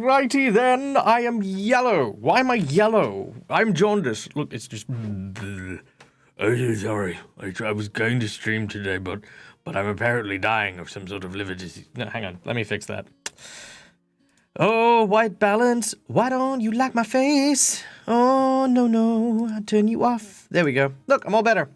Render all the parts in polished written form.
Alrighty then, I am yellow. Why am I yellow? I'm jaundiced. Look, it's just... I'm so sorry. I was going to stream today, but I'm apparently dying of some sort of liver disease. No, hang on. Let me fix that. Oh, white balance, why don't you like my face? Oh, no, I'll turn you off. There we go. Look, I'm all better.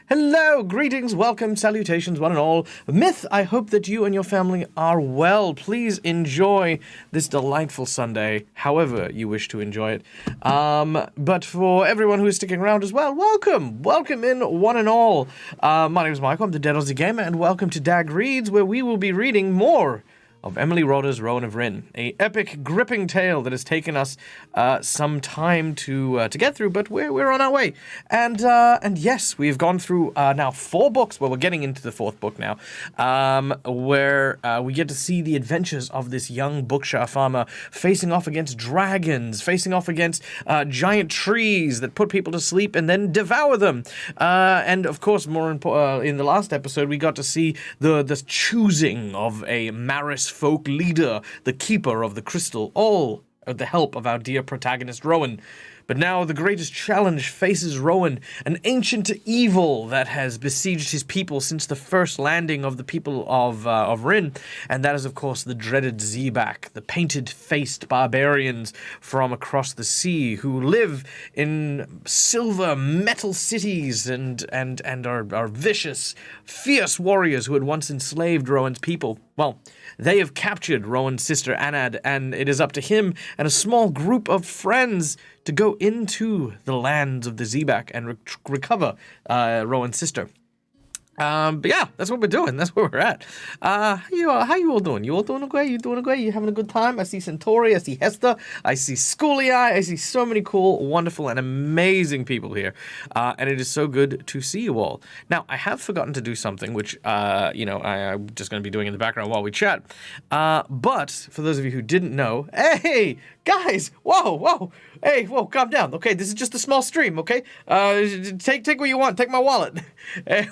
Hello, greetings, welcome, salutations, one and all. Myth, I hope that you and your family are well. Please enjoy this delightful Sunday, however you wish to enjoy it. But for everyone who is sticking around as well, welcome. Welcome in, one and all. My name is Michael, I'm the DAG Gamer, and welcome to DAG Reads, where we will be reading more of Emily Rodda's Rowan of Rin, a epic, gripping tale that has taken us some time to get through, but we're on our way. And yes, we've gone through now 4 books. Well, we're getting into the 4th book now, where we get to see the adventures of this young Bookshire farmer facing off against dragons, facing off against giant trees that put people to sleep and then devour them. And of course, more in the last episode, we got to see the choosing of a Maris folk leader, the keeper of the crystal, all with the help of our dear protagonist Rowan. But now the greatest challenge faces Rowan, an ancient evil that has besieged his people since the first landing of the people of Rin, and that is, of course, the dreaded Zebak, the painted-faced barbarians from across the sea who live in silver metal cities and are vicious, fierce warriors who had once enslaved Rowan's people. Well, they have captured Rowan's sister Anad, and it is up to him and a small group of friends to go into the lands of the Zebak and recover Rowan's sister. But yeah, that's what we're doing. That's where we're at. How you all doing? You all doing okay? You doing okay? You having a good time? I see Centauri. I see Hester. I see Schoolie. I see so many cool, wonderful, and amazing people here. And it is so good to see you all. Now, I have forgotten to do something, which, I'm just going to be doing in the background while we chat. But for those of you who didn't know, hey, guys, whoa. Hey, whoa, calm down. Okay, this is just a small stream, okay? Take what you want. Take my wallet.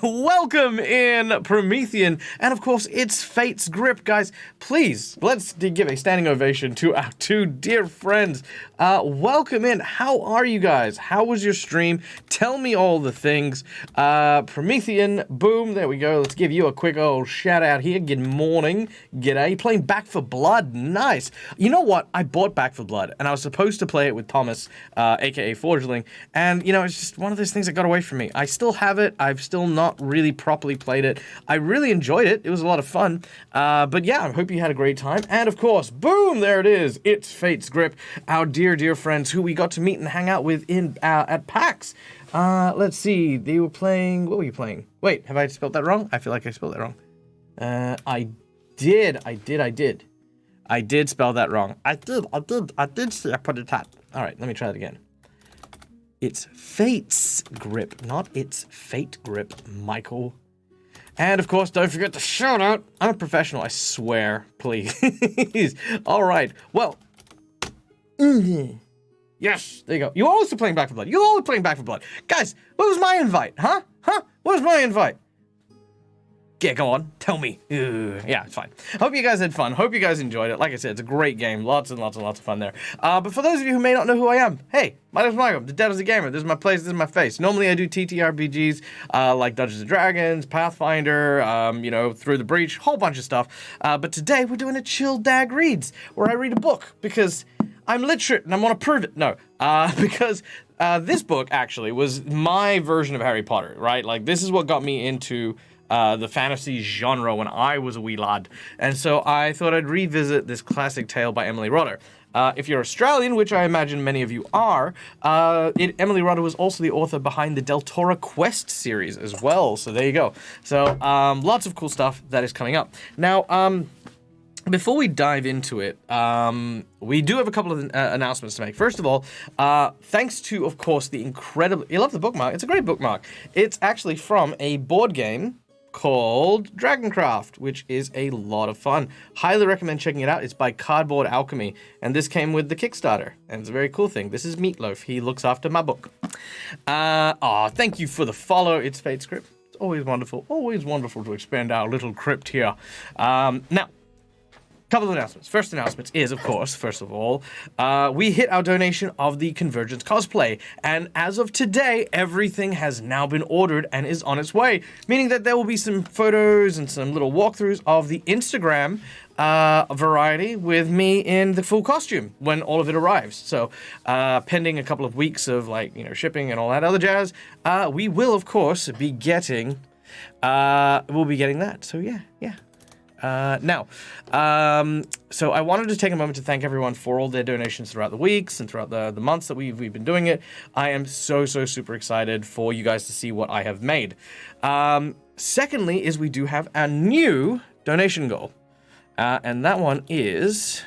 Welcome in, Promethean. And, of course, it's Fate's Grip, guys. Please, let's give a standing ovation to our 2 dear friends. Welcome in. How are you guys? How was your stream? Tell me all the things. Promethean, boom, there we go. Let's give you a quick old shout out here. Good morning. G'day. Playing Back for Blood. Nice. You know what? I bought Back for Blood, and I was supposed to play it with Thomas, aka Forgeling, and it's just one of those things that got away from me. I still have it. I've still not really properly played it. I really enjoyed it. It was a lot of fun. But yeah, I hope you had a great time. And of course, boom, there it is. It's Fate's Grip, our dear friends who we got to meet and hang out with at PAX. Let's see. They were playing. What were you playing? Wait, have I spelled that wrong? I feel like I spelled that wrong. I did spell that wrong. I did see I put it at. All right, let me try it again. It's Fate's Grip, not It's Fate Grip, Michael. And, of course, don't forget the shout-out. I'm a professional, I swear. Please. All right. Well. Yes, there you go. You're also playing Back for Blood. You're always playing Back for Blood. Guys, what was my invite? Huh? What was my invite? Yeah, go on. Tell me. Yeah, it's fine. Hope you guys had fun. Hope you guys enjoyed it. Like I said, it's a great game. Lots and lots of fun there. But for those of you who may not know who I am, hey, my name's Michael. I'm the DAG Gamer. This is my place. This is my face. Normally I do TTRPGs like Dungeons & Dragons, Pathfinder, Through the Breach, whole bunch of stuff. But today we're doing a chill DAG Reads, where I read a book because I'm literate and I want to prove it. No, because this book actually was my version of Harry Potter, right? Like, this is what got me into the fantasy genre when I was a wee lad. And so I thought I'd revisit this classic tale by Emily Rodda. If you're Australian, which I imagine many of you are, Emily Rodda was also the author behind the Deltora Quest series as well. So there you go. So lots of cool stuff that is coming up. Now, before we dive into it, we do have a couple of announcements to make. First of all, thanks to, of course, the incredible... You love the bookmark? It's a great bookmark. It's actually from a board game called Dragoncraft, which is a lot of fun. Highly recommend checking it out. It's by Cardboard Alchemy, and this came with the Kickstarter, and it's a very cool thing. This is Meatloaf. He looks after my book. Thank you for the follow. It's Fate's Crypt. It's always wonderful to expand our little crypt here. Now, Couple of announcements. First announcement is, of course, first of all, we hit our donation of the Convergence cosplay, and as of today, everything has now been ordered and is on its way, meaning that there will be some photos and some little walkthroughs of the Instagram variety with me in the full costume when all of it arrives. So, pending a couple of weeks of shipping and all that other jazz, we will, of course, be getting that. So yeah. So I wanted to take a moment to thank everyone for all their donations throughout the weeks and throughout the months that we've been doing it. I am so super excited for you guys to see what I have made. Secondly is we do have a new donation goal. And that one is...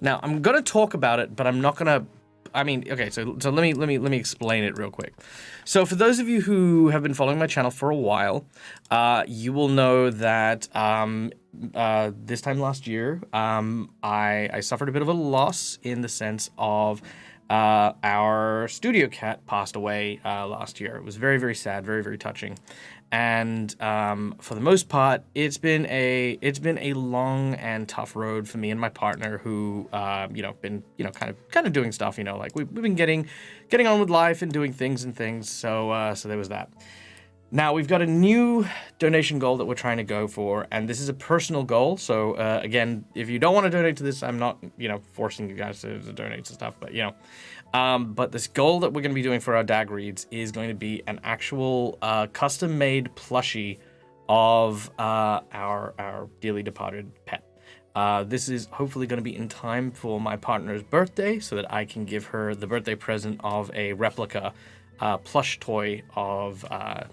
Now, I'm going to talk about it, but I'm not going to... okay, so let me explain it real quick. So for those of you who have been following my channel for a while, you will know that this time last year, I suffered a bit of a loss in the sense of our studio cat passed away last year. It was very, very sad, very, very touching. And for the most part, it's been a long and tough road for me and my partner, who been kind of doing stuff. We've been getting on with life and doing things. So there was that. Now we've got a new donation goal that we're trying to go for, and this is a personal goal. So again, if you don't want to donate to this, I'm not forcing you guys to donate to stuff, but but this goal that we're going to be doing for our DAG reads is going to be an actual custom-made plushie of our dearly departed pet. This is hopefully going to be in time for my partner's birthday, so that I can give her the birthday present of a replica plush toy of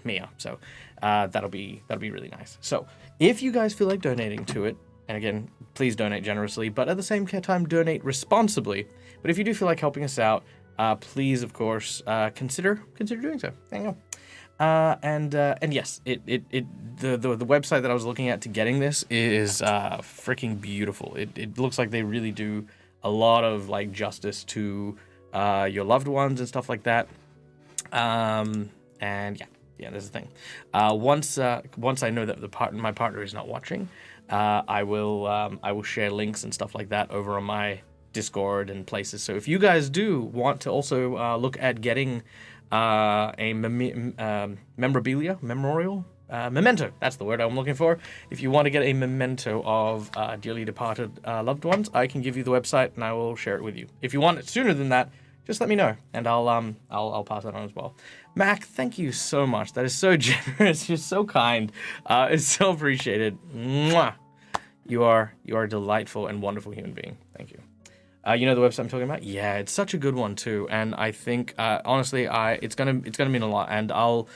Mia. So that'll be really nice. So if you guys feel like donating to it, and again, please donate generously, but at the same time, donate responsibly. But if you do feel like helping us out, please, of course, consider doing so. There you go. And yes, the website that I was looking at to getting this is freaking beautiful. It looks like they really do a lot of justice to your loved ones and stuff like that. And yeah, there's the thing. Once I know that my partner is not watching, I will share links and stuff like that over on my Discord and places. So if you guys do want to also look at getting a memento, that's the word I'm looking for. If you want to get a memento of dearly departed loved ones, I can give you the website and I will share it with you. If you want it sooner than that, just let me know, and I'll pass it on as well. Mac, thank you so much. That is so generous. You're so kind. It's so appreciated. Mwah. You are a delightful and wonderful human being. Thank you. You know the website I'm talking about? Yeah, it's such a good one too. And I think honestly, it's gonna mean a lot. And I'll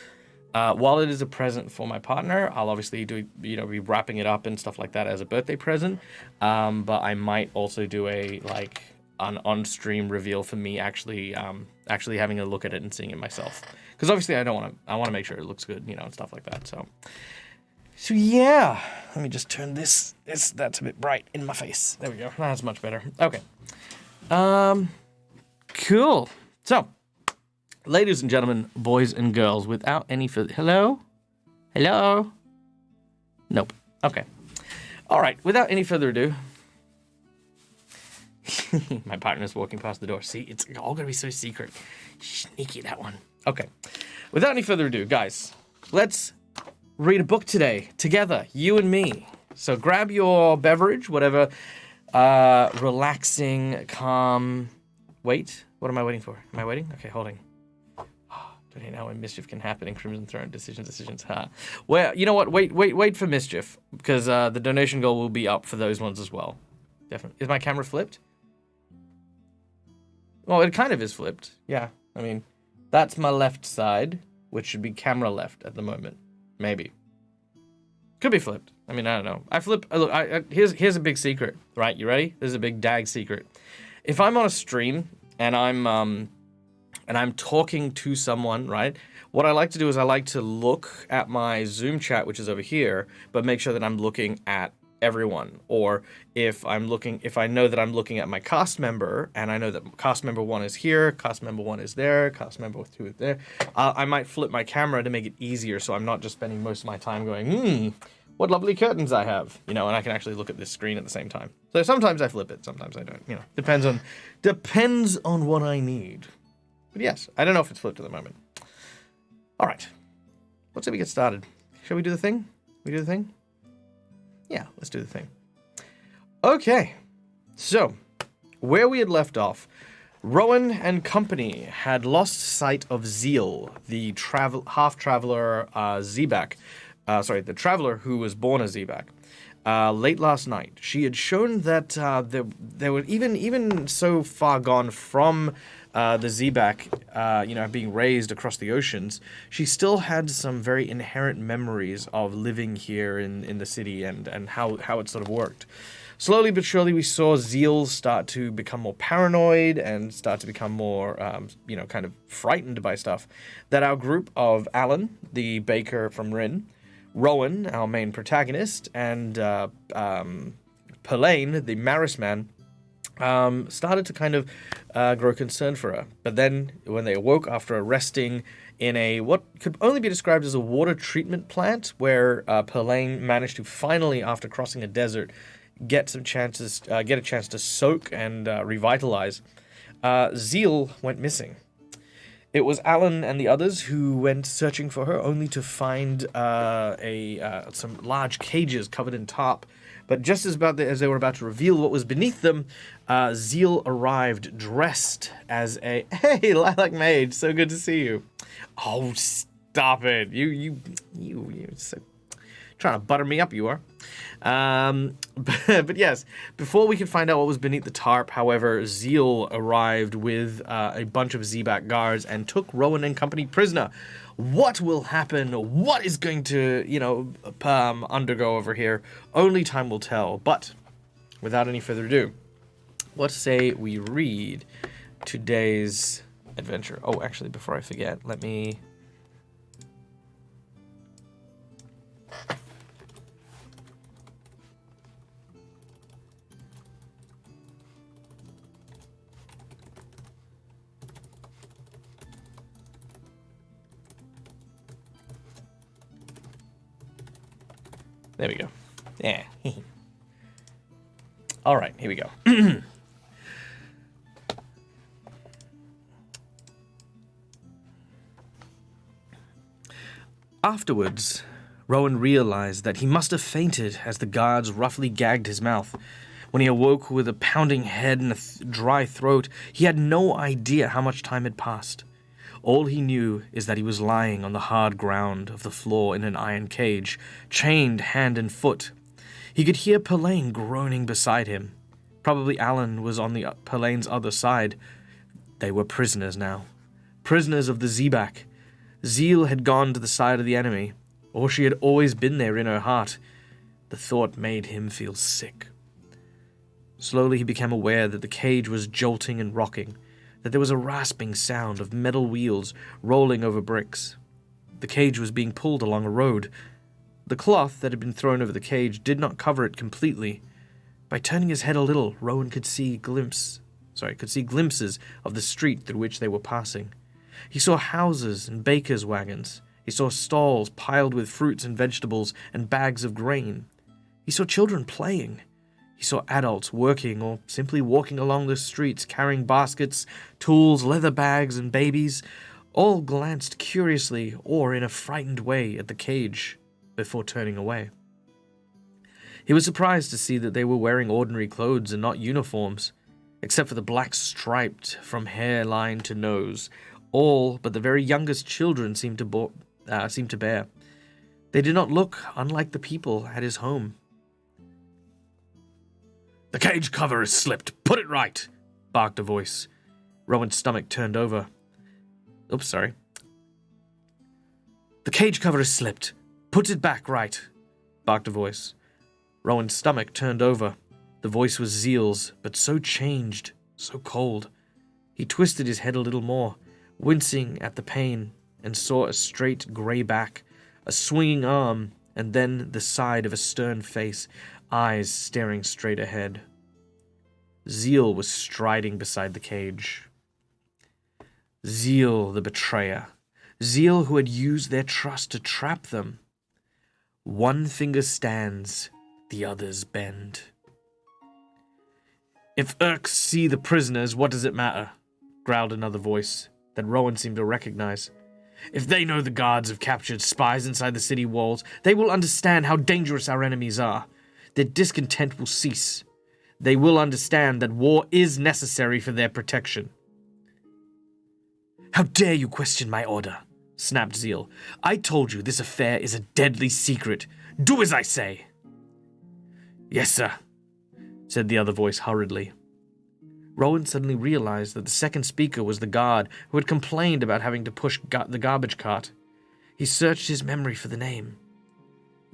while it is a present for my partner, I'll obviously be wrapping it up and stuff like that as a birthday present. But I might also do an on-stream reveal for me actually having a look at it and seeing it myself, because obviously I want to make sure it looks good, and stuff like that. So yeah, let me just turn that's a bit bright in my face. There we go. That's much better. Okay. Cool. So, ladies and gentlemen, boys and girls, without any further... Hello? Nope. Okay. All right. Without any further ado... My partner's walking past the door. See, it's all going to be so secret. Sneaky, that one. Okay. Without any further ado, guys, let's read a book today together, you and me. So grab your beverage, whatever relaxing, calm... Wait, what am I waiting for? Am I waiting? Okay, holding. Don't you know when mischief can happen in Crimson Throne? Decisions. Well, you know what? Wait for mischief, because the donation goal will be up for those ones as well. Definitely. Is my camera flipped? Well, it kind of is flipped. Yeah, I mean, that's my left side, which should be camera left at the moment. Maybe. Could be flipped. I mean, I don't know. I flip. Look, here's a big secret. Right, you ready? This is a big DAG secret. If I'm on a stream and I'm talking to someone, right? What I like to do is I like to look at my Zoom chat, which is over here, but make sure that I'm looking at everyone, or if I know that I'm looking at my cast member and I know that cast member 1 is here, cast member 1 is there, cast member 2 is there, I might flip my camera to make it easier so I'm not just spending most of my time going, what lovely curtains I have, and I can actually look at this screen at the same time. So sometimes I flip it, sometimes I don't, depends on what I need. But yes, I don't know if it's flipped at the moment. All right, let's say we get started. Shall we do the thing? We do the thing? Yeah, let's do the thing. Okay, so where we had left off, Rowan and company had lost sight of Zeal, the half-traveler Zebak. The traveler who was born a Zebak. Late last night, she had shown that they were even so far gone from the Zebak, being raised across the oceans. She still had some very inherent memories of living here in the city and how it sort of worked. Slowly but surely, we saw Zeal start to become more paranoid and start to become more, kind of frightened by stuff. That our group of Alan, the baker from Rin, Rowan, our main protagonist, and Pelaine, the Maris man, started to kind of grow concerned for her. But then, when they awoke after resting in what could only be described as a water treatment plant, where Pelaine managed to finally, after crossing a desert, get a chance to soak and revitalize, Zeal went missing. It was Alan and the others who went searching for her, only to find some large cages covered in tarp. But just as they were about to reveal what was beneath them, Zeal arrived dressed as a... Hey, Lilac Maid, so good to see you. Oh, stop it. You so... Trying to butter me up, you are. But yes, before we could find out what was beneath the tarp, however, Zeal arrived with a bunch of Zebak guards and took Rowan and company prisoner. What will happen? What is going to, undergo over here? Only time will tell. But without any further ado, let's say we read today's adventure. Oh, actually, before I forget, let me... There we go. Yeah. All right, here we go. Afterwards, Rowan realized that he must have fainted as the guards roughly gagged his mouth. When he awoke with a pounding head and a dry throat, he had no idea how much time had passed. All he knew is that he was lying on the hard ground of the floor in an iron cage, chained hand and foot. He could hear Pelaine groaning beside him. Probably Alan was on Pelaine's other side. They were prisoners now. Prisoners of the Zebak. Zeal had gone to the side of the enemy, or she had always been there in her heart. The thought made him feel sick. Slowly he became aware that the cage was jolting and rocking, that there was a rasping sound of metal wheels rolling over bricks. The cage was being pulled along a road. The cloth that had been thrown over the cage did not cover it completely. By turning his head a little, Rowan could see glimpses of the street through which they were passing. He saw houses and bakers' wagons. He saw stalls piled with fruits and vegetables and bags of grain. He saw children playing. He saw adults working or simply walking along the streets carrying baskets, tools, leather bags, and babies. All glanced curiously or in a frightened way at the cage before turning away. He was surprised to see that they were wearing ordinary clothes and not uniforms, except for the black striped from hairline to nose. All but the very youngest children seemed to bear. They did not look unlike the people at his home. "The cage cover has slipped. Put it right," barked a voice. Rowan's stomach turned over. Oops, sorry. "The cage cover has slipped. Put it back right," barked a voice. Rowan's stomach turned over. The voice was Zeal's, but so changed, so cold. He twisted his head a little more, wincing at the pain, and saw a straight grey back, a swinging arm, and then the side of a stern face, eyes staring straight ahead. Zeal was striding beside the cage. Zeal, the betrayer. Zeal, who had used their trust to trap them. One finger stands, the others bend. If Urks see the prisoners, what does it matter? Growled another voice that Rowan seemed to recognize. If they know the guards have captured spies inside the city walls, they will understand how dangerous our enemies are. Their discontent will cease. They will understand that war is necessary for their protection. How dare you question my order? Snapped Zeal. I told you this affair is a deadly secret. Do as I say. Yes, sir, said the other voice hurriedly. Rowan suddenly realized that the second speaker was the guard who had complained about having to push the garbage cart. He searched his memory for the name.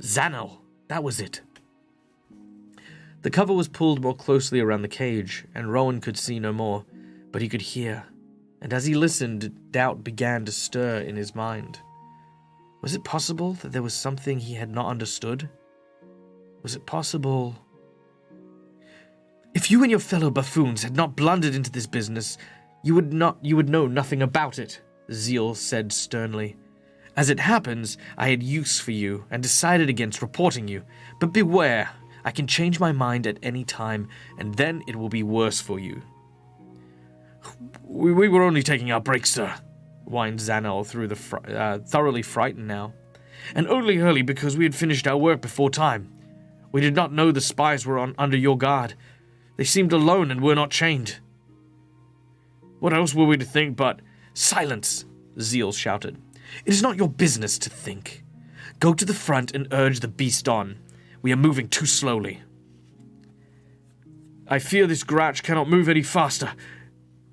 Zanel, that was it. The cover was pulled more closely around the cage, and Rowan could see no more, but he could hear. And as he listened, doubt began to stir in his mind. Was it possible that there was something he had not understood? Was it possible... If you and your fellow buffoons had not blundered into this business, you would know nothing about it, Zeal said sternly. As it happens, I had use for you and decided against reporting you. But beware, I can change my mind at any time, and then it will be worse for you. We were only taking our break, sir, whined Zanel through the thoroughly frightened now. And only early because we had finished our work before time. We did not know the spies were under your guard. They seemed alone and were not chained. What else were we to think but... Silence, Zeal shouted. It is not your business to think. Go to the front and urge the beast on. We are moving too slowly. I fear this gratch cannot move any faster.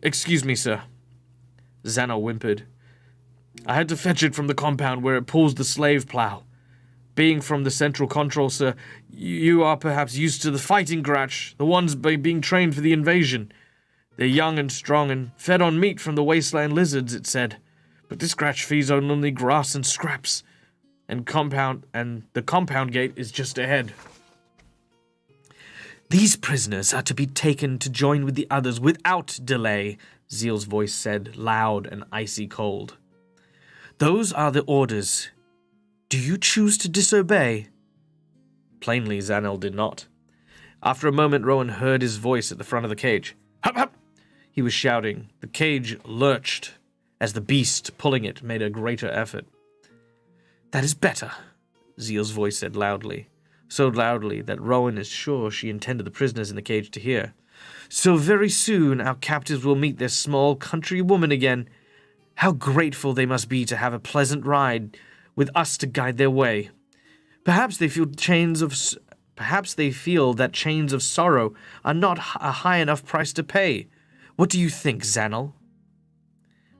Excuse me, sir. Zanel whimpered. I had to fetch it from the compound where it pulls the slave plow. Being from the central control, sir, you are perhaps used to the fighting gratch, the ones being trained for the invasion. They're young and strong and fed on meat from the wasteland lizards, it said. But this gratch feeds on only grass and scraps. And the compound gate is just ahead. These prisoners are to be taken to join with the others without delay, Zeal's voice said, loud and icy cold. Those are the orders. Do you choose to disobey? Plainly, Zanel did not. After a moment, Rowan heard his voice at the front of the cage. Hup, hup! He was shouting. The cage lurched as the beast, pulling it, made a greater effort. That is better, Zeal's voice said loudly. So loudly that Rowan is sure she intended the prisoners in the cage to hear. So very soon our captives will meet their small country woman again. How grateful they must be to have a pleasant ride with us to guide their way. Perhaps they feel that chains of sorrow are not a high enough price to pay. What do you think, Zanel?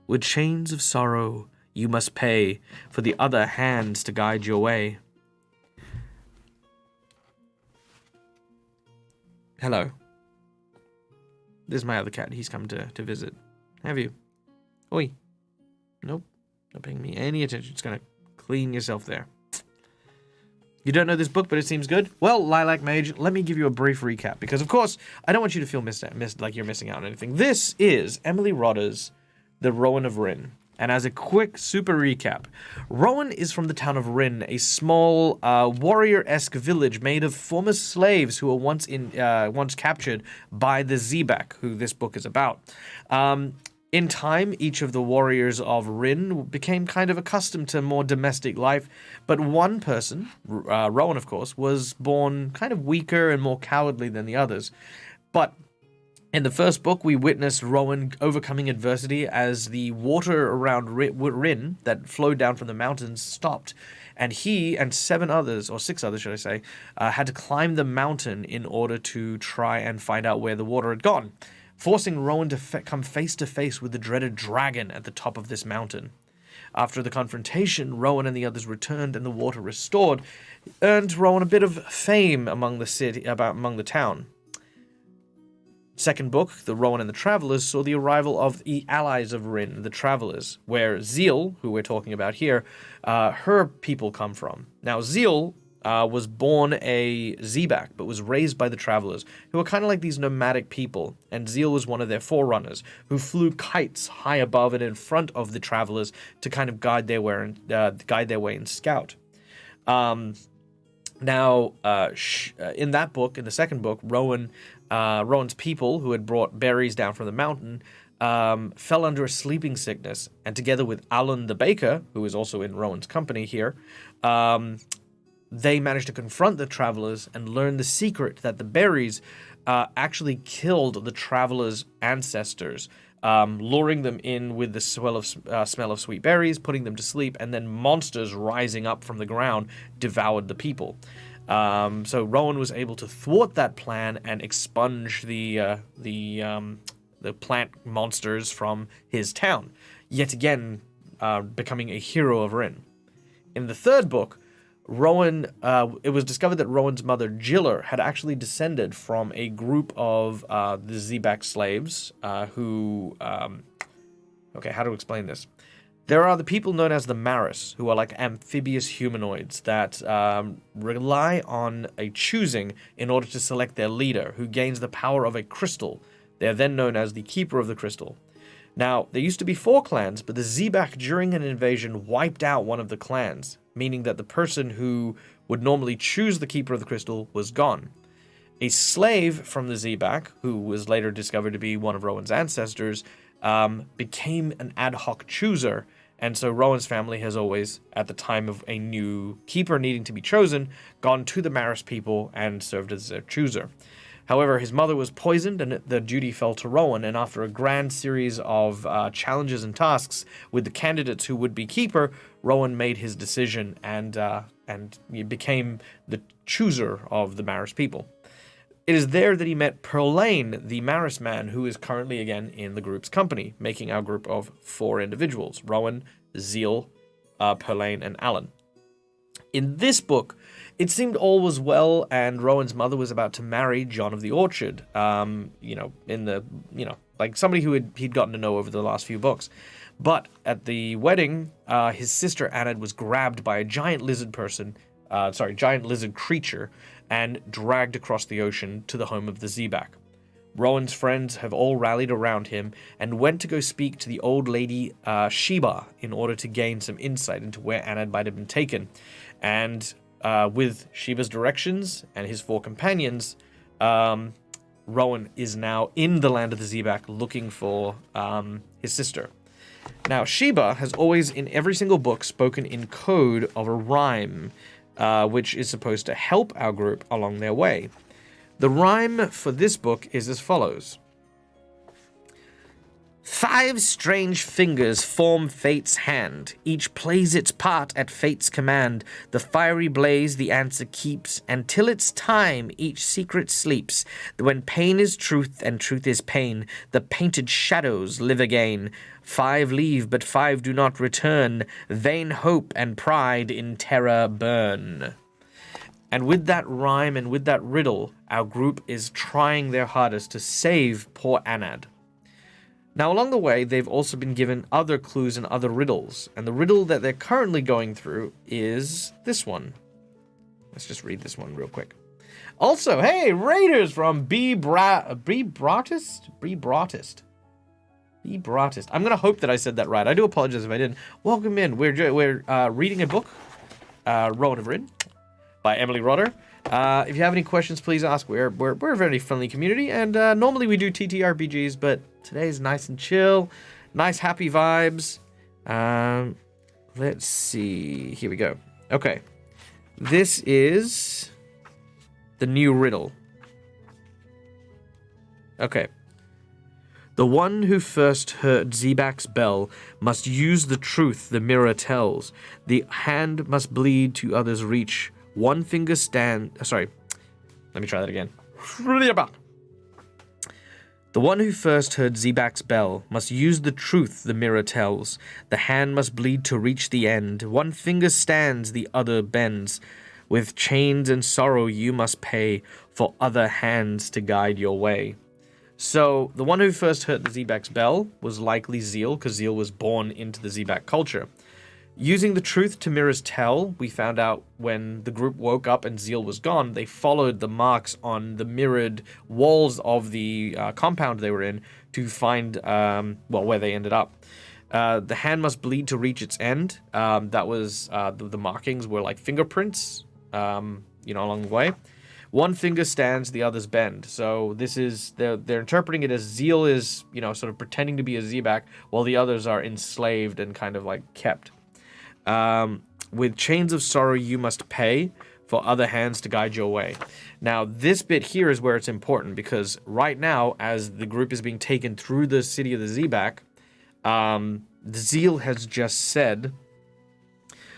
With chains of sorrow you must pay for the other hands to guide your way. Hello. This is my other cat. He's come to visit. Have you? Oi. Nope. Not paying me any attention. Just gonna clean yourself there. You don't know this book, but it seems good? Well, Lilac Mage, let me give you a brief recap, because, of course, I don't want you to feel like you're missing out on anything. This is Emily Rodda's The Rowan of Rin. And as a quick, super recap, Rowan is from the town of Rin, a small, warrior-esque village made of former slaves who were once captured by the Zebak, who this book is about. In time, each of the warriors of Rin became kind of accustomed to more domestic life, but one person, Rowan of course, was born kind of weaker and more cowardly than the others. But in the first book, we witnessed Rowan overcoming adversity as the water around Rin that flowed down from the mountains stopped, and he and 6 others should I say, had to climb the mountain in order to try and find out where the water had gone, forcing Rowan to come face to face with the dreaded dragon at the top of this mountain. After the confrontation, Rowan and the others returned and the water restored, earned Rowan a bit of fame among the town. Second book, The Rowan and the Travelers, saw the arrival of the allies of Rin, the Travelers, where Zeal, who we're talking about here, her people come from. Now, Zeal was born a Zebak, but was raised by the Travelers, who were kind of like these nomadic people, and Zeal was one of their forerunners, who flew kites high above and in front of the Travelers to kind of guide their way and scout. In that book, in the second book, Rowan's people, who had brought berries down from the mountain, fell under a sleeping sickness, and together with Alan the baker, who is also in Rowan's company here, they managed to confront the Travelers and learn the secret that the berries actually killed the Travelers' ancestors, luring them in with the smell of sweet berries, putting them to sleep, and then monsters rising up from the ground devoured the people. So Rowan was able to thwart that plan and expunge the plant monsters from his town, yet again becoming a hero of Rin. In the third book, it was discovered that Rowan's mother, Jiller, had actually descended from a group of the Zebak slaves who... Okay, how to explain this? There are the people known as the Maris, who are like amphibious humanoids that rely on a choosing in order to select their leader, who gains the power of a crystal. They are then known as the Keeper of the Crystal. Now, there used to be 4 clans, but the Zebak, during an invasion, wiped out one of the clans, meaning that the person who would normally choose the Keeper of the Crystal was gone. A slave from the Zebak, who was later discovered to be one of Rowan's ancestors, became an ad hoc chooser, and so Rowan's family has always, at the time of a new keeper needing to be chosen, gone to the Maris people and served as their chooser. However, his mother was poisoned and the duty fell to Rowan, and after a grand series of challenges and tasks with the candidates who would be keeper, Rowan made his decision and he became the chooser of the Maris people. It is there that he met Perlane, the Maris man, who is currently again in the group's company, making our group of 4 individuals: Rowan, Zeal, Perlane, and Alan. In this book, it seemed all was well, and Rowan's mother was about to marry John of the Orchard, like somebody who he'd gotten to know over the last few books. But at the wedding, his sister Anad was grabbed by a giant lizard creature, and dragged across the ocean to the home of the Zebak. Rowan's friends have all rallied around him and went to go speak to the old lady Sheba in order to gain some insight into where Anad might have been taken. And with Sheba's directions and his 4 companions, Rowan is now in the land of the Zebak looking for his sister. Now, Sheba has always, in every single book, spoken in code of a rhyme, which is supposed to help our group along their way. The rhyme for this book is as follows. 5 strange fingers form fate's hand. Each plays its part at fate's command. The fiery blaze the answer keeps, and till its time each secret sleeps. When pain is truth and truth is pain, the painted shadows live again. 5 leave, but 5 do not return. Vain hope and pride in terror burn. And with that rhyme and with that riddle, our group is trying their hardest to save poor Anad. Now, along the way, they've also been given other clues and other riddles, and the riddle that they're currently going through is this one. Let's just read this one real quick. Also, hey, Raiders from Be Broughtist. I'm going to hope that I said that right. I do apologize if I didn't. Welcome in. We're reading a book, Rowan of Rin, by Emily Rodder. If you have any questions, please ask. We're a very friendly community, and normally we do TTRPGs, but today's nice and chill, nice happy vibes. Let's see. Here we go. Okay, this is the new riddle. Okay. The one who first heard Zebak's bell must use the truth the mirror tells. The hand must bleed to others' reach. One finger stand... Sorry. Let me try that again. The one who first heard Zebak's bell must use the truth the mirror tells. The hand must bleed to reach the end. One finger stands, the other bends. With chains and sorrow you must pay for other hands to guide your way. So the one who first heard the Zebak's bell was likely Zeal, because Zeal was born into the Zebak culture. Using the truth to Mira's tell, we found out when the group woke up and Zeal was gone, they followed the marks on the mirrored walls of the compound they were in to find, where they ended up. The hand must bleed to reach its end. That was, the markings were like fingerprints, along the way. One finger stands, the others bend. So this is, they're interpreting it as Zeal is, sort of pretending to be a Zebak, while the others are enslaved and kind of like kept. With chains of sorrow you must pay for other hands to guide your way. Now, this bit here is where it's important, because right now, as the group is being taken through the city of the Zebak, Zeal has just said,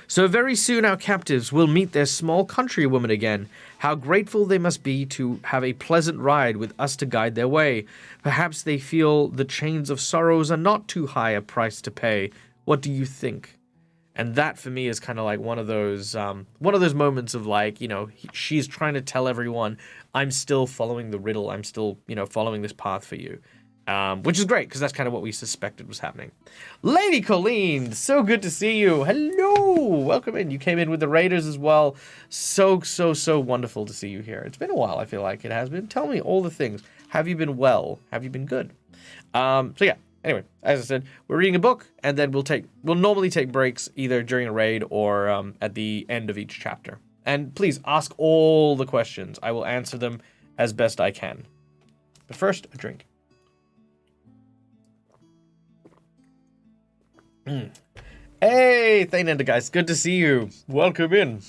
"So very soon our captives will meet their small countrywoman again. How grateful they must be to have a pleasant ride with us to guide their way. Perhaps they feel the chains of sorrows are not too high a price to pay. What do you think?" And that for me is kind of like one of those moments of like, she's trying to tell everyone, I'm still following the riddle. I'm still, following this path for you. Which is great, because that's kind of what we suspected was happening. Lady Colleen, so good to see you. Hello, welcome in. You came in with the Raiders as well. So wonderful to see you here. It's been a while, I feel like it has been. Tell me all the things. Have you been well? Have you been good? So yeah. Anyway, as I said, we're reading a book, and then we'll normally take breaks either during a raid or at the end of each chapter. And please ask all the questions. I will answer them as best I can. But first, a drink. Hey, Thainenda, guys, good to see you. Welcome in.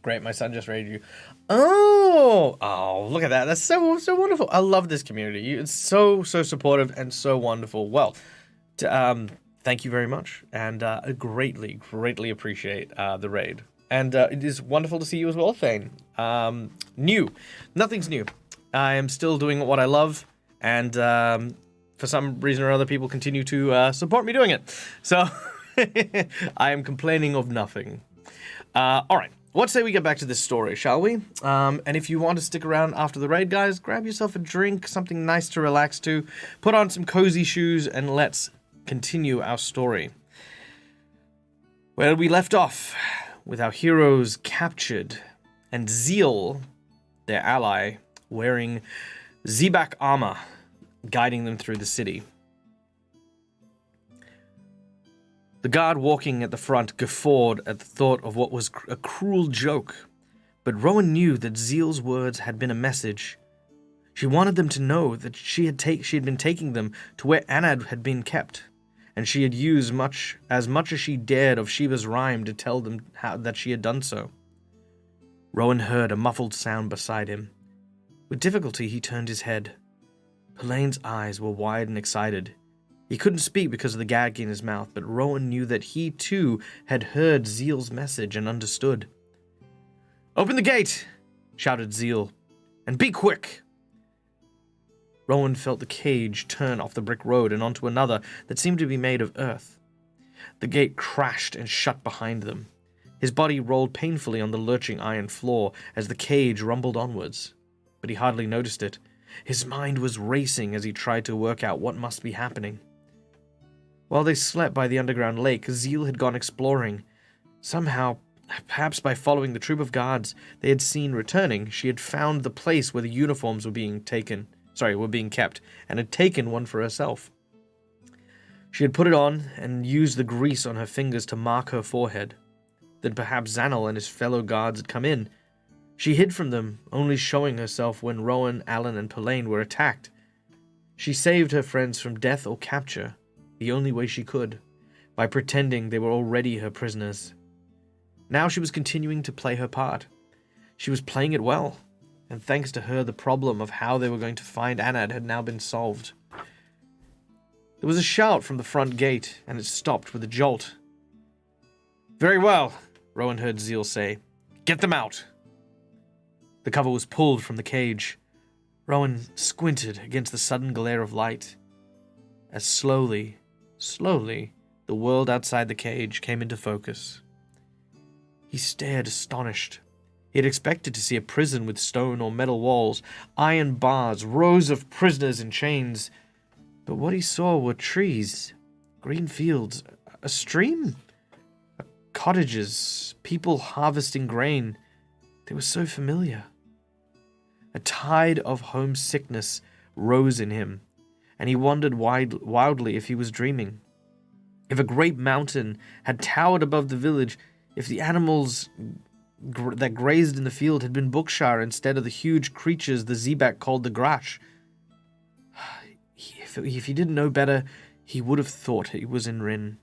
Great, my son just raided you. Oh, look at that. That's so wonderful. I love this community. It's so supportive and so wonderful. Well, thank you very much, and I greatly appreciate the raid. And it is wonderful to see you as well, Thane. New. Nothing's new. I am still doing what I love, and for some reason or other, people continue to support me doing it. So I am complaining of nothing. All right. What say we get back to this story, shall we? And if you want to stick around after the raid, guys, grab yourself a drink, something nice to relax to, put on some cozy shoes, and let's continue our story. Where we left off, with our heroes captured, and Zeal, their ally, wearing Zebak armor, guiding them through the city. The guard walking at the front guffawed at the thought of what was a cruel joke, but Rowan knew that Zeal's words had been a message. She wanted them to know that she had been taking them to where Anad had been kept, and she had used as much as she dared of Sheba's rhyme to tell them that she had done so. Rowan heard a muffled sound beside him. With difficulty he turned his head. Pelane's eyes were wide and excited. He couldn't speak because of the gag in his mouth, but Rowan knew that he too had heard Zeal's message and understood. "Open the gate!" shouted Zeal, "and be quick!" Rowan felt the cage turn off the brick road and onto another that seemed to be made of earth. The gate crashed and shut behind them. His body rolled painfully on the lurching iron floor as the cage rumbled onwards, but he hardly noticed it. His mind was racing as he tried to work out what must be happening. While they slept by the underground lake, Zeal had gone exploring. Somehow, perhaps by following the troop of guards they had seen returning, she had found the place where the uniforms were being kept, and had taken one for herself. She had put it on and used the grease on her fingers to mark her forehead. Then perhaps Zanel and his fellow guards had come in. She hid from them, only showing herself when Rowan, Alan, and Pelane were attacked. She saved her friends from death or capture, the only way she could, by pretending they were already her prisoners. Now she was continuing to play her part. She was playing it well, and thanks to her the problem of how they were going to find Anad had now been solved. There was a shout from the front gate, and it stopped with a jolt. "Very well," Rowan heard Zeal say. "Get them out." The cover was pulled from the cage. Rowan squinted against the sudden glare of light. As slowly, the world outside the cage came into focus. He stared astonished. He had expected to see a prison with stone or metal walls, iron bars, rows of prisoners in chains. But what he saw were trees, green fields, a stream, cottages, people harvesting grain. They were so familiar. A tide of homesickness rose in him, and he wondered wildly if he was dreaming. If a great mountain had towered above the village, if the animals that grazed in the field had been Bookshire instead of the huge creatures the Zebak called the Grash. If he didn't know better, he would have thought he was in Rin.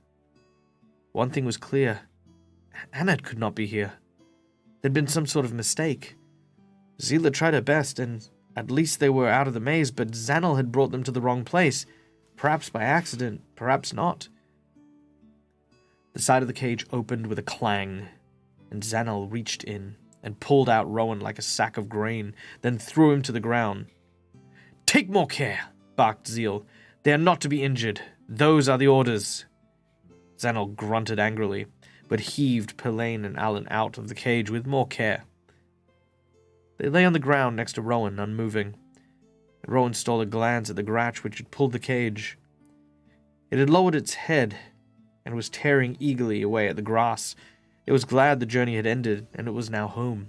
One thing was clear. Anad could not be here. There'd been some sort of mistake. Zila tried her best, and at least they were out of the maze, but Zanel had brought them to the wrong place. Perhaps by accident, perhaps not. The side of the cage opened with a clang, and Zanel reached in and pulled out Rowan like a sack of grain, then threw him to the ground. "Take more care," barked Zeal. "They are not to be injured. Those are the orders." Zanel grunted angrily, but heaved Pelaine and Alan out of the cage with more care. They lay on the ground next to Rowan, unmoving. Rowan stole a glance at the Gratch which had pulled the cage. It had lowered its head and was tearing eagerly away at the grass. It was glad the journey had ended, and it was now home.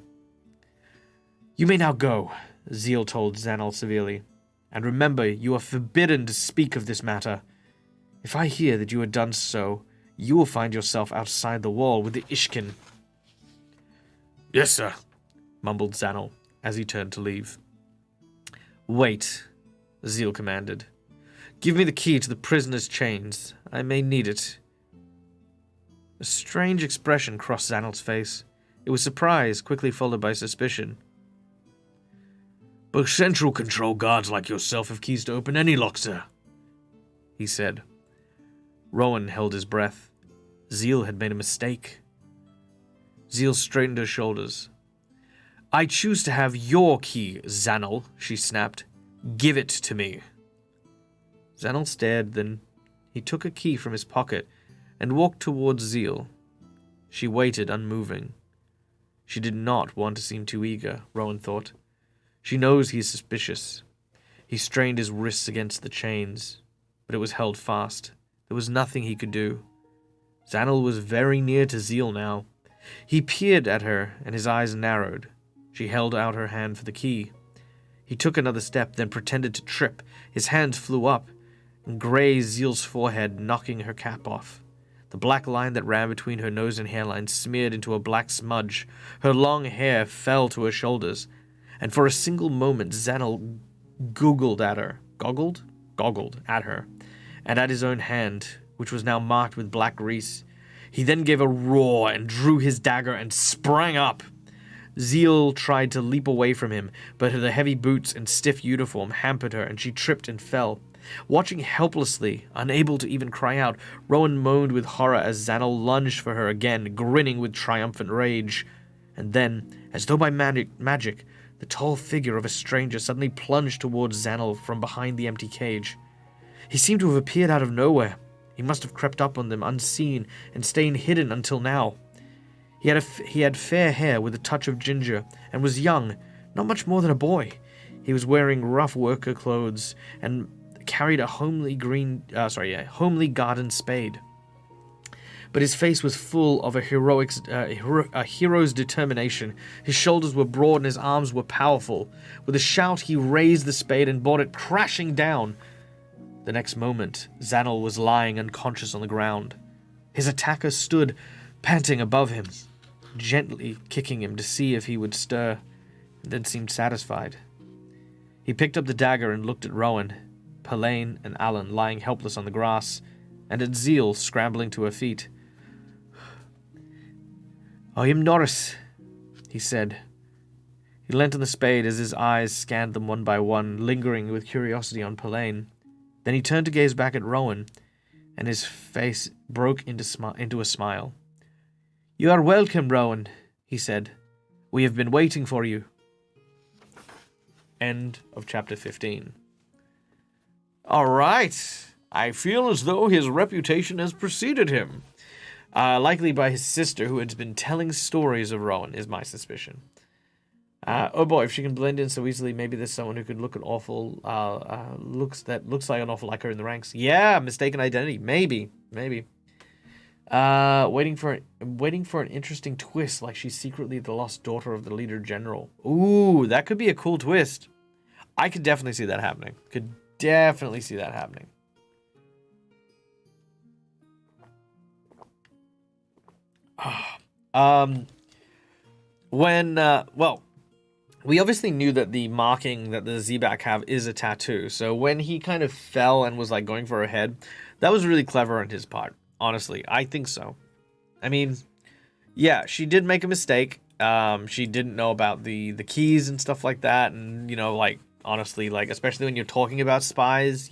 "You may now go," Zeal told Zanel severely. "And remember, you are forbidden to speak of this matter. If I hear that you had done so, you will find yourself outside the wall with the Ishkin." "Yes, sir," mumbled Zanel as he turned to leave. "Wait," Zeal commanded. "Give me the key to the prisoner's chains. I may need it." A strange expression crossed Zanel's face. It was surprise, quickly followed by suspicion. "But central control guards like yourself have keys to open any lock, sir," he said. Rowan held his breath. Zeal had made a mistake. Zeal straightened her shoulders. "I choose to have your key, Zanel," she snapped. "Give it to me." Zanel stared, then he took a key from his pocket and walked towards Zeal. She waited, unmoving. She did not want to seem too eager, Rowan thought. She knows he is suspicious. He strained his wrists against the chains, but it was held fast. There was nothing he could do. Zanel was very near to Zeal now. He peered at her, and his eyes narrowed. She held out her hand for the key. He took another step, then pretended to trip. His hands flew up and grazed Zeal's forehead, knocking her cap off. The black line that ran between her nose and hairline smeared into a black smudge. Her long hair fell to her shoulders, and for a single moment Zanel goggled at her, and at his own hand, which was now marked with black grease. He then gave a roar and drew his dagger and sprang up. Zeal tried to leap away from him, but the heavy boots and stiff uniform hampered her, and she tripped and fell. Watching helplessly, unable to even cry out, Rowan moaned with horror as Zanel lunged for her again, grinning with triumphant rage. And then, as though by magic, the tall figure of a stranger suddenly plunged towards Zanel from behind the empty cage. He seemed to have appeared out of nowhere. He must have crept up on them unseen and stayed hidden until now. He had fair hair with a touch of ginger, and was young, not much more than a boy. He was wearing rough worker clothes and carried a homely garden spade. But his face was full of a hero's determination. His shoulders were broad and his arms were powerful. With a shout, he raised the spade and brought it crashing down. The next moment, Zanel was lying unconscious on the ground. His attacker stood, panting above him, gently kicking him to see if he would stir, and then seemed satisfied. He picked up the dagger and looked at Rowan, Pelaine and Alan lying helpless on the grass, and at Zeal scrambling to her feet. "I am Norris," he said. He leant on the spade as his eyes scanned them one by one, lingering with curiosity on Pelaine. Then he turned to gaze back at Rowan, and his face broke into a smile. "You are welcome, Rowan," he said. "We have been waiting for you." End of chapter 15. All right. I feel as though his reputation has preceded him. Likely by his sister, who had been telling stories of Rowan, is my suspicion. Oh boy, if she can blend in so easily, maybe there's someone who could look an awful, looks like an awful like her in the ranks. Yeah, mistaken identity. Maybe. Waiting for an interesting twist, like she's secretly the lost daughter of the leader general. Ooh, that could be a cool twist. I could definitely see that happening. Well, we obviously knew that the marking that the Zebak have is a tattoo. So when he kind of fell and was like going for her head, that was really clever on his part. Honestly, I think so. I mean, yeah, she did make a mistake. She didn't know about the keys and stuff like that, and like honestly, like especially when you're talking about spies,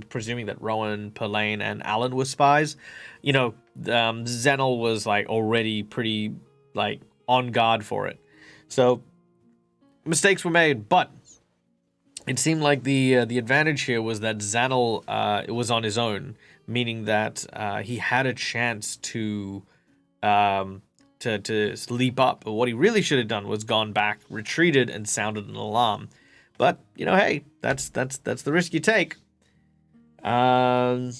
presuming that Rowan, Pelaine, and Alan were spies, Zenel was like already pretty like on guard for it. So mistakes were made, but it seemed like the advantage here was that Zanel was on his own, meaning that he had a chance to leap up. But what he really should have done was gone back, retreated, and sounded an alarm. But hey, that's the risk you take. I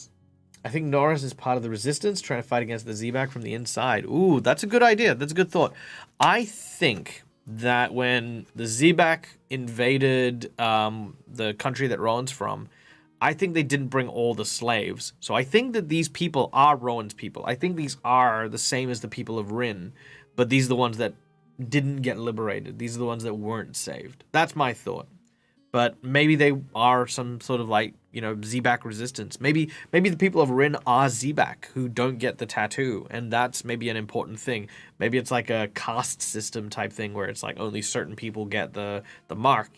think Norris is part of the resistance, trying to fight against the Zebak from the inside. Ooh, that's a good idea. That's a good thought. I think that when the Zebak invaded the country that Rowan's from, I think they didn't bring all the slaves. So I think that these people are Rowan's people. I think these are the same as the people of Rin, but these are the ones that didn't get liberated. These are the ones that weren't saved. That's my thought. But maybe they are some sort of like, Zebak resistance. Maybe the people of Rin are Zebak who don't get the tattoo, and that's maybe an important thing. Maybe it's like a caste system type thing where it's like only certain people get the mark,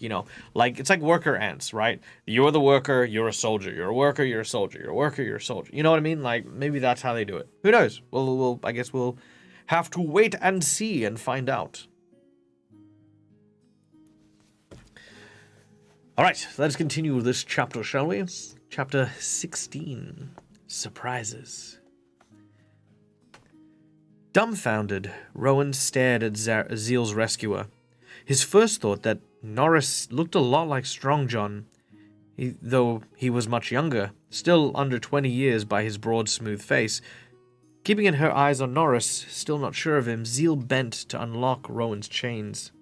Like it's like worker ants, right? You're the worker, you're a soldier. You're a worker, you're a soldier. You're a worker, you're a soldier. You know what I mean? Like maybe that's how they do it. Who knows? I guess we'll have to wait and see and find out. All right, let's continue this chapter, shall we? Chapter 16, Surprises. Dumbfounded, Rowan stared at Zeal's rescuer. His first thought that Norris looked a lot like Strong John, though he was much younger, still under 20 years by his broad, smooth face. Keeping her eyes on Norris, still not sure of him, Zeal bent to unlock Rowan's chains.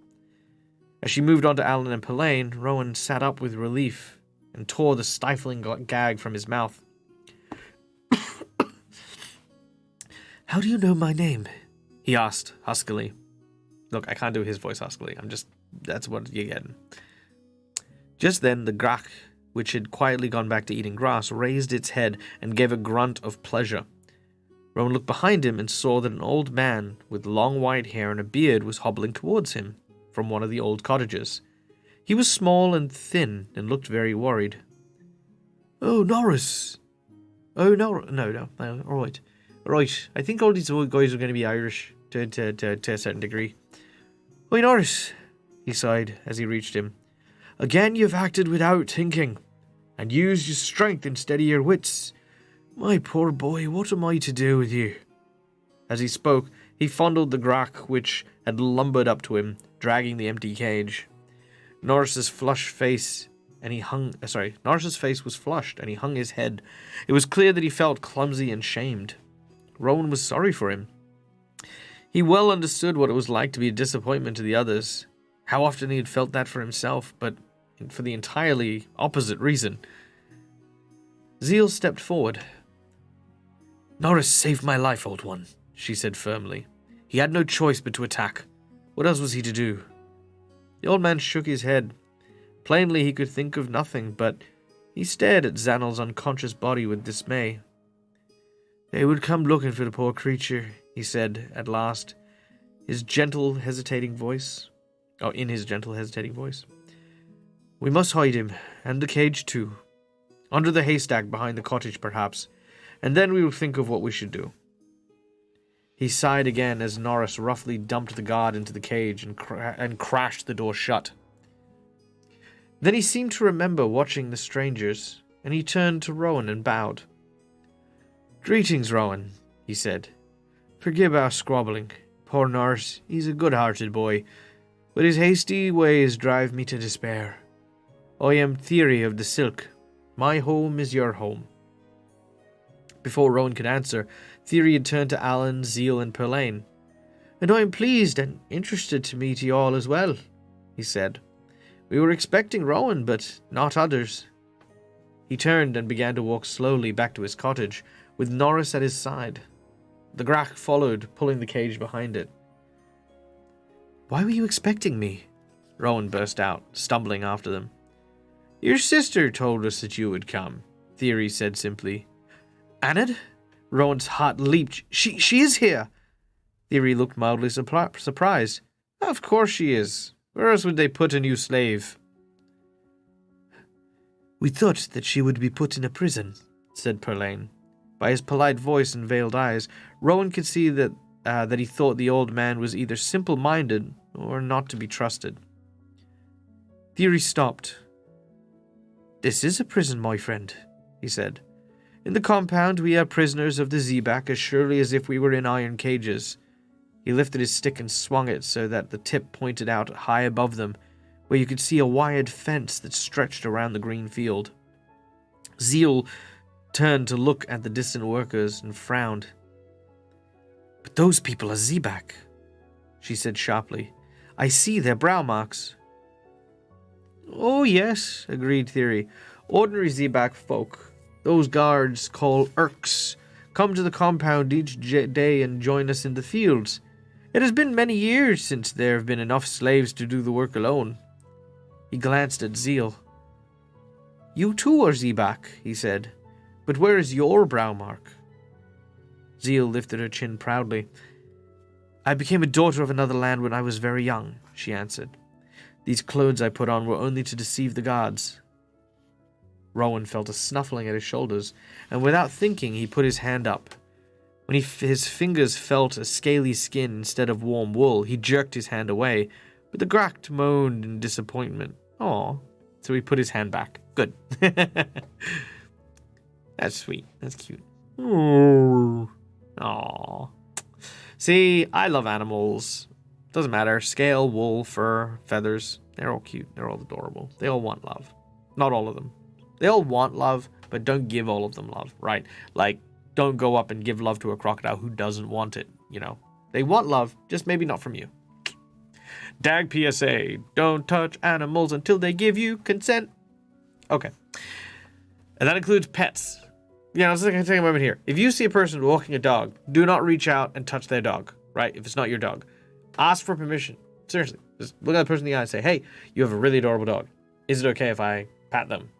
As she moved on to Alan and Pelaine, Rowan sat up with relief and tore the stifling gag from his mouth. How do you know my name? He asked, huskily. Look, I can't do his voice huskily. That's what you're getting. Just then, the Grak, which had quietly gone back to eating grass, raised its head and gave a grunt of pleasure. Rowan looked behind him and saw that an old man with long white hair and a beard was hobbling towards him from one of the old cottages. He was small and thin and looked very worried. Oh, Norris. Oh, no. All right. Right. I think all these old guys are going to be Irish to a certain degree. Oh, Norris, he sighed as he reached him. Again you've acted without thinking, and used your strength instead of your wits. My poor boy, what am I to do with you? As he spoke, he fondled the Grak which had lumbered up to him, dragging the empty cage. Norris's face was flushed, and he hung his head. It was clear that he felt clumsy and shamed. Rowan was sorry for him. He well understood what it was like to be a disappointment to the others. How often he had felt that for himself, but for the entirely opposite reason. Zeal stepped forward. Norris saved my life, old one, she said firmly. He had no choice but to attack. What else was he to do? The old man shook his head. Plainly he could think of nothing, but he stared at Zanel's unconscious body with dismay. They would come looking for the poor creature, he said at last, in his gentle, hesitating voice. We must hide him, and the cage too. Under the haystack behind the cottage, perhaps, and then we will think of what we should do. He sighed again as Norris roughly dumped the guard into the cage and crashed the door shut. Then he seemed to remember watching the strangers, and he turned to Rowan and bowed. Greetings, Rowan, he said. Forgive our squabbling. Poor Norris, he's a good-hearted boy. but his hasty ways drive me to despair. I am Theory of the Silk. My home is your home. Before Rowan could answer, Theory had turned to Alan, Zeal, and Perlane. And I am pleased and interested to meet you all as well, he said. We were expecting Rowan, but not others. He turned and began to walk slowly back to his cottage, with Norris at his side. The Grach followed, pulling the cage behind it. Why were you expecting me? Rowan burst out, stumbling after them. Your sister told us that you would come, Theory said simply. Anad? Rowan's heart leaped. She is here! Theory looked mildly surprised. Of course she is. Where else would they put a new slave? We thought that she would be put in a prison, said Perlane. By his polite voice and veiled eyes, Rowan could see that he thought the old man was either simple-minded or not to be trusted. Theory stopped. This is a prison, my friend, he said. In the compound we are prisoners of the Zebak as surely as if we were in iron cages. He lifted his stick and swung it so that the tip pointed out high above them, where you could see a wired fence that stretched around the green field. Zeal turned to look at the distant workers and frowned. But those people are Zebak, she said sharply. I see their brow marks. Oh yes, agreed Theory. Ordinary Zebak folk. Those guards call Urks come to the compound each day and join us in the fields. It has been many years since there have been enough slaves to do the work alone. He glanced at Zeal. You too are Zebak, he said. But where is your brow mark? Zeal lifted her chin proudly. I became a daughter of another land when I was very young, she answered. These clothes I put on were only to deceive the gods. Rowan felt a snuffling at his shoulders, and without thinking he put his hand up. When his fingers felt a scaly skin instead of warm wool, he jerked his hand away, but the Gracht moaned in disappointment. Aw. So he put his hand back. Good. That's sweet. That's cute. Aww. See, I love animals. Doesn't matter. Scale, wool, fur, feathers. They're all cute. They're all adorable. They all want love. Not all of them. They all want love, but don't give all of them love, right? Like, don't go up and give love to a crocodile who doesn't want it, you know? They want love, just maybe not from you. DAG PSA, don't touch animals until they give you consent. Okay. And that includes pets. Yeah, let's take a moment here. If you see a person walking a dog, do not reach out and touch their dog, right? If it's not your dog. Ask for permission. Seriously. Just look at the person in the eye and say, hey, you have a really adorable dog. Is it okay if I pat them?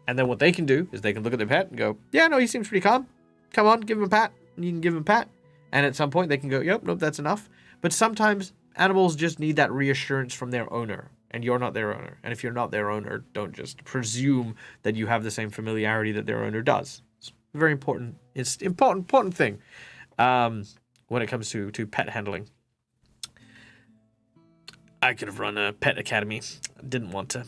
And then what they can do is they can look at their pet and go, yeah, no, he seems pretty calm. Come on, give him a pat. And you can give him a pat. And at some point they can go, yep, nope, that's enough. But sometimes animals just need that reassurance from their owner. And you're not their owner. And if you're not their owner, don't just presume that you have the same familiarity that their owner does. It's very important. It's an important thing when it comes to pet handling. I could have run a pet academy. Didn't want to.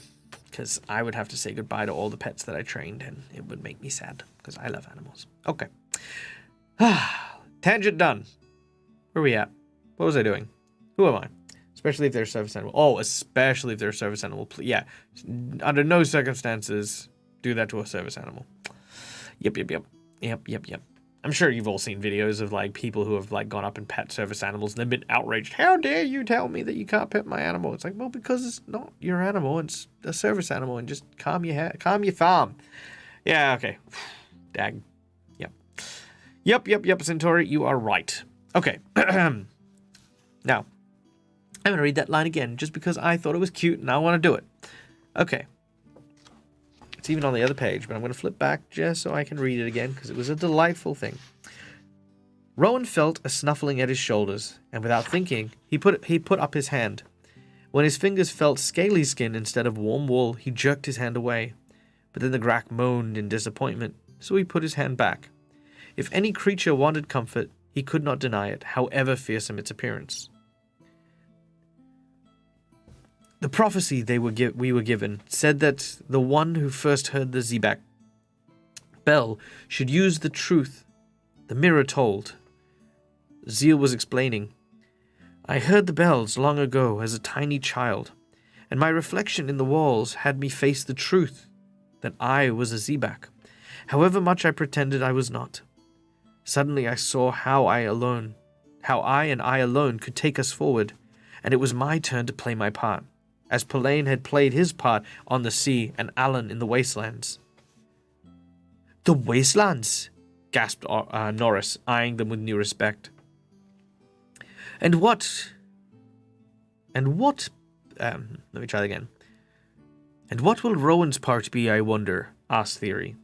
Because I would have to say goodbye to all the pets that I trained, and it would make me sad, because I love animals. Okay. Tangent done. Where are we at? What was I doing? Who am I? Especially if they're a service animal. Oh, especially if they're a service animal. Yeah. Under no circumstances do that to a service animal. Yep. I'm sure you've all seen videos of like people who have like gone up and pet service animals and they've been outraged. How dare you tell me that you can't pet my animal? It's like, well, because it's not your animal, it's a service animal, and just calm your farm. Yeah, okay. Dag. Yep, Centauri, you are right. Okay. Now, I'm going to read that line again just because I thought it was cute and I want to do it. Okay. It's even on the other page, but I'm going to flip back just so I can read it again because it was a delightful thing. Rowan felt a snuffling at his shoulders, and without thinking, he put up his hand. When his fingers felt scaly skin instead of warm wool, he jerked his hand away. But then the Grack moaned in disappointment, so he put his hand back. If any creature wanted comfort, he could not deny it, however fearsome its appearance. The prophecy we were given said that the one who first heard the Zebak bell should use the truth the mirror told. Zeal was explaining. I heard the bells long ago as a tiny child, and my reflection in the walls had me face the truth that I was a Zebak, however much I pretended I was not. Suddenly I saw how I and I alone could take us forward, and it was my turn to play my part, as Pelaine had played his part on the sea and Alan in the wastelands. The wastelands? Gasped Norris, eyeing them with new respect. Let me try that again. And what will Rowan's part be, I wonder? Asked Theory,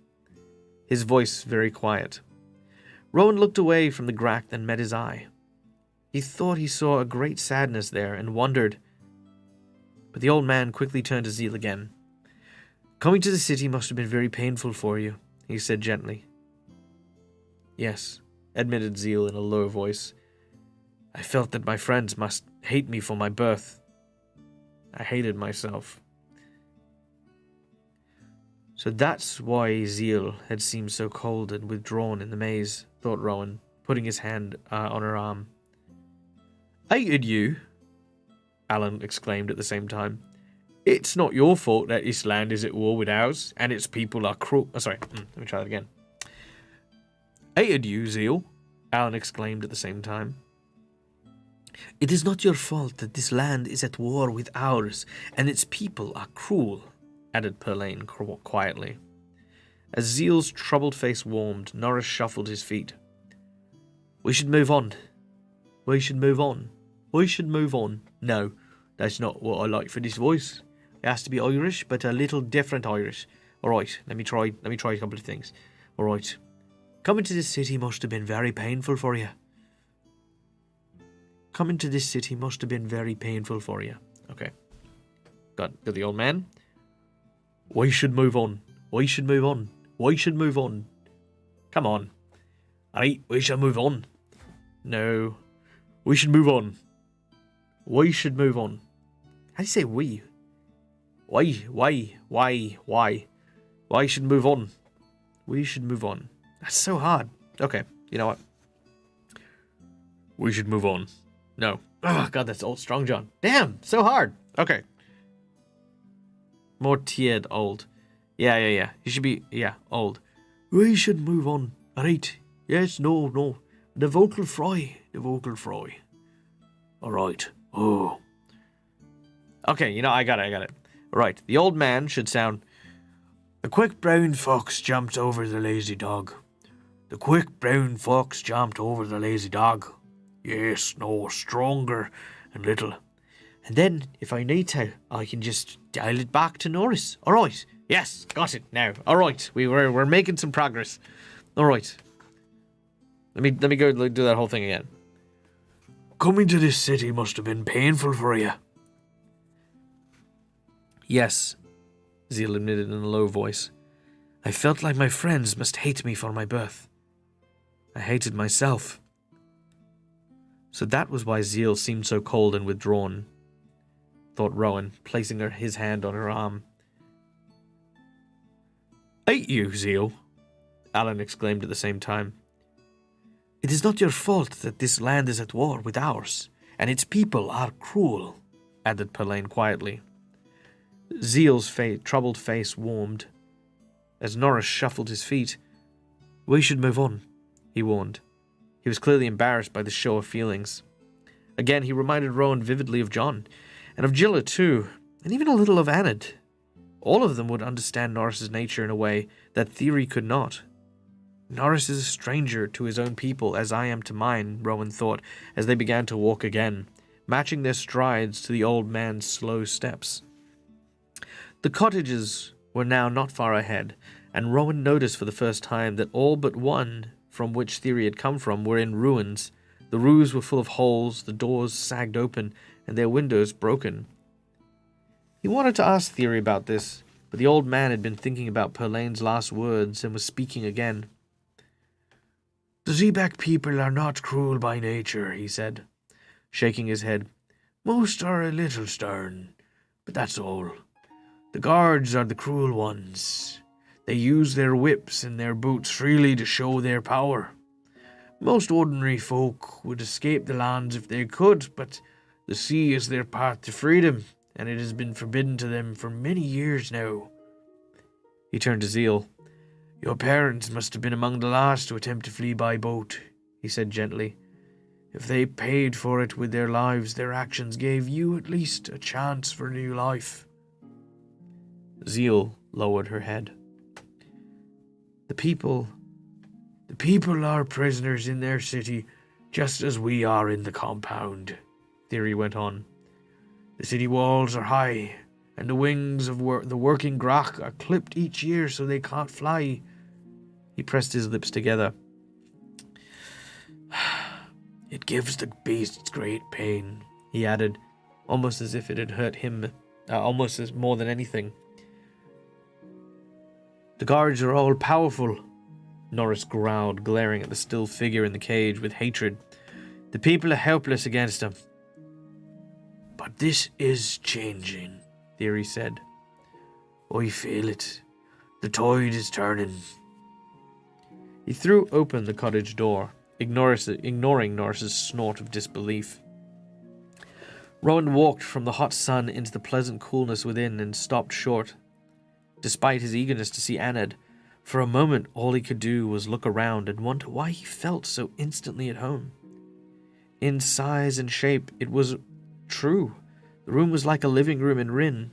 his voice very quiet. Rowan looked away from the Grack, then met his eye. He thought he saw a great sadness there, and wondered. But the old man quickly turned to Zeal again. Coming to the city must have been very painful for you, he said gently. Yes, admitted Zeal in a low voice. I felt that my friends must hate me for my birth. I hated myself. So that's why Zeal had seemed so cold and withdrawn in the maze, thought Rowan, putting his hand on her arm. Hated you? Alan exclaimed at the same time. It's not your fault that this land is at war with ours, and its people are cruel. Oh, sorry, let me try that again. Hated you, Zeal? Alan exclaimed at the same time. It is not your fault that this land is at war with ours, and its people are cruel, added Pelaine quietly. As Zeal's troubled face warmed, Norris shuffled his feet. We should move on. We should move on. We should move on. No, that's not what I like for this voice. It has to be Irish, but a little different Irish. All right, let me try a couple of things. All right. Coming to this city must have been very painful for you. Coming to this city must have been very painful for you. Okay. Got the old man. We should move on. We should move on. We should move on. Come on. Alright, we shall move on. No. We should move on. We should move on. How do you say we? Why? Why should move on? We should move on. That's so hard. Okay, you know what? We should move on. No. Oh, God, that's old strong John. Damn, so hard. Okay. More tiered old. Yeah. He should be, old. We should move on. Alright. Yes, no. The vocal fry. Alright. Oh. Okay, I got it. Right. The old man should sound... The quick brown fox jumped over the lazy dog. The quick brown fox jumped over the lazy dog. Yes, no, stronger and little. And then, if I need to, I can just dial it back to Norris. All right. Yes, got it now. All right. We're making some progress. All right. Let me go do that whole thing again. Coming to this city must have been painful for you. Yes, Zeal admitted in a low voice. I felt like my friends must hate me for my birth. I hated myself. So that was why Zeal seemed so cold and withdrawn, thought Rowan, placing his hand on her arm. Hate you, Zeal? Alan exclaimed at the same time. It is not your fault that this land is at war with ours, and its people are cruel, added Pelaine quietly. Zeal's troubled face warmed. As Norris shuffled his feet, we should move on, he warned. He was clearly embarrassed by the show of feelings. Again, he reminded Rowan vividly of John, and of Gilla too, and even a little of Anad. All of them would understand Norris's nature in a way that Theory could not. Norris is a stranger to his own people, as I am to mine, Rowan thought, as they began to walk again, matching their strides to the old man's slow steps. The cottages were now not far ahead, and Rowan noticed for the first time that all but one from which Theory had come from were in ruins. The roofs were full of holes, the doors sagged open, and their windows broken. He wanted to ask Theory about this, but the old man had been thinking about Perlaine's last words and was speaking again. The Zebak people are not cruel by nature, he said, shaking his head. Most are a little stern, but that's all. The guards are the cruel ones. They use their whips and their boots freely to show their power. Most ordinary folk would escape the lands if they could, but the sea is their path to freedom, and it has been forbidden to them for many years now. He turned to Zeal. Your parents must have been among the last to attempt to flee by boat, he said gently. If they paid for it with their lives, their actions gave you at least a chance for a new life. Zeal lowered her head. The people are prisoners in their city, just as we are in the compound, Theory went on. The city walls are high, and the wings of the working grach are clipped each year so they can't fly. He pressed his lips together. It gives the beasts great pain, he added, almost as if it had hurt him, almost as more than anything. The guards are all powerful, Norris growled, glaring at the still figure in the cage with hatred. The people are helpless against them. But this is changing, Theory said. I feel it. The tide is turning. He threw open the cottage door, ignoring Norris's snort of disbelief. Rowan walked from the hot sun into the pleasant coolness within and stopped short. Despite his eagerness to see Anad, for a moment all he could do was look around and wonder why he felt so instantly at home. In size and shape, it was true. The room was like a living room in Rin,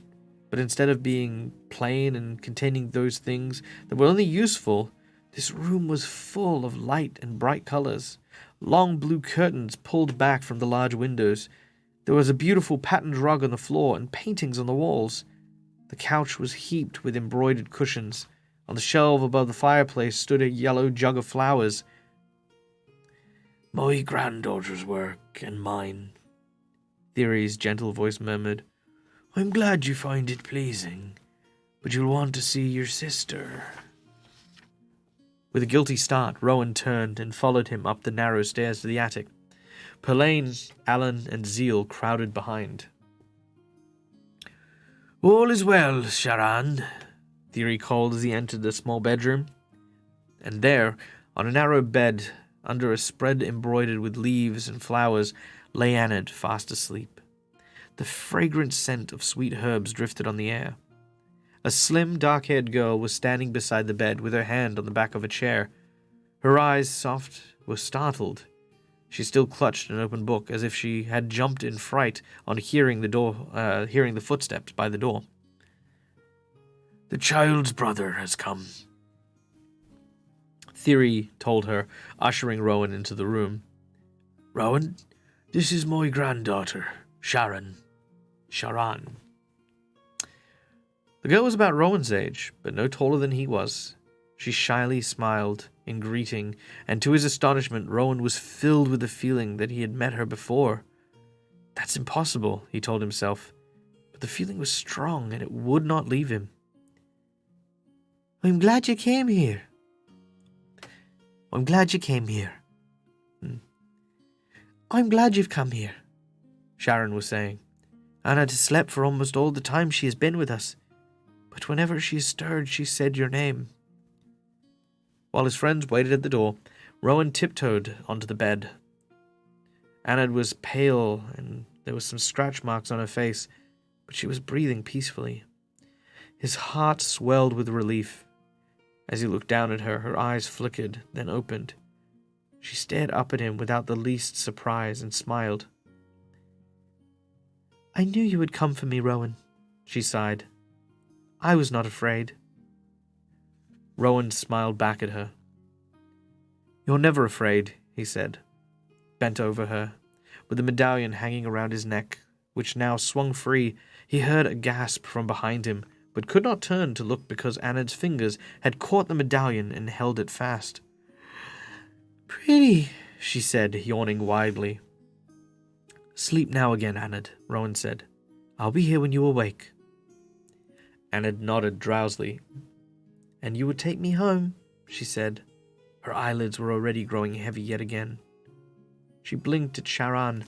but instead of being plain and containing those things that were only useful, this room was full of light and bright colors. Long blue curtains pulled back from the large windows. There was a beautiful patterned rug on the floor and paintings on the walls. The couch was heaped with embroidered cushions. On the shelf above the fireplace stood a yellow jug of flowers. My granddaughter's work and mine, Theory's gentle voice murmured. I'm glad you find it pleasing, but you'll want to see your sister. With a guilty start, Rowan turned and followed him up the narrow stairs to the attic. Perlain, Alan, and Zeal crowded behind. All is well, Sharan, Theory called as he entered the small bedroom. And there, on a narrow bed, under a spread embroidered with leaves and flowers, lay Anad fast asleep. The fragrant scent of sweet herbs drifted on the air. A slim, dark-haired girl was standing beside the bed with her hand on the back of a chair. Her eyes, soft, were startled. She still clutched an open book, as if she had jumped in fright on hearing the footsteps by the door. The child's brother has come, Theory told her, ushering Rowan into the room. Rowan, this is my granddaughter, Sharan. The girl was about Rowan's age, but no taller than he was. She shyly smiled in greeting, and to his astonishment, Rowan was filled with the feeling that he had met her before. That's impossible, he told himself, but the feeling was strong, and it would not leave him. I'm glad you came here. I'm glad you came here. I'm glad you've come here, Sharon was saying. Anna has slept for almost all the time she has been with us, but whenever she stirred, she said your name. While his friends waited at the door, Rowan tiptoed onto the bed. Anna was pale, and there were some scratch marks on her face, but she was breathing peacefully. His heart swelled with relief. As he looked down at her, her eyes flickered, then opened. She stared up at him without the least surprise and smiled. I knew you would come for me, Rowan, she sighed. I was not afraid. Rowan smiled back at her. You're never afraid, he said, bent over her. With the medallion hanging around his neck, which now swung free, he heard a gasp from behind him, but could not turn to look because Anad's fingers had caught the medallion and held it fast. Pretty, she said, yawning widely. Sleep now again, Anad, Rowan said. I'll be here when you awake. Anad nodded drowsily. And you would take me home, she said. Her eyelids were already growing heavy yet again. She blinked at Sharan.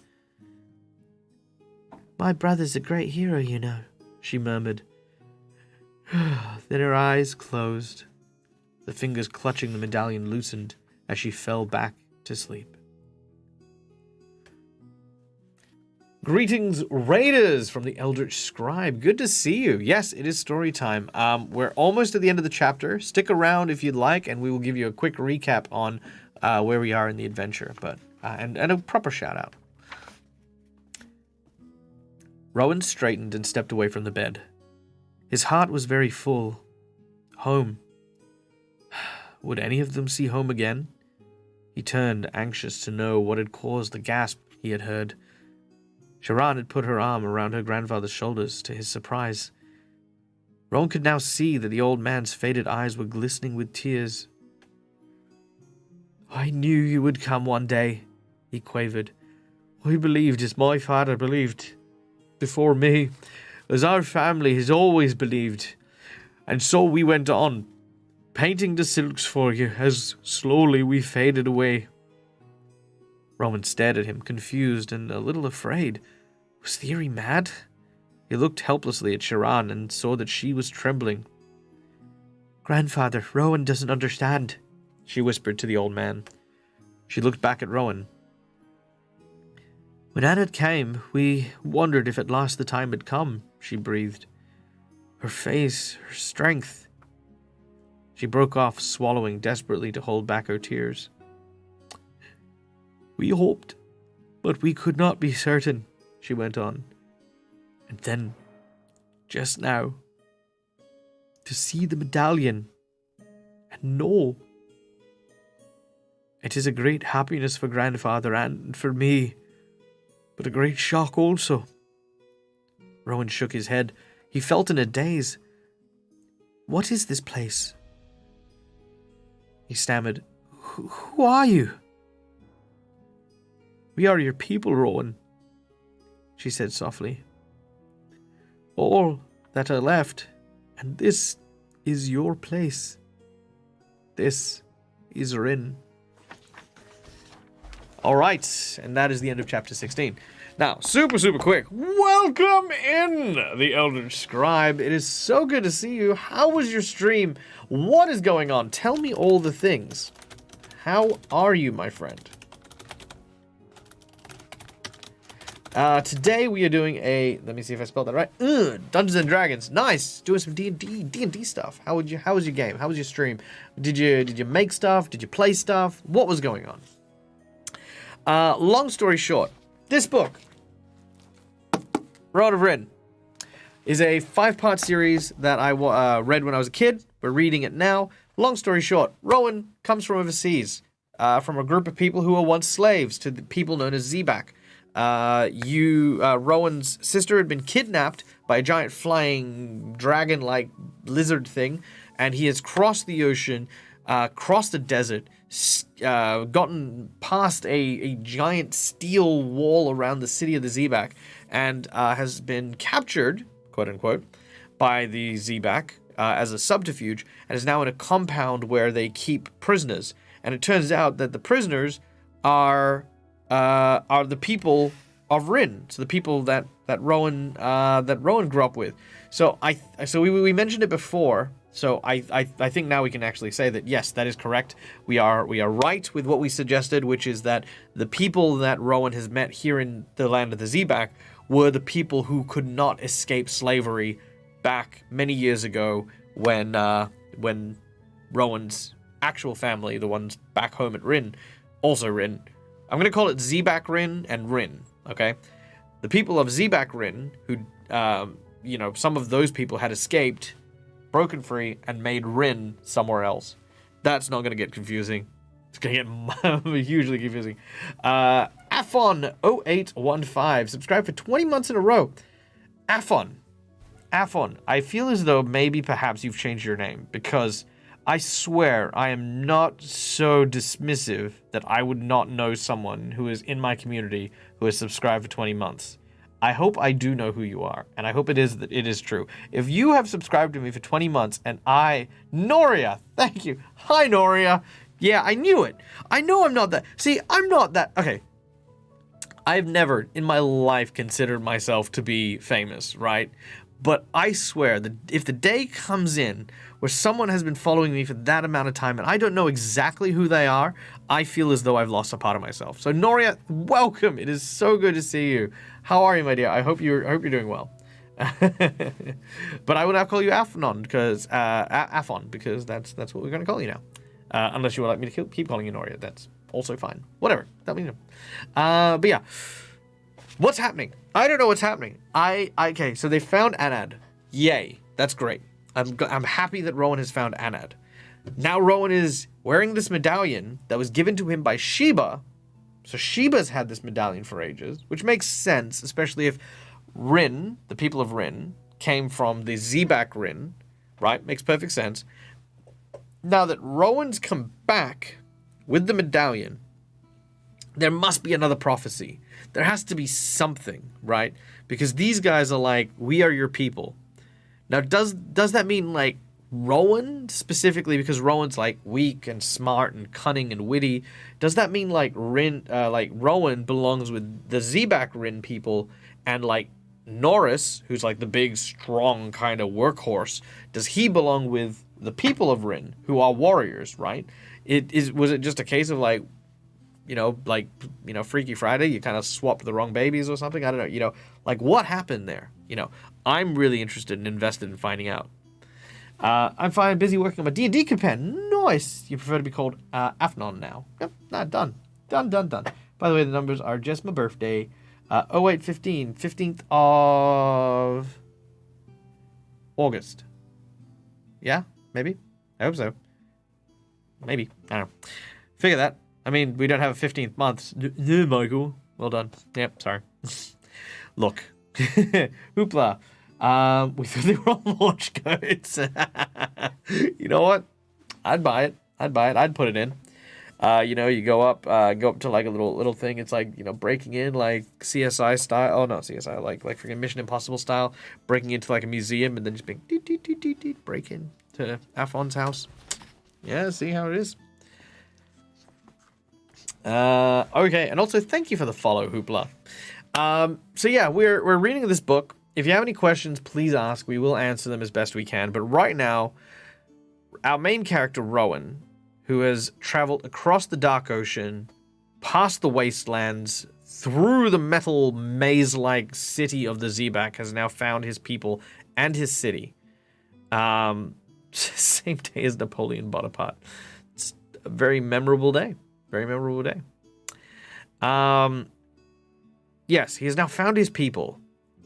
My brother's a great hero, you know, she murmured. Then her eyes closed. The fingers clutching the medallion loosened as she fell back to sleep. Greetings, Raiders, from the Eldritch Scribe. Good to see you. Yes, it is story time. We're almost at the end of the chapter. Stick around if you'd like, and we will give you a quick recap on where we are in the adventure, but and a proper shout out. Rowan straightened and stepped away from the bed. His heart was very full. Home. Would any of them see home again? He turned, anxious to know what had caused the gasp he had heard. Sharan had put her arm around her grandfather's shoulders, to his surprise. Rowan could now see that the old man's faded eyes were glistening with tears. "I knew you would come one day," he quavered. "I believed as my father believed before me, as our family has always believed. And so we went on, painting the silks for you as slowly we faded away." Rowan stared at him, confused and a little afraid. Was Theory mad? He looked helplessly at Sharan and saw that she was trembling. "Grandfather, Rowan doesn't understand," she whispered to the old man. She looked back at Rowan. "When Anna came, we wondered if at last the time had come," she breathed. Her face, her strength. She broke off, swallowing desperately to hold back her tears. "We hoped, but we could not be certain," she went on. "And then, just now, to see the medallion and know. It is a great happiness for grandfather and for me, but a great shock also." Rowan shook his head. He felt in a daze. "What is this place?" He stammered. Who are you?" "We are your people, Rowan," she said softly. "All that are left, and this is your place. This is Rin." All right, and that is the end of chapter 16. Now, super quick, welcome in, the Eldritch Scribe. It is so good to see you. How was your stream? What is going on? Tell me all the things. How are you, my friend? Today we are doing a, let me see if I spelled that right. Dungeons and Dragons. Nice. Doing some D&D stuff. How was your game? How was your stream? Did you make stuff? Did you play stuff? What was going on? Long story short, this book, Rowan of Rin, is a 5-part series that I read when I was a kid. We're reading it now. Long story short, Rowan comes from overseas, from a group of people who were once slaves to the people known as Zebak. Rowan's sister had been kidnapped by a giant flying dragon-like lizard thing, and he has crossed the ocean, crossed the desert, gotten past a giant steel wall around the city of the Zebak, and has been captured, quote-unquote, by the Zebak as a subterfuge, and is now in a compound where they keep prisoners. And it turns out that the prisoners are the people of Rin, so the people that Rowan grew up with. So we mentioned it before. So I think now we can actually say that yes, that is correct. We are right with what we suggested, which is that the people that Rowan has met here in the land of the Zebak were the people who could not escape slavery back many years ago when Rowan's actual family, the ones back home at Rin, also Rin. I'm going to call it Zebak Rin and Rin, okay? The people of Zebak Rin, who, some of those people had escaped, broken free, and made Rin somewhere else. That's not going to get confusing. It's going to get hugely confusing. Afon0815, subscribed for 20 months in a row. Afon, I feel as though maybe perhaps you've changed your name, because I swear I am not so dismissive that I would not know someone who is in my community who has subscribed for 20 months. I hope I do know who you are, and I hope it is true. If you have subscribed to me for 20 months, and Noria, thank you. Hi, Noria. Yeah, I knew it. I know I'm not that. See, I'm not that. Okay. I've never in my life considered myself to be famous, right? But I swear that if the day comes in where someone has been following me for that amount of time and I don't know exactly who they are, I feel as though I've lost a part of myself. So Noria, welcome. It is so good to see you. How are you, my dear? I hope you're doing well. But I will now call you Afnon because Afon, because that's what we're going to call you now. Unless you would like me to keep calling you Noria, that's also fine. Whatever. That means but yeah. What's happening? I don't know what's happening. Okay, so they found Anad. Yay. That's great. I'm happy that Rowan has found Anad. Now Rowan is wearing this medallion that was given to him by Sheba. So Sheba's had this medallion for ages, which makes sense, especially if Rin, the people of Rin, came from the Zebak Rin, right? Makes perfect sense. Now that Rowan's come back with the medallion, there must be another prophecy. There has to be something, right? Because these guys are like, we are your people. Now, does that mean like Rowan specifically? Because Rowan's like weak and smart and cunning and witty. Does that mean like Rowan belongs with the Zebak Rin people, and like Norris, who's like the big, strong kind of workhorse, does he belong with the people of Rin, who are warriors, right? Was it just a case of like, Freaky Friday, you kind of swapped the wrong babies or something? I don't know, like what happened there? I'm really interested and invested in finding out. I'm fine, busy working on my D&D campaign. Nice. You prefer to be called Afnon now. Yep, done. Done. By the way, the numbers are just my birthday. 0815, 15th of August. Yeah, maybe. I hope so. Maybe. I don't know. Figure that. I mean, we don't have a 15th month. No, Michael. Well done. Yep, sorry. Look. Hoopla. We thought they were all launch codes. You know what? I'd buy it. I'd put it in. You go up to like a little thing. It's like, breaking in like CSI style. Oh, not CSI, like freaking Mission Impossible style. Breaking into like a museum and then just being break in to Afon's house. Yeah, see how it is. Okay, and also thank you for the follow, Hoopla. So yeah, we're reading this book. If you have any questions, please ask. We will answer them as best we can. But right now, our main character, Rowan, who has traveled across the Dark Ocean, past the wastelands, through the metal maze-like city of the Zebak, has now found his people and his city. Same day as Napoleon Bonaparte. It's a very memorable day. Very memorable day. Yes, he has now found his people.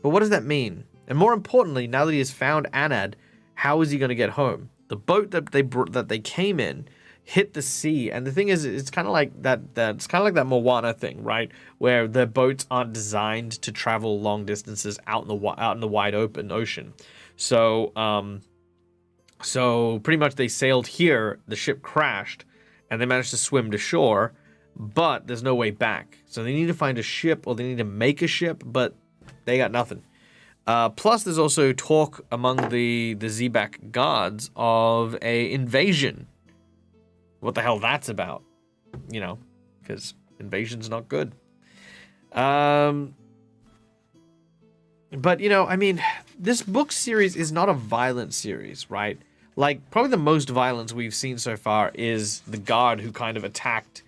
But what does that mean? And more importantly, now that he has found Anad, how is he going to get home? The boat that they came in hit the sea, and the thing is, it's kind of like that. It's kind of like that Moana thing, right? Where the boats aren't designed to travel long distances out in the wide open ocean. So pretty much they sailed here. The ship crashed, and they managed to swim to shore, but there's no way back. So they need to find a ship, or they need to make a ship, but they got nothing. Plus, there's also talk among the Zebak gods of a invasion. What the hell that's about? Because invasion's not good. But, I mean, this book series is not a violent series, right? Like, probably the most violence we've seen so far is the guard who kind of attacked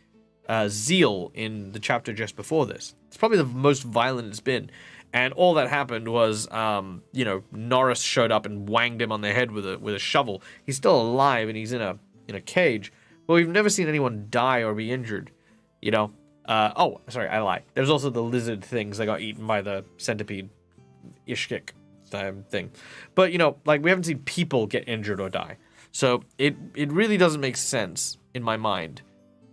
Zeal in the chapter just before this. It's probably the most violent it's been. And all that happened was, Norris showed up and wanged him on the head with a shovel. He's still alive and he's in a cage. But we've never seen anyone die or be injured, sorry, I lied. There's also the lizard things that got eaten by the centipede Ishkik thing. But, we haven't seen people get injured or die. So it really doesn't make sense in my mind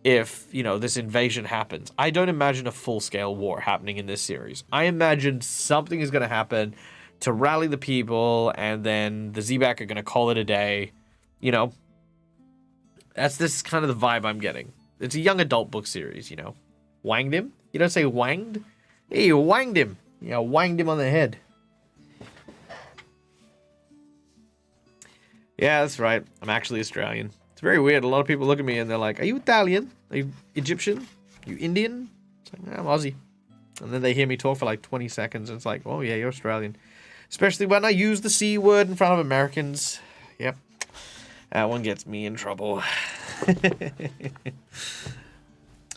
if, this invasion happens. I don't imagine a full-scale war happening in this series. I imagine something is going to happen to rally the people, and then the Zebak are going to call it a day. This kind of the vibe I'm getting. It's a young adult book series, Wanged him? You don't say wanged? Hey, you wanged him. Wanged him on the head. Yeah, that's right. I'm actually Australian. It's very weird. A lot of people look at me and they're like, are you Italian? Are you Egyptian? Are you Indian? It's like, I'm Aussie. And then they hear me talk for like 20 seconds and it's like, oh yeah, you're Australian. Especially when I use the C word in front of Americans. Yep. That one gets me in trouble.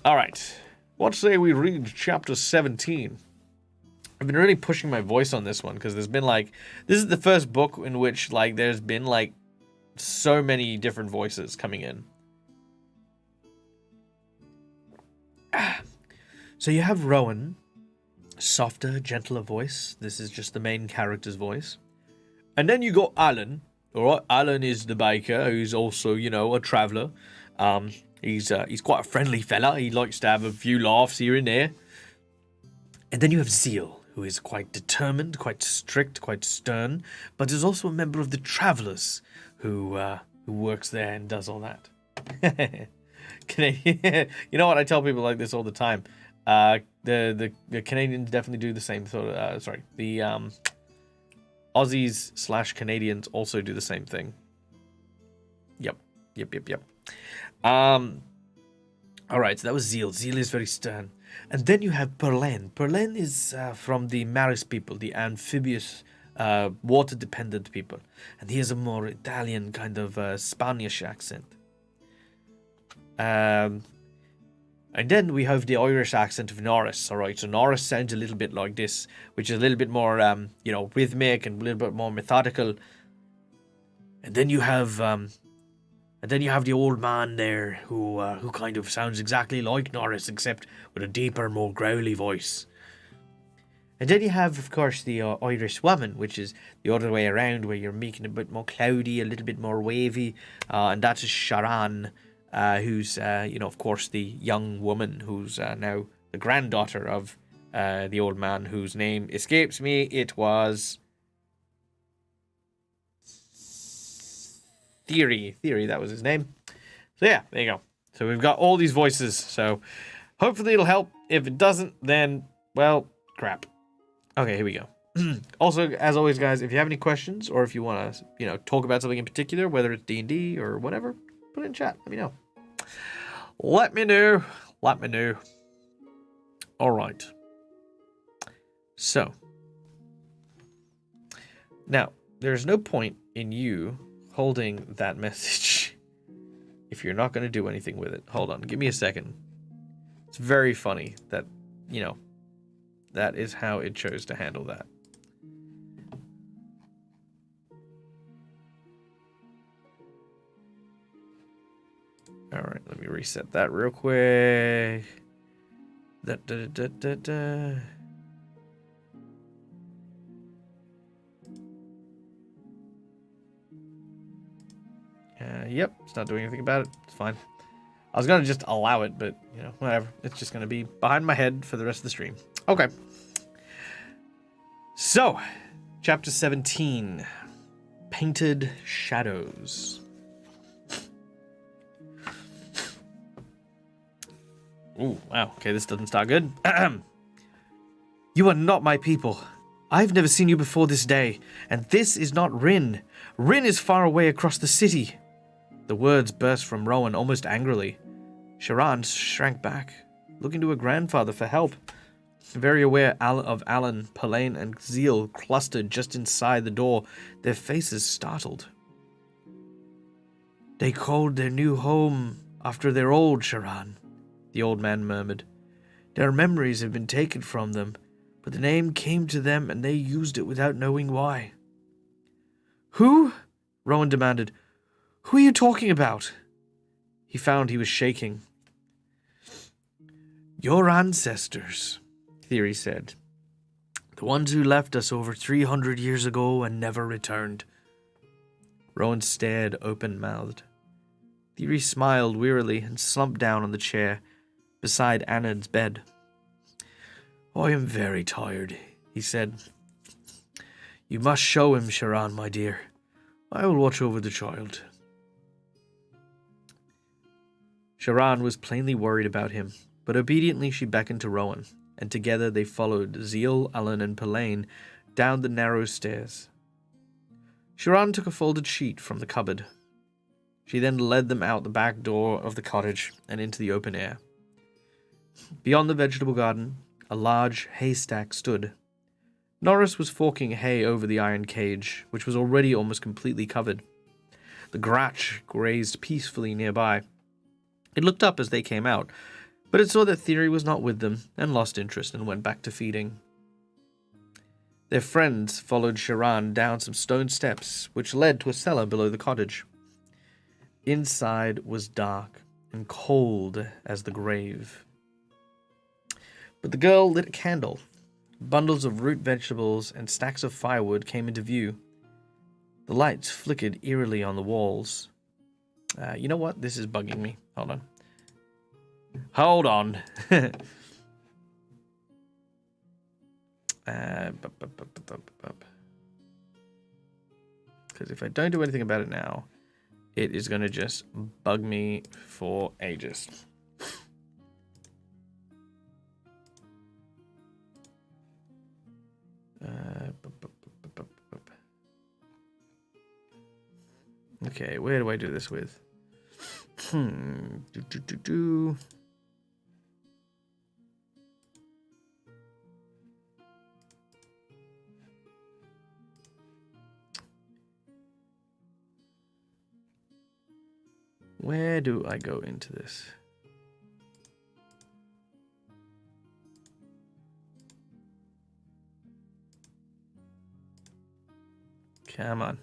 All right. What say we read chapter 17? I've been really pushing my voice on this one because there's been like, this is the first book in which like there's been like so many different voices coming in. So you have Rowan, softer, gentler voice. This is just the main character's voice. And then you got Alan. All right, Alan is the baker, who's also, you know, a traveller. He's quite a friendly fella. He likes to have a few laughs here and there. And then you have Zeal, who is quite determined, quite strict, quite stern, but is also a member of the Travellers, who works there and does all that. You know what? I tell people like this all the time. The Canadians definitely do the same sort of. The Aussies / Canadians also do the same thing. Yep. All right, so that was Zeal. Zeal is very stern. And then you have Perlain. Perlain is from the Maris people, the amphibious, water-dependent people. And he has a more Italian kind of Spanish accent. And then we have the Irish accent of Norris. All right, so Norris sounds a little bit like this, which is a little bit more, rhythmic and a little bit more methodical. And then you have the old man there who kind of sounds exactly like Norris, except with a deeper, more growly voice. And then you have, of course, the Irish woman, which is the other way around, where you're making it a bit more cloudy, a little bit more wavy, and that is Sharan, who's, of course, the young woman who's now the granddaughter of the old man whose name escapes me. It was Theory, that was his name. So yeah, there you go. So we've got all these voices, so hopefully it'll help. If it doesn't, then, well, crap. Okay, here we go. Also, as always, guys, if you have any questions, or if you want to, talk about something in particular, whether it's D&D or whatever, put it in chat. Let me know. Let me know. All right. So, now, there's no point in you holding that message if you're not going to do anything with it. Hold on, give me a second. It's very funny that, that is how it chose to handle that. All right, let me reset that real quick. Yep, it's not doing anything about it. It's fine. I was gonna just allow it, but whatever. It's just gonna be behind my head for the rest of the stream. Okay. So, chapter 17, Painted Shadows. Ooh, wow. Okay, this doesn't start good. You are not my people. I've never seen you before this day, and this is not Rin. Rin is far away across the city. The words burst from Rowan almost angrily. Sharan shrank back, looking to her grandfather for help. Very aware of Alan, Perlain, and Zeal clustered just inside the door, their faces startled. They called their new home after their old, Sharan, the old man murmured. Their memories have been taken from them, but the name came to them and they used it without knowing why. Who? Rowan demanded. Who are you talking about? He found he was shaking. Your ancestors, Theory said. The ones who left us over 300 years ago and never returned. Rowan stared open-mouthed. Theory smiled wearily and slumped down on the chair beside Anad's bed. I am very tired, he said. You must show him, Sharan, my dear. I will watch over the child. Sharan was plainly worried about him, but obediently she beckoned to Rowan, and together they followed Zeal, Alan, and Perlain down the narrow stairs. Sharan took a folded sheet from the cupboard. She then led them out the back door of the cottage and into the open air. Beyond the vegetable garden, a large haystack stood. Norris was forking hay over the iron cage, which was already almost completely covered. The gratch grazed peacefully nearby. It looked up as they came out, but it saw that Theory was not with them and lost interest and went back to feeding. Their friends followed Sharan down some stone steps, which led to a cellar below the cottage. Inside was dark and cold as the grave. But the girl lit a candle. Bundles of root vegetables and stacks of firewood came into view. The lights flickered eerily on the walls. You know what? This is bugging me. Hold on. Hold on. Because if I don't do anything about it now, it is going to just bug me for ages. Okay, where do I do this with? Where do I go into this? Come on.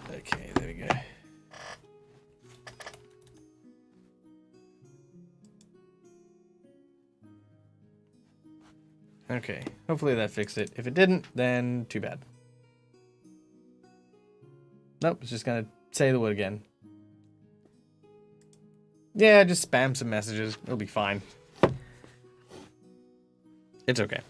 Okay, there we go. Okay, hopefully that fixed it. If it didn't, then too bad. Nope, it's just gonna say the word again. Yeah, just spam some messages. It'll be fine. It's okay.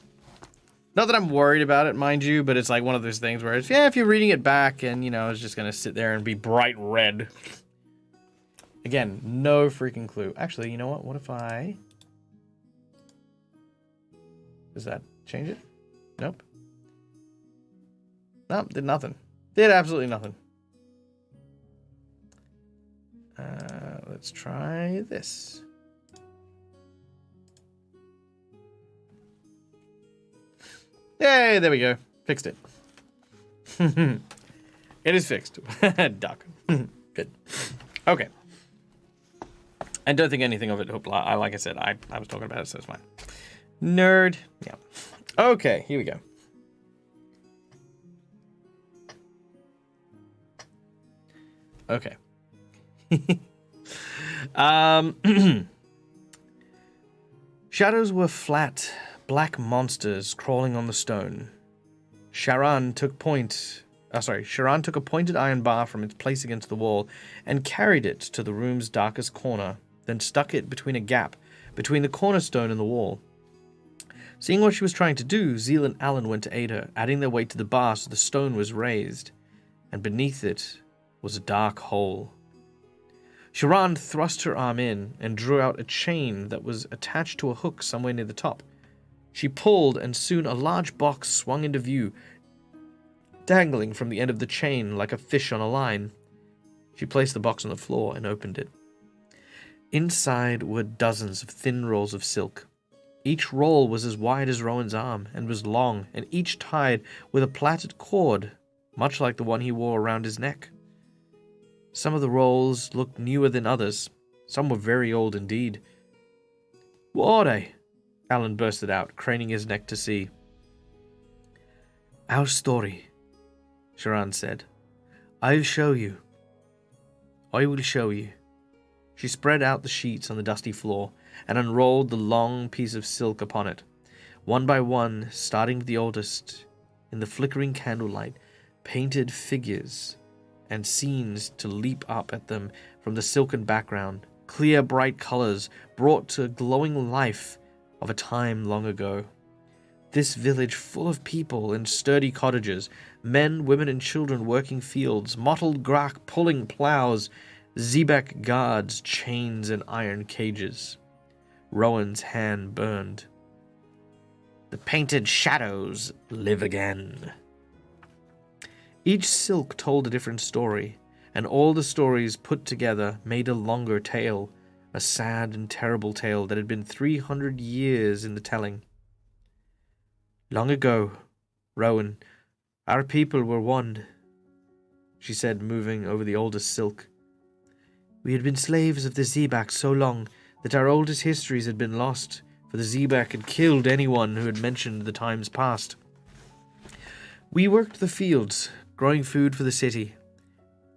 Not that I'm worried about it, mind you, but it's like one of those things where it's, yeah, if you're reading it back and, you know, it's just gonna sit there and be bright red. Again, no freaking clue. Actually, you know what? What if I... Does that change it? Nope. Nope, did nothing. Did absolutely nothing. Let's try this. Yay, there we go. Fixed it. It is fixed. Duck. Good. Okay. I don't think anything of it, like I said, I was talking about it, so it's fine. Nerd. Yeah. Okay, here we go. Okay. Shadows were flat, black monsters crawling on the stone. Sharan took a pointed iron bar from its place against the wall and carried it to the room's darkest corner, then stuck it between a gap between the cornerstone and the wall. Seeing what she was trying to do, Zeel and Alan went to aid her, adding their weight to the bar so the stone was raised, and beneath it was a dark hole. Sharan thrust her arm in and drew out a chain that was attached to a hook somewhere near the top. She pulled, and soon a large box swung into view, dangling from the end of the chain like a fish on a line. She placed the box on the floor and opened it. Inside were dozens of thin rolls of silk. Each roll was as wide as Rowan's arm and was long, and each tied with a plaited cord, much like the one he wore around his neck. Some of the rolls looked newer than others. Some were very old indeed. "What are they?" Alan bursted out, craning his neck to see. "Our story," Sharan said. "I'll show you. I will show you." She spread out the sheets on the dusty floor and unrolled the long piece of silk upon it. One by one, starting with the oldest, in the flickering candlelight, painted figures and scenes to leap up at them from the silken background, clear, bright colors brought to glowing life of a time long ago. This village full of people in sturdy cottages, men, women, and children working fields, mottled grach pulling plows, Zebak guards, chains, and iron cages. Rowan's hand burned. The painted shadows live again. Each silk told a different story, and all the stories put together made a longer tale, a sad and terrible tale that had been 300 years in the telling. Long ago, Rowan, our people were one, she said, moving over the oldest silk. We had been slaves of the Zebak so long that our oldest histories had been lost, for the Zebak had killed anyone who had mentioned the times past. We worked the fields, growing food for the city.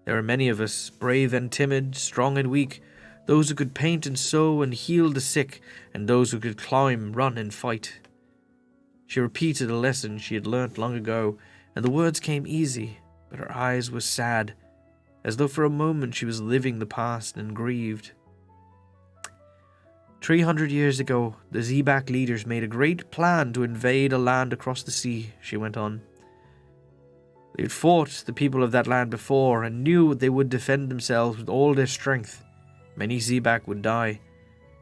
There were many of us, brave and timid, strong and weak, those who could paint and sew and heal the sick, and those who could climb, run, and fight. She repeated a lesson she had learnt long ago, and the words came easy, but her eyes were sad, as though for a moment she was living the past and grieved. 300 years ago, the Zebak leaders made a great plan to invade a land across the sea, she went on. They had fought the people of that land before and knew they would defend themselves with all their strength. Many Zebak would die,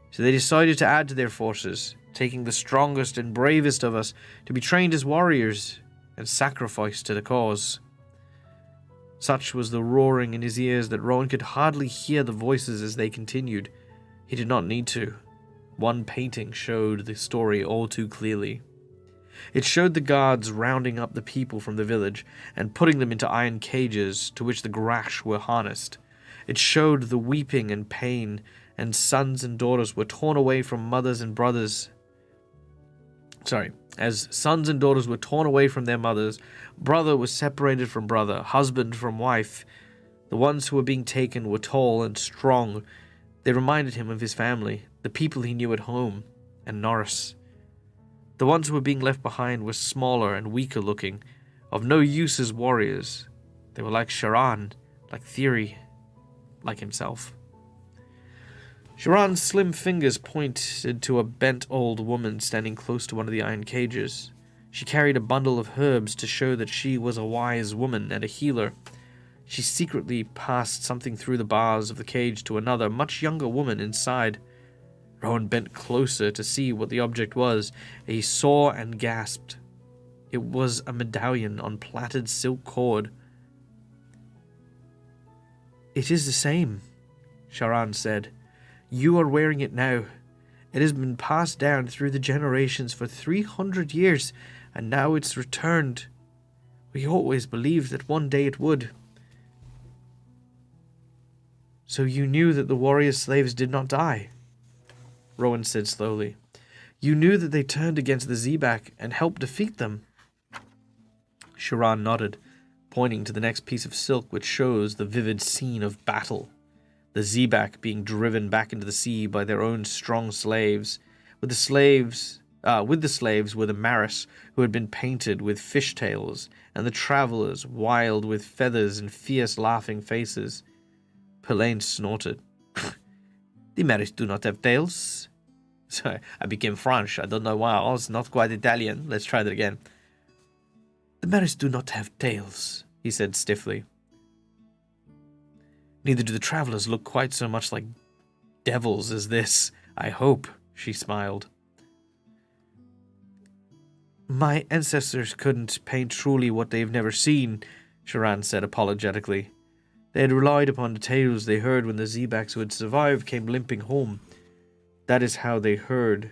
so they decided to add to their forces, taking the strongest and bravest of us to be trained as warriors and sacrificed to the cause. Such was the roaring in his ears that Rowan could hardly hear the voices as they continued. He did not need to. One painting showed the story all too clearly. It showed the guards rounding up the people from the village and putting them into iron cages to which the Grash were harnessed. It showed the weeping and pain, and sons and daughters were torn away from mothers and brothers. As sons and daughters were torn away from their mothers, brother was separated from brother, husband from wife. The ones who were being taken were tall and strong. They reminded him of his family, the people he knew at home, and Norris. The ones who were being left behind were smaller and weaker looking, of no use as warriors. They were like Sharan, like Theory, like himself. Sharan's slim fingers pointed to a bent old woman standing close to one of the iron cages. She carried a bundle of herbs to show that she was a wise woman and a healer. She secretly passed something through the bars of the cage to another, much younger woman inside. Rowan bent closer to see what the object was. He saw and gasped. It was a medallion on plaited silk cord. It is the same, Sharan said. You are wearing it now. It has been passed down through the generations for 300 years, and now it's returned. We always believed that one day it would. So you knew that the warrior slaves did not die? Rowan said slowly. You knew that they turned against the Zebak and helped defeat them? Sharan nodded, pointing to the next piece of silk which shows the vivid scene of battle. The Zebak being driven back into the sea by their own strong slaves. With the slaves were the Maris, who had been painted with fishtails, and the travellers, wild with feathers and fierce laughing faces. Pelaine snorted. The Maris do not have tails. Sorry, I became French. I don't know why. I was not quite Italian. Let's try that again. The Maris do not have tails, he said stiffly. Neither do the travellers look quite so much like devils as this, I hope, she smiled. My ancestors couldn't paint truly what they've never seen, Sharan said apologetically. They had relied upon the tales they heard when the Zebaks who had survived came limping home. That is how they heard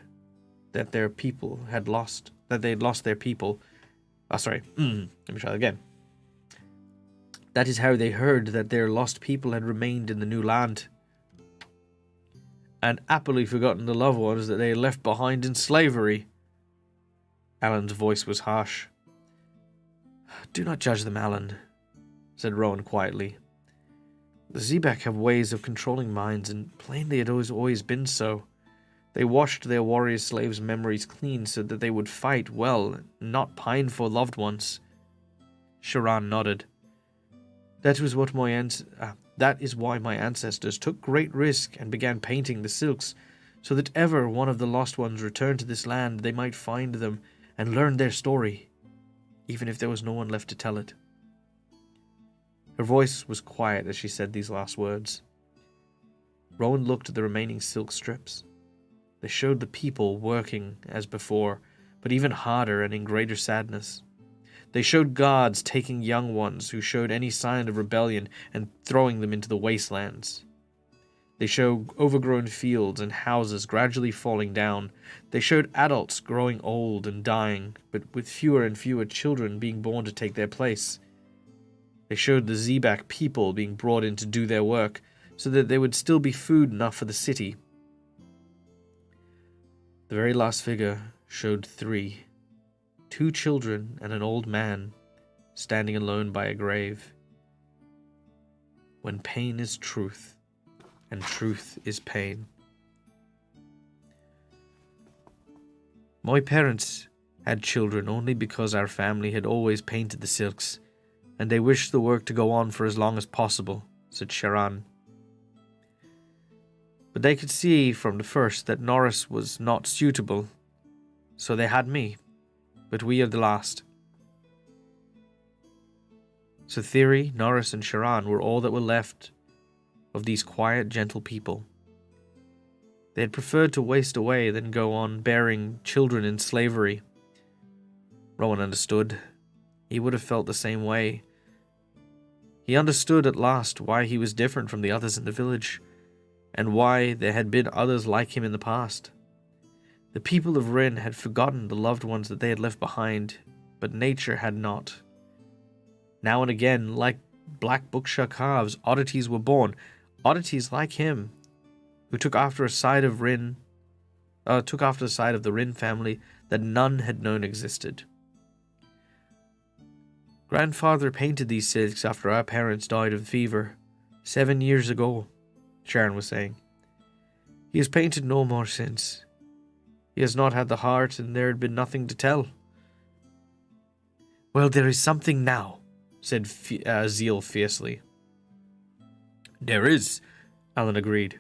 that their people had lost, that they had lost their people. Let me try that again. That is how they heard that their lost people had remained in the new land, and happily forgotten the loved ones that they had left behind in slavery. Alan's voice was harsh. Do not judge them, Alan, said Rowan quietly. The Zebak have ways of controlling minds, and plainly it has always been so. They washed their warrior slaves' memories clean so that they would fight well, and not pine for loved ones. Sharan nodded. That is why my ancestors took great risk and began painting the silks, so that ever one of the lost ones returned to this land, they might find them and learn their story, even if there was no one left to tell it. Her voice was quiet as she said these last words. Rowan looked at the remaining silk strips. They showed the people working as before, but even harder and in greater sadness. They showed guards taking young ones who showed any sign of rebellion and throwing them into the wastelands. They showed overgrown fields and houses gradually falling down. They showed adults growing old and dying, but with fewer and fewer children being born to take their place. They showed the Zebak people being brought in to do their work, so that there would still be food enough for the city. The very last figure showed 3. 2 children and an old man, standing alone by a grave. When pain is truth, and truth is pain. My parents had children only because our family had always painted the silks, and they wished the work to go on for as long as possible, said Sharan. But they could see from the first that Norris was not suitable, so they had me, but we are the last. So Theory, Norris, and Sharan were all that were left of these quiet, gentle people. They had preferred to waste away than go on bearing children in slavery. Rowan understood. He would have felt the same way. He understood at last why he was different from the others in the village, and why there had been others like him in the past. The people of Rin had forgotten the loved ones that they had left behind, but nature had not. Now and again, like black Booksha calves, oddities were born, oddities like him, who took after the side of the Rin family that none had known existed. Grandfather painted these silks after our parents died of fever 7 years ago, Sharon was saying. He has painted no more since. He has not had the heart, and there had been nothing to tell. Well, there is something now, said Zeal fiercely. There is, Alan agreed.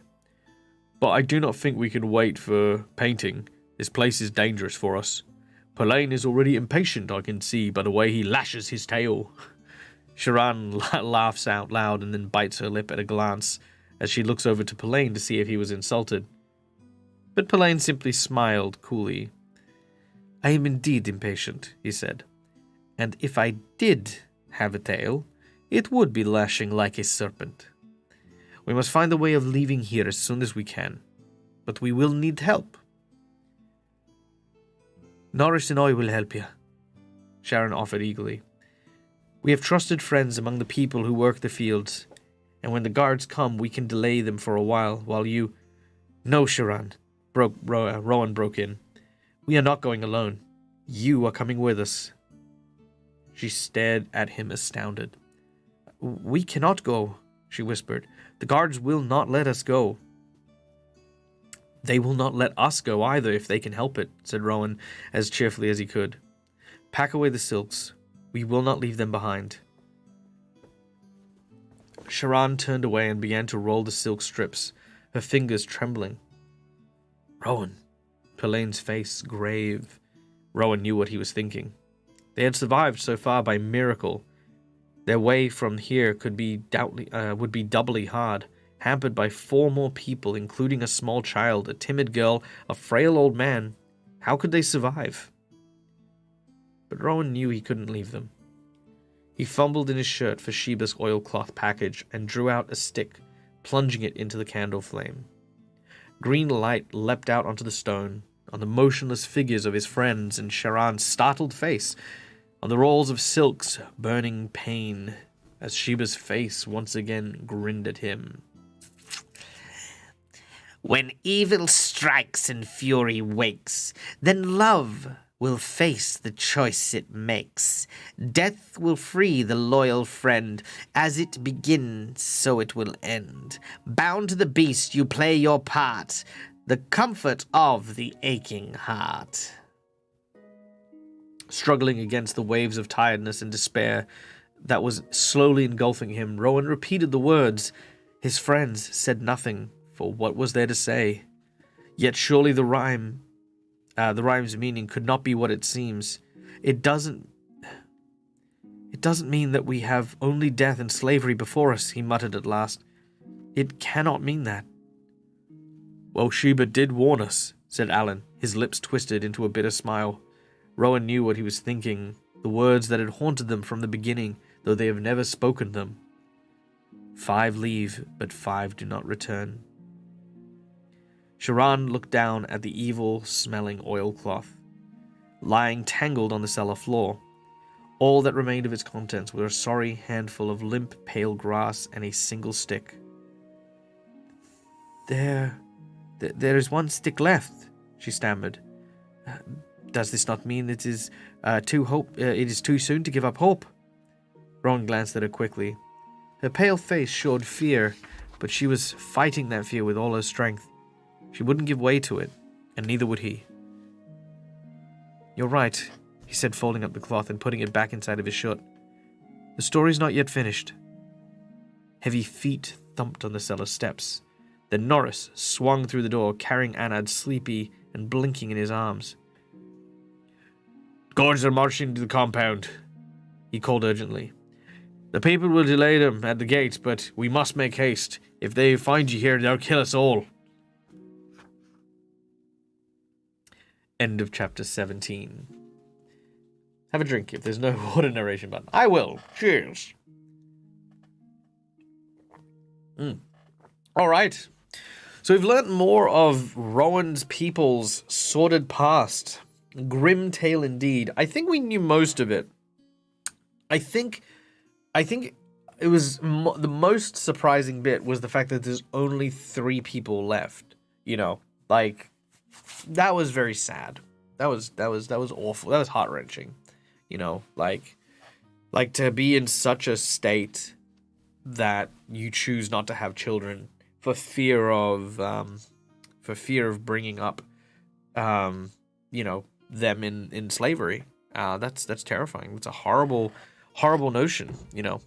But I do not think we can wait for painting. This place is dangerous for us. Polaine is already impatient, I can see, by the way he lashes his tail. Sharan laughs out loud and then bites her lip at a glance as she looks over to Polaine to see if he was insulted. But Polaine simply smiled coolly. I am indeed impatient, he said. And if I did have a tail, it would be lashing like a serpent. We must find a way of leaving here as soon as we can. But we will need help. Norris and I will help you, Sharon offered eagerly. We have trusted friends among the people who work the fields, and when the guards come, we can delay them for a while you... No, Sharon, Rowan broke in. We are not going alone. You are coming with us. She stared at him astounded. We cannot go, she whispered. The guards will not let us go. They will not let us go either if they can help it, said Rowan as cheerfully as he could. Pack away the silks. We will not leave them behind. Sharan turned away and began to roll the silk strips, her fingers trembling. Rowan. Polane's face grave. Rowan knew what he was thinking. They had survived so far by miracle. Their way from here would be doubly hard, hampered by 4 more people, including a small child, a timid girl, a frail old man. How could they survive? But Rowan knew he couldn't leave them. He fumbled in his shirt for Sheba's oilcloth package and drew out a stick, plunging it into the candle flame. Green light leapt out onto the stone, on the motionless figures of his friends and Sharan's startled face, on the rolls of silks burning pain, as Sheba's face once again grinned at him. When evil strikes and fury wakes, then love will face the choice it makes. Death will free the loyal friend. As it begins, so it will end. Bound to the beast, you play your part, the comfort of the aching heart. Struggling against the waves of tiredness and despair that was slowly engulfing him, Rowan repeated the words. His friends said nothing, for what was there to say? Yet surely the rhyme's meaning could not be what it seems. It doesn't mean that we have only death and slavery before us, he muttered at last. It cannot mean that. Well, Sheba did warn us, said Alan, his lips twisted into a bitter smile. Rowan knew what he was thinking, the words that had haunted them from the beginning, though they have never spoken them. 5 leave, but 5 do not return. Sharan looked down at the evil-smelling oilcloth, lying tangled on the cellar floor. All that remained of its contents were a sorry handful of limp, pale grass and a single stick. There is 1 stick left, she stammered. Does this not mean it is too soon to give up hope? Rowan glanced at her quickly. Her pale face showed fear, but she was fighting that fear with all her strength. She wouldn't give way to it, and neither would he. You're right, he said, folding up the cloth and putting it back inside of his shirt. The story's not yet finished. Heavy feet thumped on the cellar steps. Then Norris swung through the door, carrying Anad sleepy and blinking in his arms. Guards are marching into the compound, he called urgently. The people will delay them at the gate, but we must make haste. If they find you here, they'll kill us all. End of chapter 17. Have a drink if there's no auto narration button. I will. Cheers. All right. So we've learnt more of Rowan's people's sordid past. Grim tale indeed. I think we knew most of it. I think it was the most surprising bit was the fact that there's only 3 people left. You know, like that was very sad. That was awful. That was heart-wrenching. You know, like to be in such a state that you choose not to have children for fear of bringing up, you know, them in slavery. That's terrifying. It's a horrible notion. You know,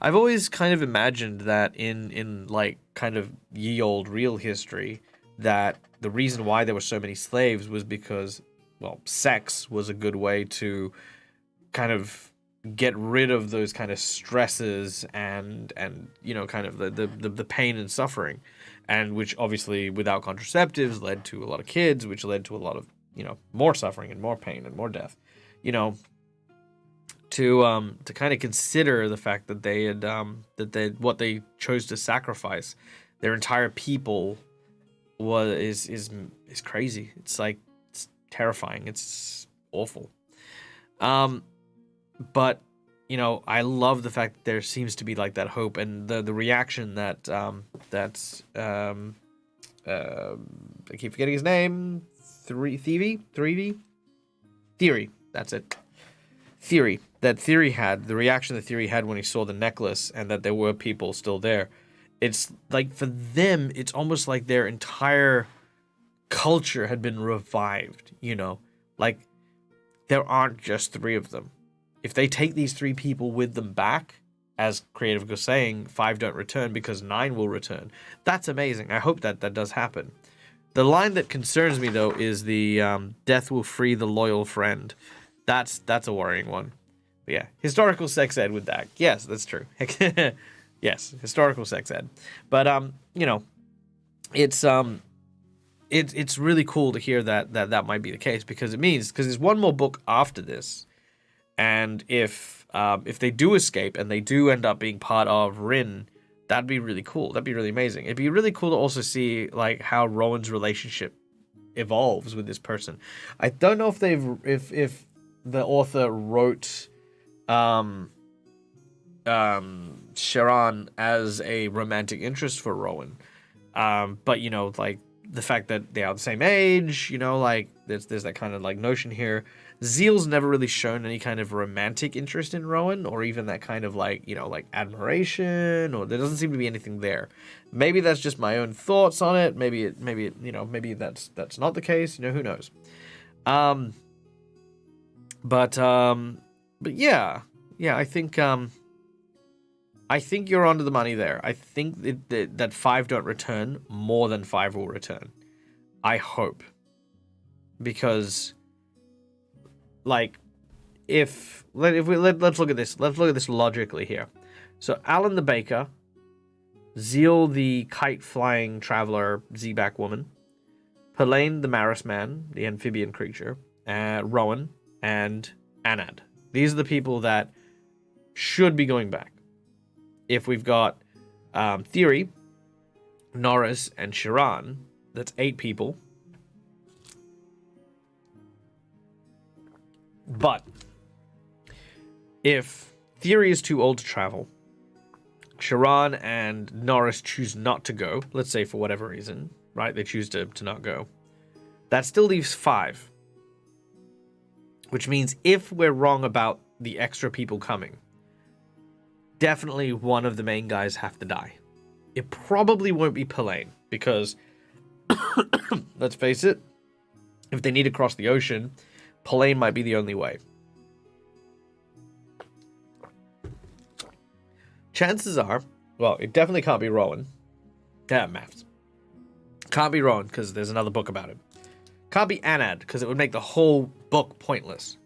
I've always kind of imagined that in like kind of ye old real history that the reason why there were so many slaves was because, well, sex was a good way to kind of get rid of those kind of stresses and you know, kind of the pain and suffering, and which obviously without contraceptives led to a lot of kids, which led to a lot of, you know, more suffering and more pain and more death. You know, to kind of consider the fact that they had what they chose to sacrifice their entire people is crazy. It's like, it's terrifying. It's awful. But you know, I love the fact that there seems to be like that hope and the reaction that I keep forgetting his name. Theory. That's it. Theory. That Theory had, the reaction that Theory had when he saw the necklace and that there were people still there. It's like, for them, it's almost like their entire culture had been revived, you know? Like, there aren't just 3 of them. If they take these 3 people with them back, as Creative was saying, 5 don't return because 9 will return. That's amazing. I hope that does happen. The line that concerns me, though, is the death will free the loyal friend. That's a worrying one. But yeah, historical sex ed with DAG. Yes, that's true. Yes, historical sex ed. But you know, it's really cool to hear that might be the case, because there's one more book after this, and if they do escape and they do end up being part of Rin, that'd be really cool. That'd be really amazing. It'd be really cool to also see like how Rowan's relationship evolves with this person. I don't know if if the author wrote Sharan as a romantic interest for Rowan, but you know, like the fact that they are the same age, you know, like there's that kind of like notion here. Zeal's never really shown any kind of romantic interest in Rowan, or even that kind of like, you know, like admiration, or there doesn't seem to be anything there. Maybe that's just my own thoughts on it. Maybe you know, maybe that's not the case. You know, who knows? But yeah, I think you're onto the money there. I think that 5 don't return. More than 5 will return. I hope, because like let's look at this. Let's look at this logically here. So Alan the baker, Zeal the kite flying traveler, Zebak woman, Helene the Maris man, the amphibian creature, Rowan, and Anad. These are the people that should be going back. If we've got Theory, Norris, and Shiran, that's 8 people. But if Theory is too old to travel, Shiran and Norris choose not to go, let's say for whatever reason, right? They choose to not go. That still leaves 5. Which means if we're wrong about the extra people coming, definitely one of the main guys have to die. It probably won't be Pelaine, because, let's face it, if they need to cross the ocean, Pelaine might be the only way. Chances are, well, it definitely can't be Rowan. Yeah, maths. Can't be Rowan, because there's another book about him. Can't be Anad, because it would make the whole book pointless.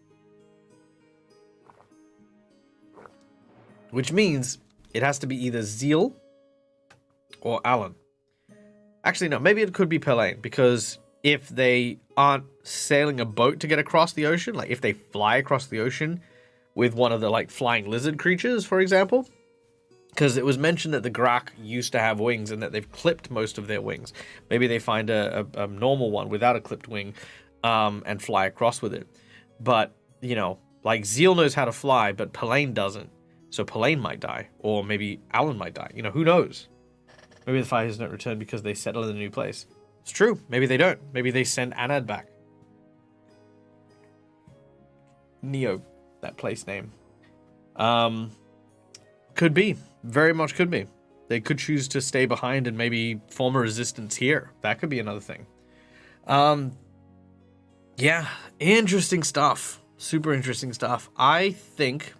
Which means it has to be either Zeal or Alan. Actually, no, maybe it could be Pelaine, because if they aren't sailing a boat to get across the ocean, like if they fly across the ocean with one of the like flying lizard creatures, for example, because it was mentioned that the Grak used to have wings and that they've clipped most of their wings. Maybe they find a normal one without a clipped wing and fly across with it. But, you know, like Zeal knows how to fly, but Pelaine doesn't. So Pelaine might die, or maybe Alan might die. You know, who knows? Maybe the fighters don't return because they settle in a new place. It's true. Maybe they don't. Maybe they send Anad back. Neo, that place name. Could be. Very much could be. They could choose to stay behind and maybe form a resistance here. That could be another thing. Yeah, interesting stuff. Super interesting stuff. I think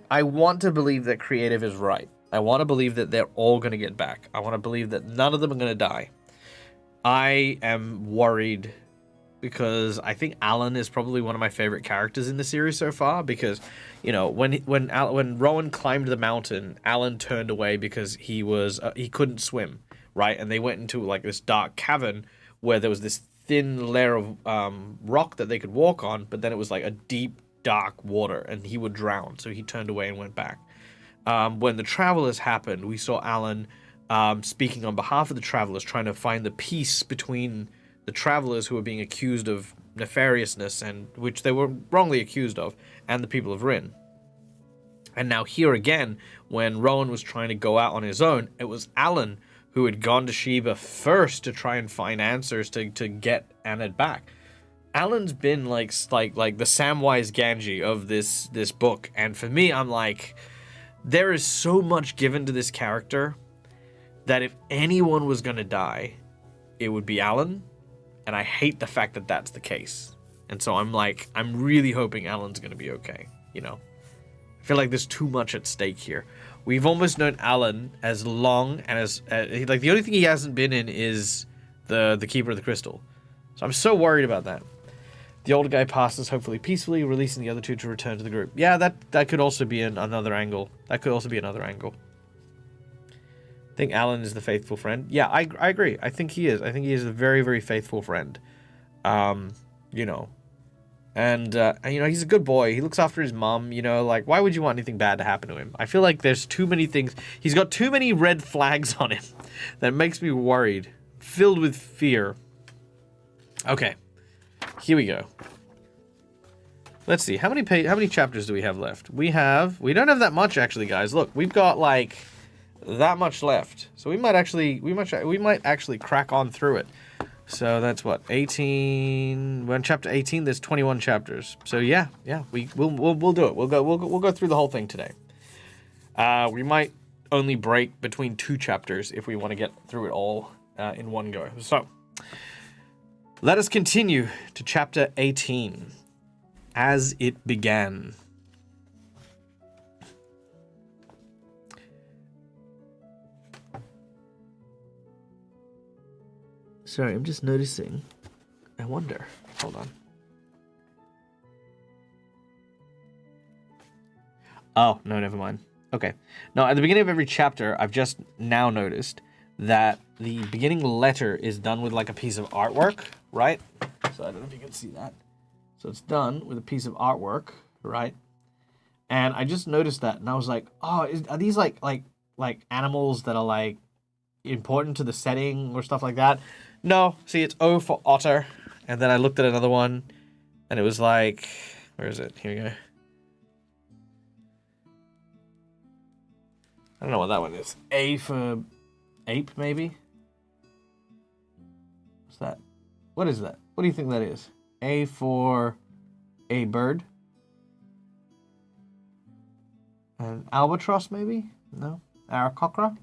I want to believe that creative is right. I want to believe that they're all going to get back. I want to believe that none of them are going to die. I am worried because I think Alan is probably one of my favorite characters in the series so far, because, you know, when Rowan climbed the mountain, Alan turned away because he couldn't swim, right? And they went into like this dark cavern where there was this thin layer of rock that they could walk on, but then it was like a deep dark water and he would drown, so he turned away and went back. When the Travelers happened, we saw Alan speaking on behalf of the Travelers, trying to find the peace between the Travelers who were being accused of nefariousness, and which they were wrongly accused of, and the people of Rin. And now here again, when Rowan was trying to go out on his own, it was Alan who had gone to Sheba first to try and find answers to get Anad back. Alan's been like the Samwise Gamgee of this book, and for me, I'm like, there is so much given to this character that if anyone was going to die, it would be Alan, and I hate the fact that that's the case. And so I'm really hoping Alan's going to be okay, you know? I feel like there's too much at stake here. We've almost known Alan as long and as like the only thing he hasn't been in is the Keeper of the Crystal. So I'm so worried about that. The older guy passes, hopefully peacefully, releasing the other two to return to the group. Yeah, that could also be another angle. That could also be another angle. I think Alan is the faithful friend. Yeah, I agree. I think he is. I think he is a very, very faithful friend. You know. And you know, he's a good boy. He looks after his mom, you know, like, why would you want anything bad to happen to him? I feel like there's too many things. He's got too many red flags on him that makes me worried, filled with fear. Okay. Here we go. Let's see. How many chapters do we have left? We don't have that much actually, guys. Look, we've got like that much left. So we might actually crack on through it. So that's what, 18. We're on chapter 18. There's 21 chapters. So yeah, we'll do it. We'll go through the whole thing today. We might only break between 2 chapters if we want to get through it all in one go. So let us continue to chapter 18. As it began. Sorry, I'm just noticing. I wonder. Hold on. Oh, no, never mind. Okay. No, at the beginning of every chapter, I've just now noticed that the beginning letter is done with like a piece of artwork, right? So I don't know if you can see that. So it's done with a piece of artwork, right? And I just noticed that, and I was like, oh, are these like animals that are like important to the setting or stuff like that? No, see, it's O for otter. And then I looked at another one, and it was like, where is it? Here we go. I don't know what that one is. A for ape, maybe? What's that? What is that? What do you think that is? A for a bird? An albatross, maybe? No? Aarakocra?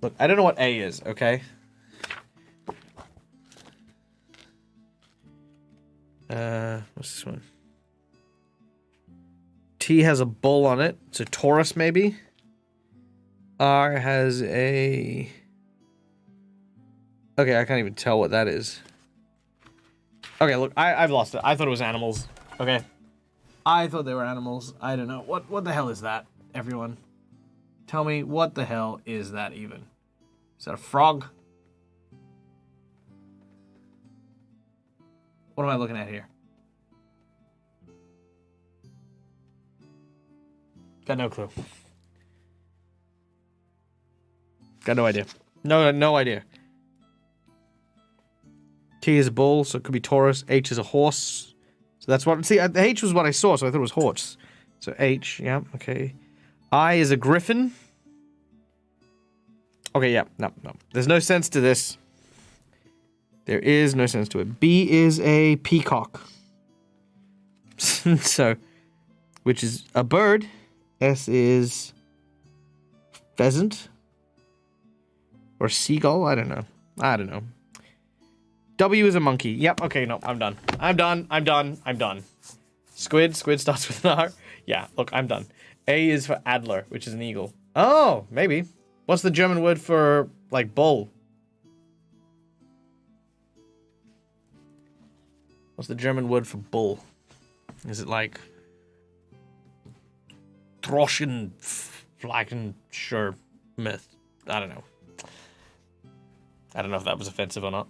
Look, I don't know what A is, okay? What's this one? T has a bull on it. It's a Taurus, maybe? R has a... Okay, I can't even tell what that is. Okay, look, I've lost it. I thought it was animals. Okay. I thought they were animals. I don't know. What the hell is that, everyone? Tell me, what the hell is that even? Is that a frog? What am I looking at here? Got no clue. Got no idea. No idea. T is a bull, so it could be Taurus. H is a horse. So that's what... See, the H was what I saw, so I thought it was horse. So H, yeah, okay. I is a griffin. Okay, yeah, no. There's no sense to this. There is no sense to it. B is a peacock. So, which is a bird. S is pheasant. Or seagull, I don't know. W is a monkey. Yep, okay, no, I'm done. Squid starts with an R. Yeah, look, I'm done. A is for Adler, which is an eagle. Oh, maybe. What's the German word for, like, bull? What's the German word for bull? Is it like... Droschen, Flaken, sure, myth. I don't know. I don't know if that was offensive or not.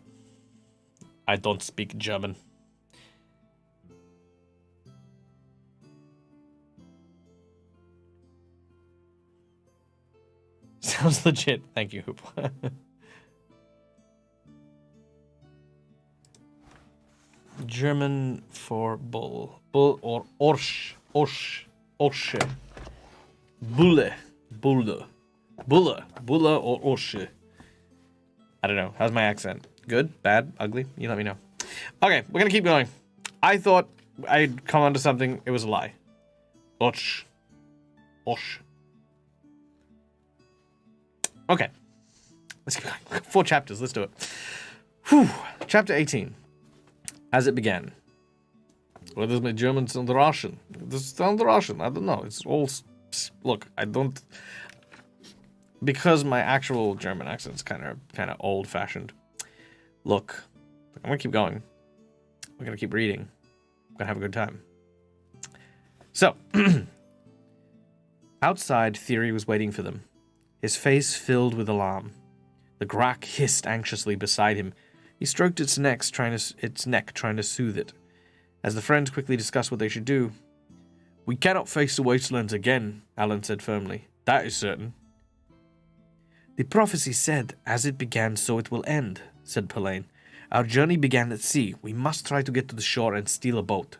I don't speak German. Sounds legit. Thank you, Hoop. German for bull. Bull or Orsch. Orsche. Bulle. Bulla or Orsche. I don't know. How's my accent? Good? Bad? Ugly? You let me know. Okay, we're gonna keep going. I thought I'd come onto something. It was a lie. Orsch. Okay. Let's keep going. 4 chapters. Let's do it. Whew. Chapter 18. As it began. What is my German sound Russian? This sound Russian. I don't know. It's all... Look, I don't... Because my actual German accent's kind of old-fashioned. Look, I'm gonna keep going. We're gonna keep reading. We're gonna have a good time. So, outside, Theory was waiting for them, his face filled with alarm. The Grak hissed anxiously beside him. He stroked its neck, trying to soothe it. As the friends quickly discussed what they should do, "We cannot face the wastelands again," Alan said firmly. "That is certain." "The prophecy said, as it began, so it will end," said Pelaine. "Our journey began at sea. We must try to get to the shore and steal a boat."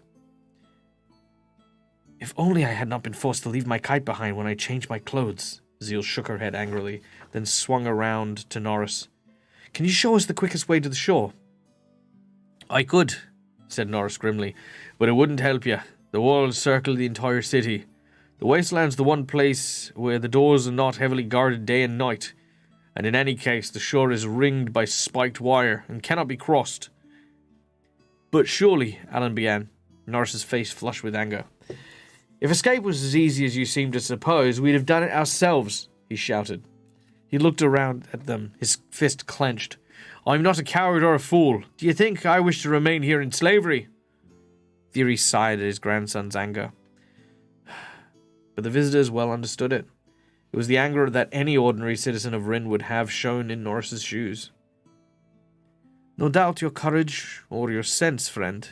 "If only I had not been forced to leave my kite behind when I changed my clothes." Zeal shook her head angrily, then swung around to Norris. "Can you show us the quickest way to the shore?" "I could," said Norris grimly, "but it wouldn't help you. The walls circle the entire city. The wasteland's the one place where the doors are not heavily guarded day and night, and in any case the shore is ringed by spiked wire and cannot be crossed." "But surely," Alan began. Norris's face flushed with anger. "If escape was as easy as you seem to suppose, we'd have done it ourselves," he shouted. He looked around at them, his fist clenched. "I'm not a coward or a fool. Do you think I wish to remain here in slavery?" Theory sighed at his grandson's anger. But the visitors well understood it. It was the anger that any ordinary citizen of Rin would have shown in Norris's shoes. No doubt your courage or your sense, friend.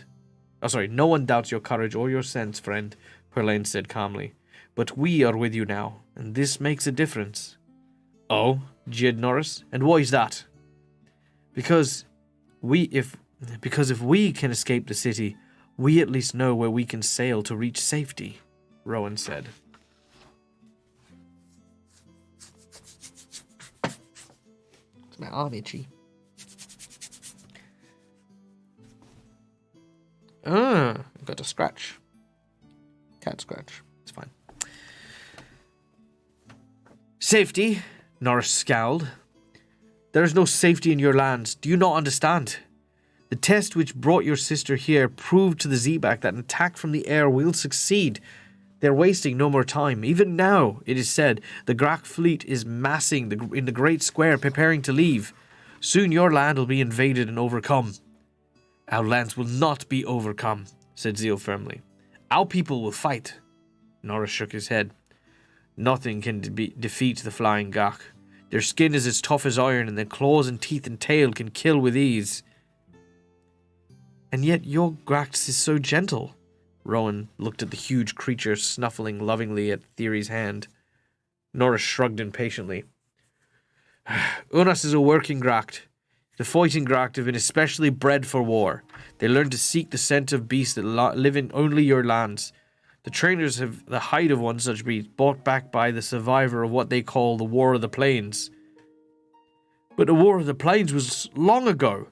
Oh, sorry, no one doubts your courage or your sense, friend, Perlane said calmly. But we are with you now, and this makes a difference. Oh, jeered Norris, and why is that? Because if we can escape the city, we at least know where we can sail to reach safety, Rowan said. It's my arm itchy. I've got a scratch. Cat scratch. It's fine. Safety? Norris scowled. There is no safety in your lands. Do you not understand? The test which brought your sister here proved to the Zebak that an attack from the air will succeed. They're wasting no more time. Even now, it is said, the Grak fleet is massing in the Great Square, preparing to leave. Soon your land will be invaded and overcome. Our lands will not be overcome, said Zeal firmly. Our people will fight. Norris shook his head. Nothing can defeat the flying Gak. Their skin is as tough as iron, and their claws and teeth and tail can kill with ease. And yet your Grax is so gentle. Rowan looked at the huge creature snuffling lovingly at Theory's hand. Norris shrugged impatiently. Unas is a working Gracht. The fighting Gracht have been especially bred for war. They learn to seek the scent of beasts that live in only your lands. The trainers have the hide of one such beast, brought back by the survivor of what they call the War of the Plains. But the War of the Plains was long ago,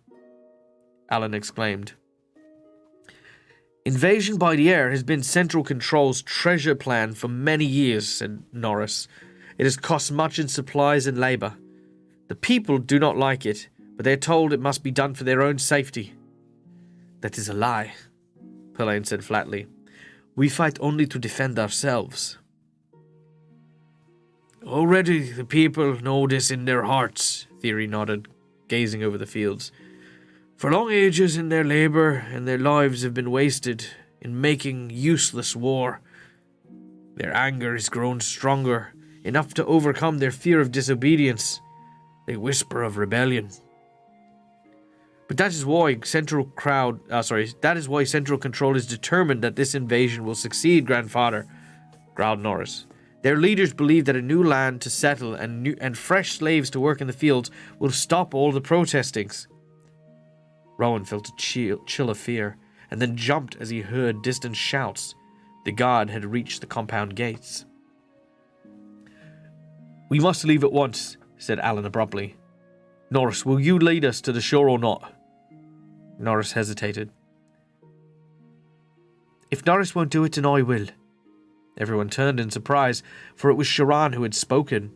Alan exclaimed. Invasion by the air has been Central Control's treasure plan for many years, said Norris. It has cost much in supplies and labour. The people do not like it, but they are told it must be done for their own safety. That is a lie, Perlane said flatly. We fight only to defend ourselves. Already the people know this in their hearts, Theory nodded, gazing over the fields. For long ages in their labour and their lives have been wasted in making useless war. Their anger has grown stronger, enough to overcome their fear of disobedience. They whisper of rebellion. But that is why Central Control is determined that this invasion will succeed, Grandfather, growled Norris. Their leaders believe that a new land to settle and fresh slaves to work in the fields will stop all the protestings. Rowan felt a chill of fear, and then jumped as he heard distant shouts. The guard had reached the compound gates. We must leave at once, said Alan abruptly. Norris, will you lead us to the shore or not? Norris hesitated. If Norris won't do it, then I will. Everyone turned in surprise, for it was Sharan who had spoken.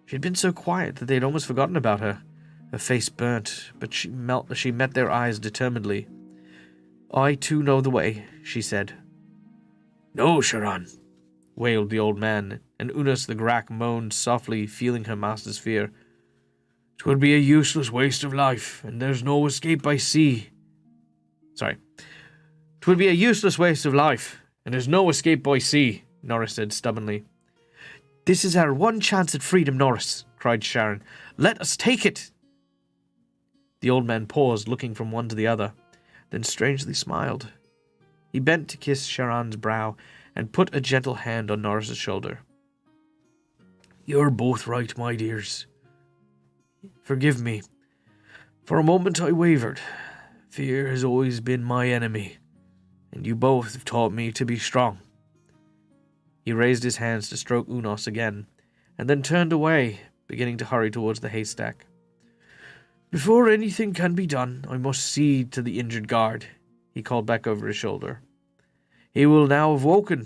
She had been so quiet that they had almost forgotten about her. Her face burnt, but she met their eyes determinedly. I too know the way, she said. No, Sharan, wailed the old man, and Unas the Grak moaned softly, feeling her master's fear. 'Twould be a useless waste of life, and there's no escape by sea. 'Twould be a useless waste of life, and there's no escape by sea, Norris said stubbornly. This is our one chance at freedom, Norris, cried Sharon. Let us take it. The old man paused, looking from one to the other, then strangely smiled. He bent to kiss Sharon's brow and put a gentle hand on Norris's shoulder. You're both right, my dears. Forgive me. For a moment I wavered. Fear has always been my enemy, and you both have taught me to be strong. He raised his hands to stroke Unos again, and then turned away, beginning to hurry towards the haystack. Before anything can be done, I must see to the injured guard, he called back over his shoulder. He will now have woken.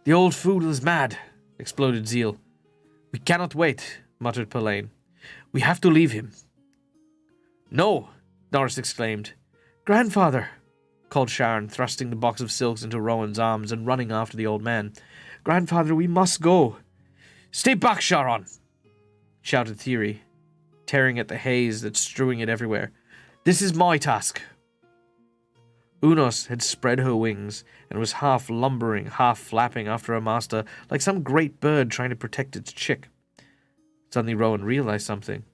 The old fool is mad, exploded Zeal. We cannot wait, muttered Perlane. We have to leave him. No, Norris exclaimed. Grandfather, called Sharon, thrusting the box of silks into Rowan's arms and running after the old man. Grandfather, we must go. Stay back, Sharon, shouted Theory, tearing at the haze that's strewing it everywhere. This is my task. Unos had spread her wings and was half lumbering, half flapping after her master like some great bird trying to protect its chick. Suddenly Rowan realized something.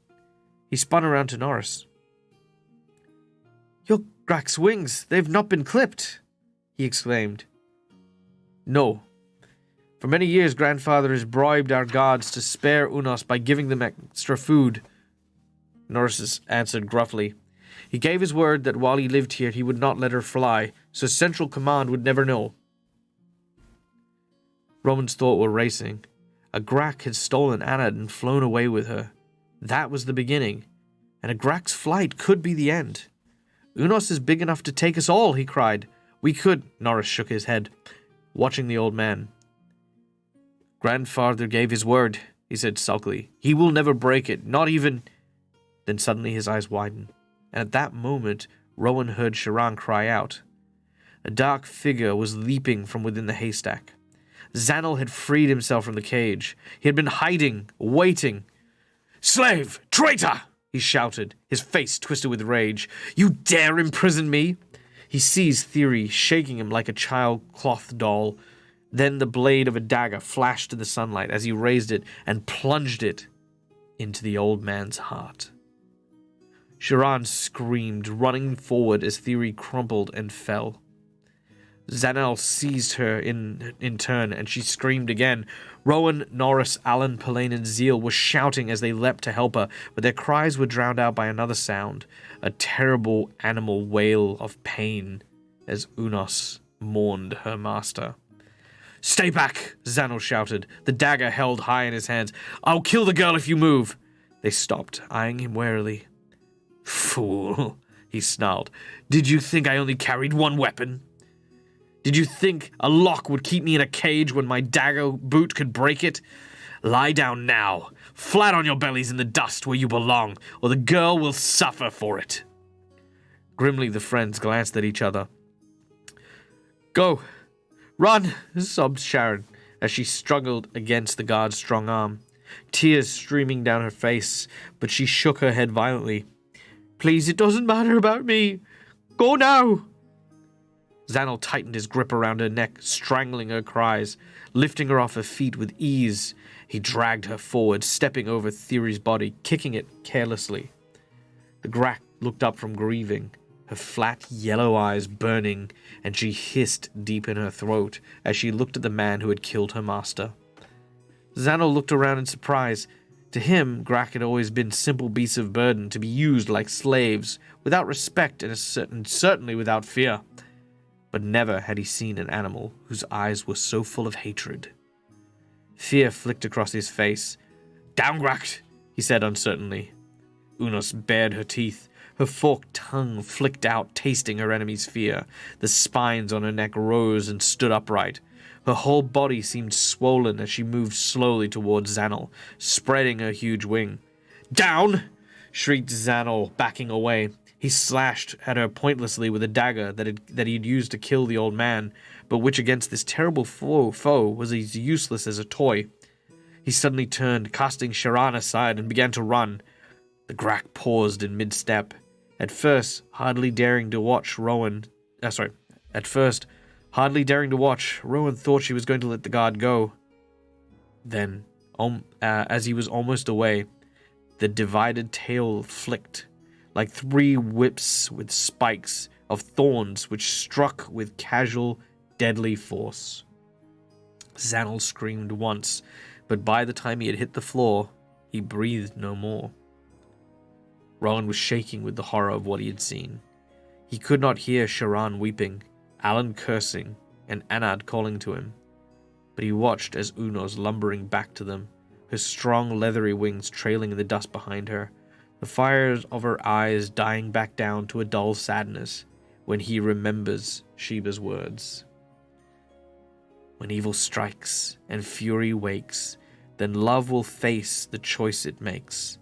He spun around to Norris. Your Grak's wings, they've not been clipped, he exclaimed. No. For many years, grandfather has bribed our gods to spare Unos by giving them extra food, Norris answered gruffly. He gave his word that while he lived here, he would not let her fly, so Central Command would never know. Rowan's thoughts were racing. A Grak had stolen Anad and flown away with her. That was the beginning, and a Grak's flight could be the end. Unos is big enough to take us all, he cried. We could, Norris shook his head, watching the old man. Grandfather gave his word, he said sulkily. He will never break it, not even... Then suddenly his eyes widened, and at that moment Rowan heard Sharan cry out. A dark figure was leaping from within the haystack. Zanel had freed himself from the cage. He had been hiding, waiting. "Slave! Traitor!" he shouted, his face twisted with rage. "You dare imprison me?" He seized Theory, shaking him like a child cloth doll. Then the blade of a dagger flashed in the sunlight as he raised it and plunged it into the old man's heart. Sharan screamed, running forward as Theory crumpled and fell. Zanel seized her in turn, and she screamed again. Rowan, Norris, Alan, Pelaine, and Zeal were shouting as they leapt to help her, but their cries were drowned out by another sound, a terrible animal wail of pain as Unos mourned her master. "Stay back!" Zanel shouted, the dagger held high in his hands. "I'll kill the girl if you move!" They stopped, eyeing him warily. "Fool," he snarled. "Did you think I only carried one weapon? Did you think a lock would keep me in a cage when my dagger boot could break it? Lie down now, flat on your bellies in the dust where you belong, or the girl will suffer for it." Grimly the friends glanced at each other. "Go! Run!" sobbed Sharon as she struggled against the guard's strong arm, tears streaming down her face, but she shook her head violently. "Please, it doesn't matter about me. Go now!" Zanel tightened his grip around her neck, strangling her cries, lifting her off her feet with ease. He dragged her forward, stepping over Theory's body, kicking it carelessly. The Grak looked up from grieving, her flat yellow eyes burning, and she hissed deep in her throat as she looked at the man who had killed her master. Zanel looked around in surprise. To him, Grak had always been simple beasts of burden to be used like slaves, without respect and certainly without fear. But never had he seen an animal whose eyes were so full of hatred. Fear flicked across his face. "Down, Grak," he said uncertainly. Unos bared her teeth. Her forked tongue flicked out, tasting her enemy's fear. The spines on her neck rose and stood upright. Her whole body seemed swollen as she moved slowly towards Zanel, spreading her huge wing. "Down!" shrieked Zanel, backing away. He slashed at her pointlessly with a dagger that he'd used to kill the old man, but which against this terrible foe was as useless as a toy. He suddenly turned, casting Sharan aside, and began to run. The Grak paused in mid-step, at first hardly daring to watch, Rowan thought she was going to let the guard go. Then, as he was almost away, the divided tail flicked, like 3 whips with spikes of thorns which struck with casual, deadly force. Zanel screamed once, but by the time he had hit the floor, he breathed no more. Rowan was shaking with the horror of what he had seen. He could not hear Sharan weeping, Alan cursing, and Anad calling to him. But he watched as Unos lumbering back to them, her strong leathery wings trailing in the dust behind her, the fires of her eyes dying back down to a dull sadness when he remembers Sheba's words. When evil strikes and fury wakes, then love will face the choice it makes.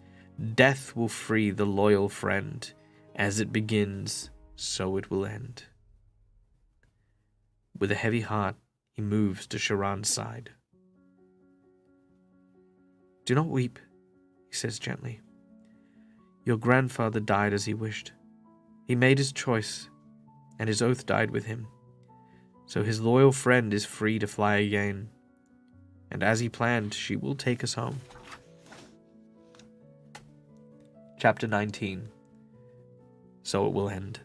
Death will free the loyal friend. As it begins, so it will end. With a heavy heart, he moves to Sharan's side. "Do not weep," he says gently. "Your grandfather died as he wished. He made his choice, and his oath died with him. So his loyal friend is free to fly again. And as he planned, she will take us home." Chapter 19. So it will end.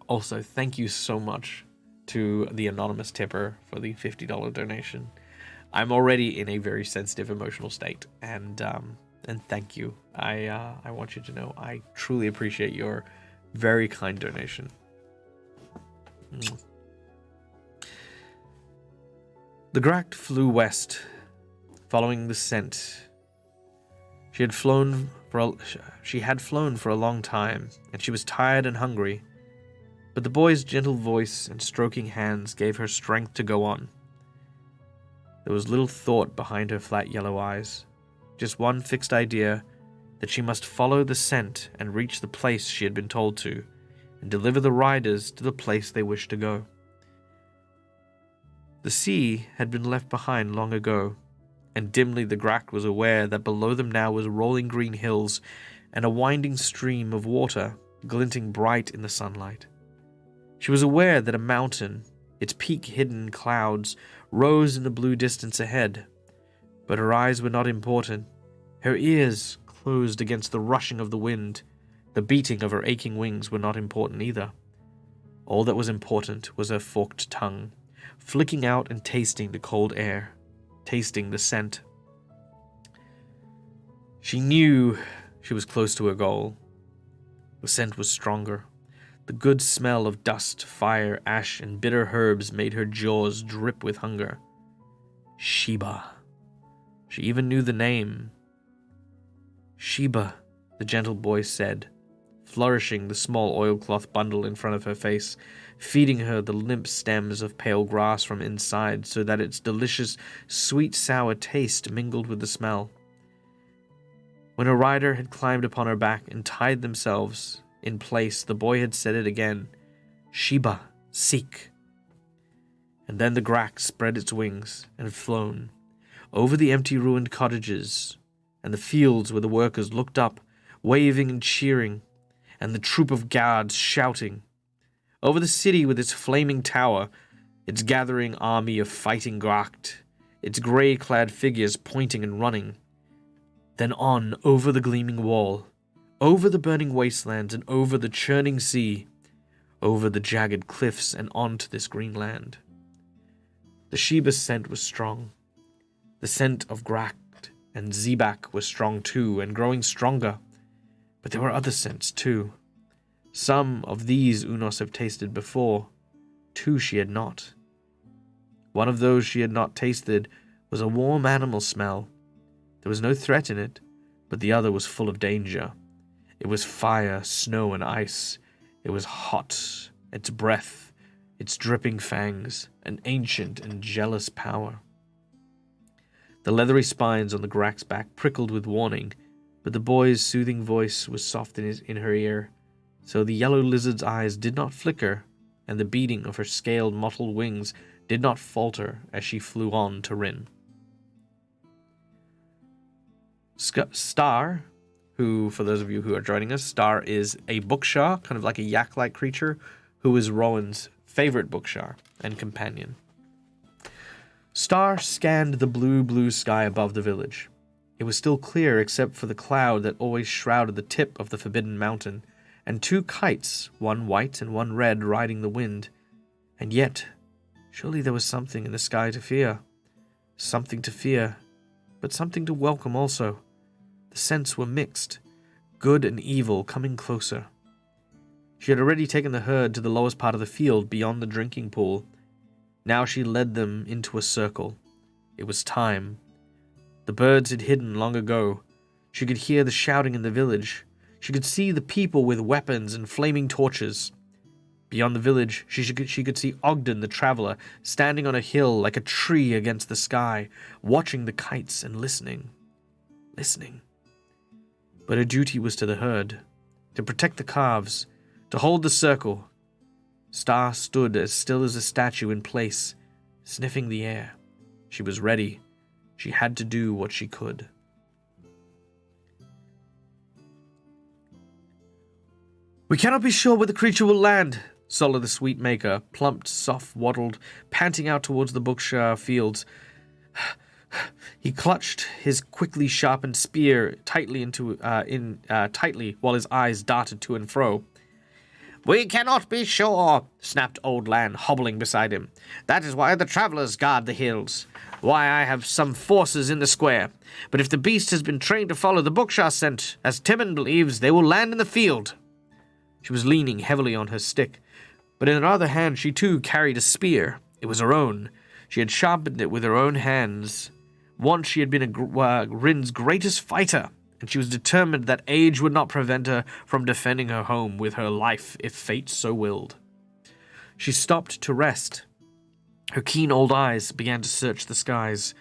Also, thank you so much to the anonymous tipper for the $50 donation. I'm already in a very sensitive emotional state, and thank you. I want you to know I truly appreciate your very kind donation. The Gracht flew west, following the scent. She had flown for a long time, and she was tired and hungry, but the boy's gentle voice and stroking hands gave her strength to go on. There was little thought behind her flat yellow eyes, just one fixed idea that she must follow the scent and reach the place she had been told to, and deliver the riders to the place they wished to go. The sea had been left behind long ago, and dimly the Gracht was aware that below them now was rolling green hills and a winding stream of water glinting bright in the sunlight. She was aware that a mountain, its peak hidden in clouds, rose in the blue distance ahead, but her eyes were not important. Her ears, closed against the rushing of the wind, the beating of her aching wings, were not important either. All that was important was her forked tongue, flicking out and tasting the cold air, tasting the scent. She knew she was close to her goal. The scent was stronger. The good smell of dust, fire, ash, and bitter herbs made her jaws drip with hunger. Sheba. She even knew the name. Sheba, the gentle voice said, flourishing the small oilcloth bundle in front of her face, feeding her the limp stems of pale grass from inside so that its delicious, sweet-sour taste mingled with the smell. When a rider had climbed upon her back and tied themselves in place, the boy had said it again, Sheba, seek. And then the Gracht spread its wings and had flown over the empty ruined cottages and the fields where the workers looked up, waving and cheering, and the troop of guards shouting, over the city with its flaming tower, its gathering army of fighting Gracht, its grey-clad figures pointing and running, then on over the gleaming wall, over the burning wastelands and over the churning sea, over the jagged cliffs and onto this green land. The Sheba scent was strong. The scent of Gracht and Zebak was strong too, and growing stronger. But there were other scents too. Some of these Unos have tasted before. Two she had not. One of those she had not tasted was a warm animal smell. There was no threat in it, but the other was full of danger. It was fire, snow, and ice. It was hot, its breath, its dripping fangs, an ancient and jealous power. The leathery spines on the Gracht's back prickled with warning, but the boy's soothing voice was soft in her ear, so the yellow lizard's eyes did not flicker, and the beating of her scaled, mottled wings did not falter as she flew on to Rin. Star, who, for those of you who are joining us, Star is a bookshaw, kind of like a yak-like creature, who is Rowan's favorite bookshaw and companion. Star scanned the blue sky above the village. It was still clear except for the cloud that always shrouded the tip of the forbidden mountain, and two kites, one white and one red, riding the wind. And yet, surely there was something in the sky to fear. Something to fear, but something to welcome also. The scents were mixed, good and evil coming closer. She had already taken the herd to the lowest part of the field beyond the drinking pool. Now she led them into a circle. It was time. The birds had hidden long ago. She could hear the shouting in the village. She could see the people with weapons and flaming torches. Beyond the village, she could see Ogden the traveler, standing on a hill like a tree against the sky, watching the kites and listening. But her duty was to the herd, to protect the calves, to hold the circle. Star stood as still as a statue in place, sniffing the air. She was ready. She had to do what she could. "We cannot be sure where the creature will land," Sola the Sweet Maker, plumped, soft-waddled, panting out towards the Bookshire fields. He clutched his quickly sharpened spear tightly while his eyes darted to and fro. We cannot be sure, snapped Old Lan, hobbling beside him. That is why the travelers guard the hills. Why I have some forces in the square. But if the beast has been trained to follow the Bookshaw scent, as Timon believes, they will land in the field. She was leaning heavily on her stick, but in her other hand she too carried a spear. It was her own. She had sharpened it with her own hands. Once she had been Rin's greatest fighter, and she was determined that age would not prevent her from defending her home with her life if fate so willed. She stopped to rest. Her keen old eyes began to search the skies.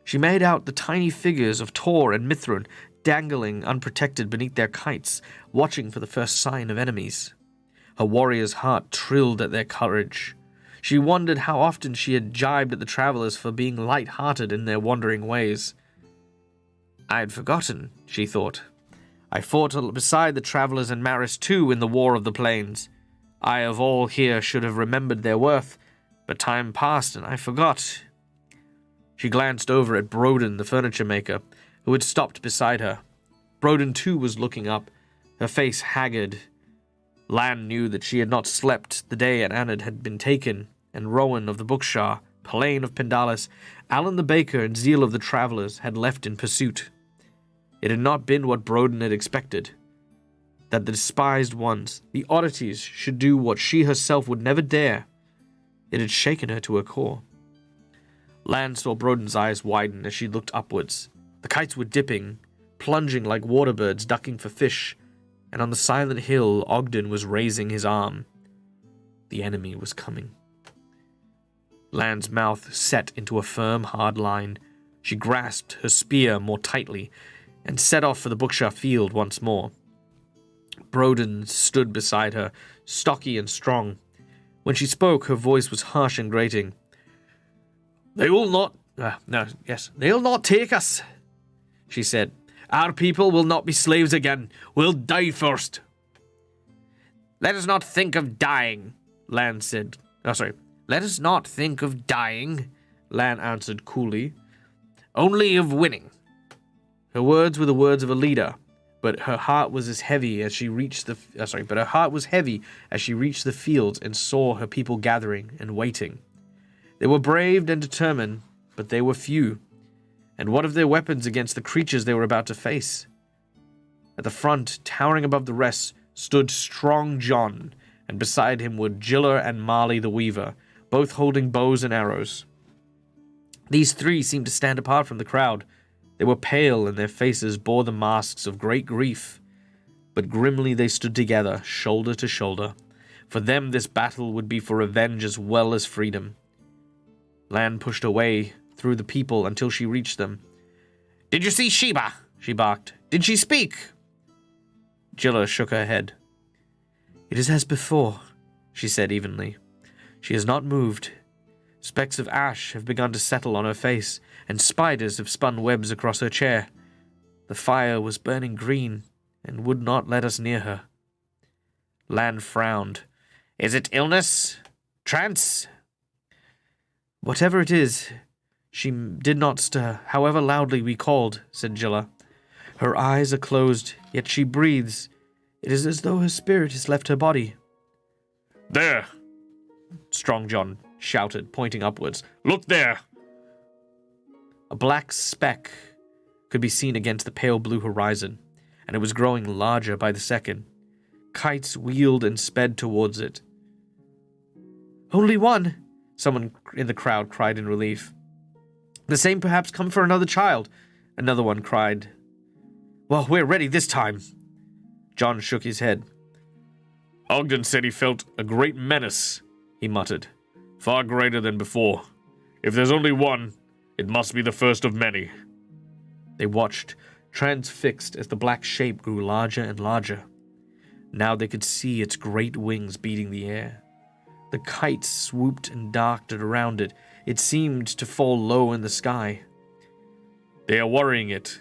She made out the tiny figures of Tor and Mithrin dangling unprotected beneath their kites, watching for the first sign of enemies. Her warrior's heart trilled at their courage. She wondered how often she had jibed at the travelers for being light-hearted in their wandering ways. I had forgotten, she thought. I fought beside the travelers and Maris too in the War of the Plains. I of all here should have remembered their worth, but time passed and I forgot. She glanced over at Broden, the furniture maker, who had stopped beside her. Broden too was looking up, her face haggard. Lan knew that she had not slept the day Anand had been taken, and Rowan of the Bookshaw, Palain of Pindalis, Alan the baker, and Zeal of the travellers had left in pursuit. It had not been what Broden had expected. That the despised ones, the oddities, should do what she herself would never dare. It had shaken her to her core. Lan saw Broden's eyes widen as she looked upwards. The kites were dipping, plunging like water birds ducking for fish, and on the silent hill Ogden was raising his arm. The enemy was coming. Lan's mouth set into a firm, hard line. She grasped her spear more tightly and set off for the Bookshaw field once more. Broden stood beside her, stocky and strong. When she spoke, her voice was harsh and grating. They'll not take us, she said. Our people will not be slaves again. We'll die first. Let us not think of dying, Lan said. Let us not think of dying, Lan answered coolly. Only of winning. Her words were the words of a leader, but her heart was heavy as she reached the fields and saw her people gathering and waiting. They were brave and determined, but they were few. And what of their weapons against the creatures they were about to face? At the front, towering above the rest, stood Strong John, and beside him were Jiller and Marley the Weaver, both holding bows and arrows. These three seemed to stand apart from the crowd. They were pale, and their faces bore the masks of great grief. But grimly they stood together, shoulder to shoulder. For them this battle would be for revenge as well as freedom. Lan pushed away through the people until she reached them. Did you see Sheba? She barked. Did she speak? Jilla shook her head. It is as before, she said evenly. She has not moved. Specks of ash have begun to settle on her face, and spiders have spun webs across her chair. The fire was burning green, and would not let us near her. Lan frowned. Is it illness? Trance? Whatever it is, she did not stir, however loudly we called, said Jilla. Her eyes are closed, yet she breathes. It is as though her spirit has left her body. There! Strong John shouted, pointing upwards. Look there! A black speck could be seen against the pale blue horizon, and it was growing larger by the second. Kites wheeled and sped towards it. Only one! Someone in the crowd cried in relief. The same perhaps come for another child, another one cried. Well, we're ready this time. John shook his head. Ogden said he felt a great menace, he muttered. Far greater than before. If there's only one, it must be the first of many. They watched, transfixed as the black shape grew larger and larger. Now they could see its great wings beating the air. The kite swooped and darted around it. It seemed to fall low in the sky. They are worrying it,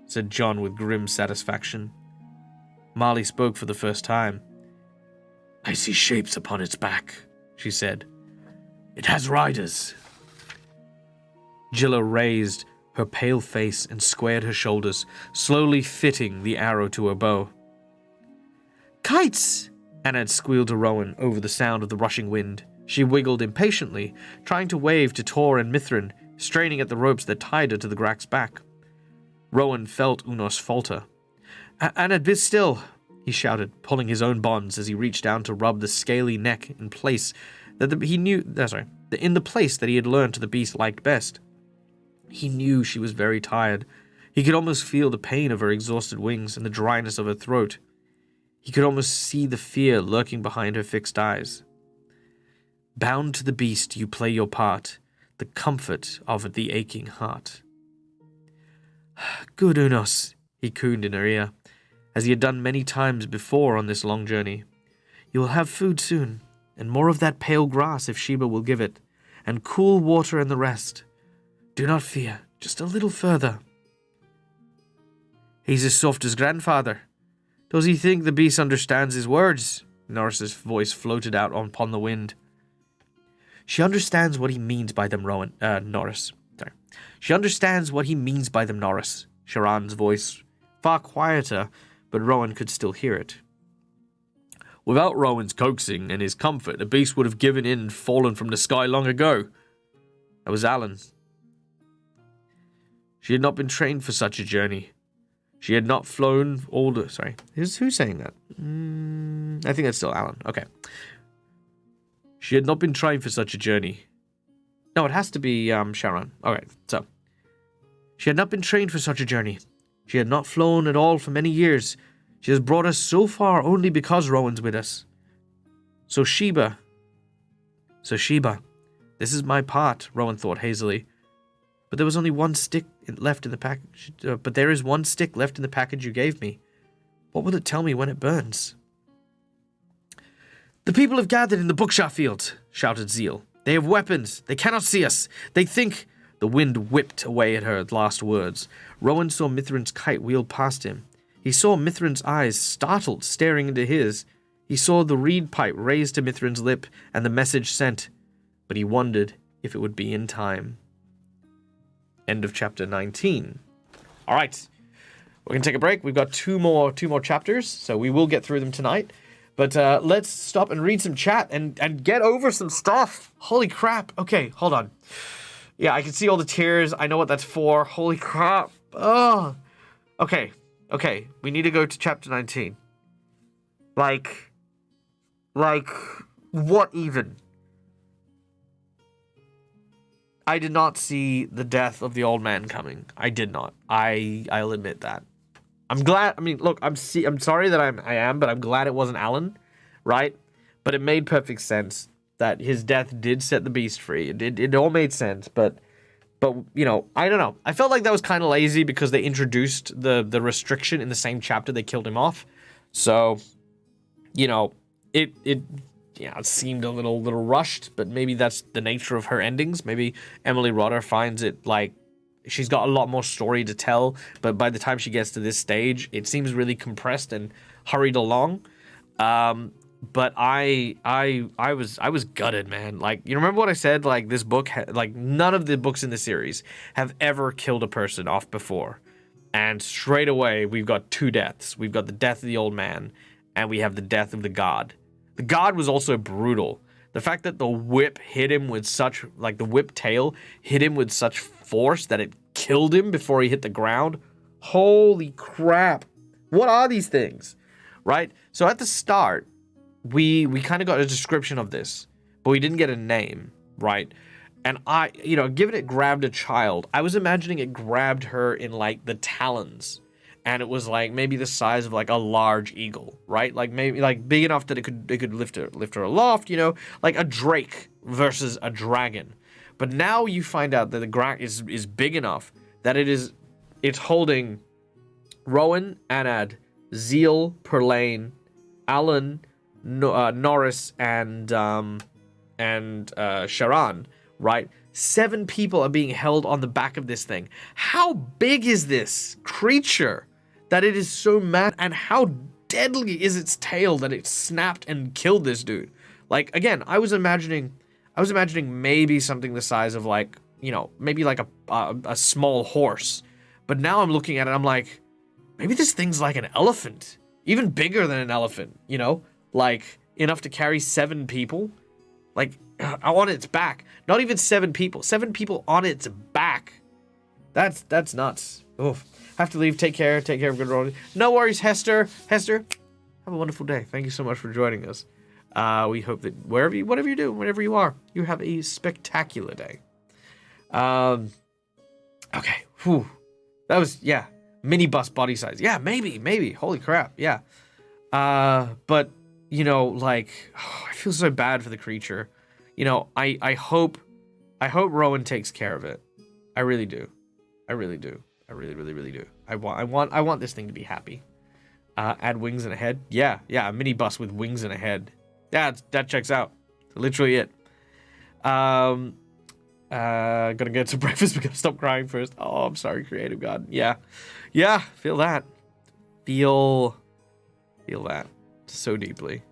said John with grim satisfaction. Marley spoke for the first time. I see shapes upon its back, she said. It has riders. Jilla raised her pale face and squared her shoulders, slowly fitting the arrow to her bow. Kites! Anna had squealed to Rowan over the sound of the rushing wind. She wiggled impatiently, trying to wave to Tor and Mithrin, straining at the ropes that tied her to the Grak's back. Rowan felt Unos falter. Anna, be still, he shouted, pulling his own bonds as he reached down to rub the scaly neck in place in the place that he had learned the beast liked best. He knew she was very tired. He could almost feel the pain of her exhausted wings and the dryness of her throat. He could almost see the fear lurking behind her fixed eyes. Bound to the beast, you play your part, the comfort of the aching heart. Good Unos, he crooned in her ear, as he had done many times before on this long journey. You will have food soon, and more of that pale grass if Sheba will give it, and cool water and the rest. Do not fear, just a little further. He's as soft as grandfather. Does he think the beast understands his words? Norris's voice floated out upon the wind. She understands what he means by them, Norris. Sorry. She understands what he means by them, Norris. Sharan's voice, far quieter, but Rowan could still hear it. Without Rowan's coaxing and his comfort, the beast would have given in and fallen from the sky long ago. That was Alan. She had not been trained for such a journey. She had not flown all the... Sorry, who's saying that? I think that's still Alan. Okay. She had not been trained for such a journey. No, it has to be Sharon. Okay, so. She had not been trained for such a journey. She had not flown at all for many years. She has brought us so far only because Rowan's with us. So Sheba, this is my part, Rowan thought hazily. But there was only one stick left in the package. But there is one stick left in the package you gave me. What will it tell me when it burns? The people have gathered in the Bookshaw field, shouted Zeal. They have weapons. They cannot see us. They think... The wind whipped away at her last words. Rowan saw Mithrin's kite wheel past him. He saw Mithrin's eyes, startled, staring into his. He saw the reed pipe raised to Mithrin's lip and the message sent. But he wondered if it would be in time. End of chapter 19. All right. We're going to take a break. We've got two more chapters, so we will get through them tonight. But let's stop and read some chat and get over some stuff. Holy crap. Okay, hold on. Yeah, I can see all the tears. I know what that's for. Holy crap. Oh. Okay. We need to go to chapter 19. Like, what even? I did not see the death of the old man coming. I did not. I'll admit that. I'm glad. I mean, look, I'm sorry that I am, but I'm glad it wasn't Alan, right? But it made perfect sense that his death did set the beast free. It all made sense, but you know, I don't know. I felt like that was kind of lazy because they introduced the restriction in the same chapter they killed him off. So, you know, it seemed a little rushed, but maybe that's the nature of her endings. Maybe Emily Rodder finds it like she's got a lot more story to tell, but by the time she gets to this stage, it seems really compressed and hurried along. But I was gutted, man. Like, you remember what I said? Like, this book, like, none of the books in the series have ever killed a person off before. And straight away, we've got two deaths. We've got the death of the old man, and we have the death of the god. The god was also brutal. The fact that the whip hit him with such, like, the whip tail hit him with such force that it killed him before he hit the ground. Holy crap. What are these things? Right? So at the start, we kind of got a description of this, but we didn't get a name, right? And given it grabbed a child, I was imagining it grabbed her in, like, the talons. And it was, like, maybe the size of, like, a large eagle, right? Like, maybe, like, big enough that it could lift her aloft, you know? Like a drake versus a dragon. But now you find out that the Grak is big enough that it's holding Rowan, Anad, Zeal, Perlane, Alan, Norris, and Sharan, right? 7 people are being held on the back of this thing. How big is this creature that it is so mad, and how deadly is its tail that it snapped and killed this dude? Like, again, I was imagining maybe something the size of, like, you know, maybe like a small horse. But now I'm looking at it, I'm like, maybe this thing's like an elephant, even bigger than an elephant, you know? like enough to carry 7 people. Like on its back. Not even 7 people. 7 people on its back. That's nuts. Oof. Have to leave. Take care. Take care of good Rowan. No worries, Hester. Hester, have a wonderful day. Thank you so much for joining us. We hope that whatever you do, wherever you are, you have a spectacular day. Okay. Whew. That was, yeah. Minibus body size. Yeah, maybe. Holy crap. Yeah. But, you know, like, I feel so bad for the creature. You know, I hope Rowan takes care of it. I really do. I really do. I really do. I want this thing to be happy. Add wings and a head. Yeah, a minibus with wings and a head. Yeah, that checks out. Literally it. Gonna get some breakfast. We gotta stop crying first. Oh, I'm sorry, creative God. Yeah. Feel that. Feel that so deeply.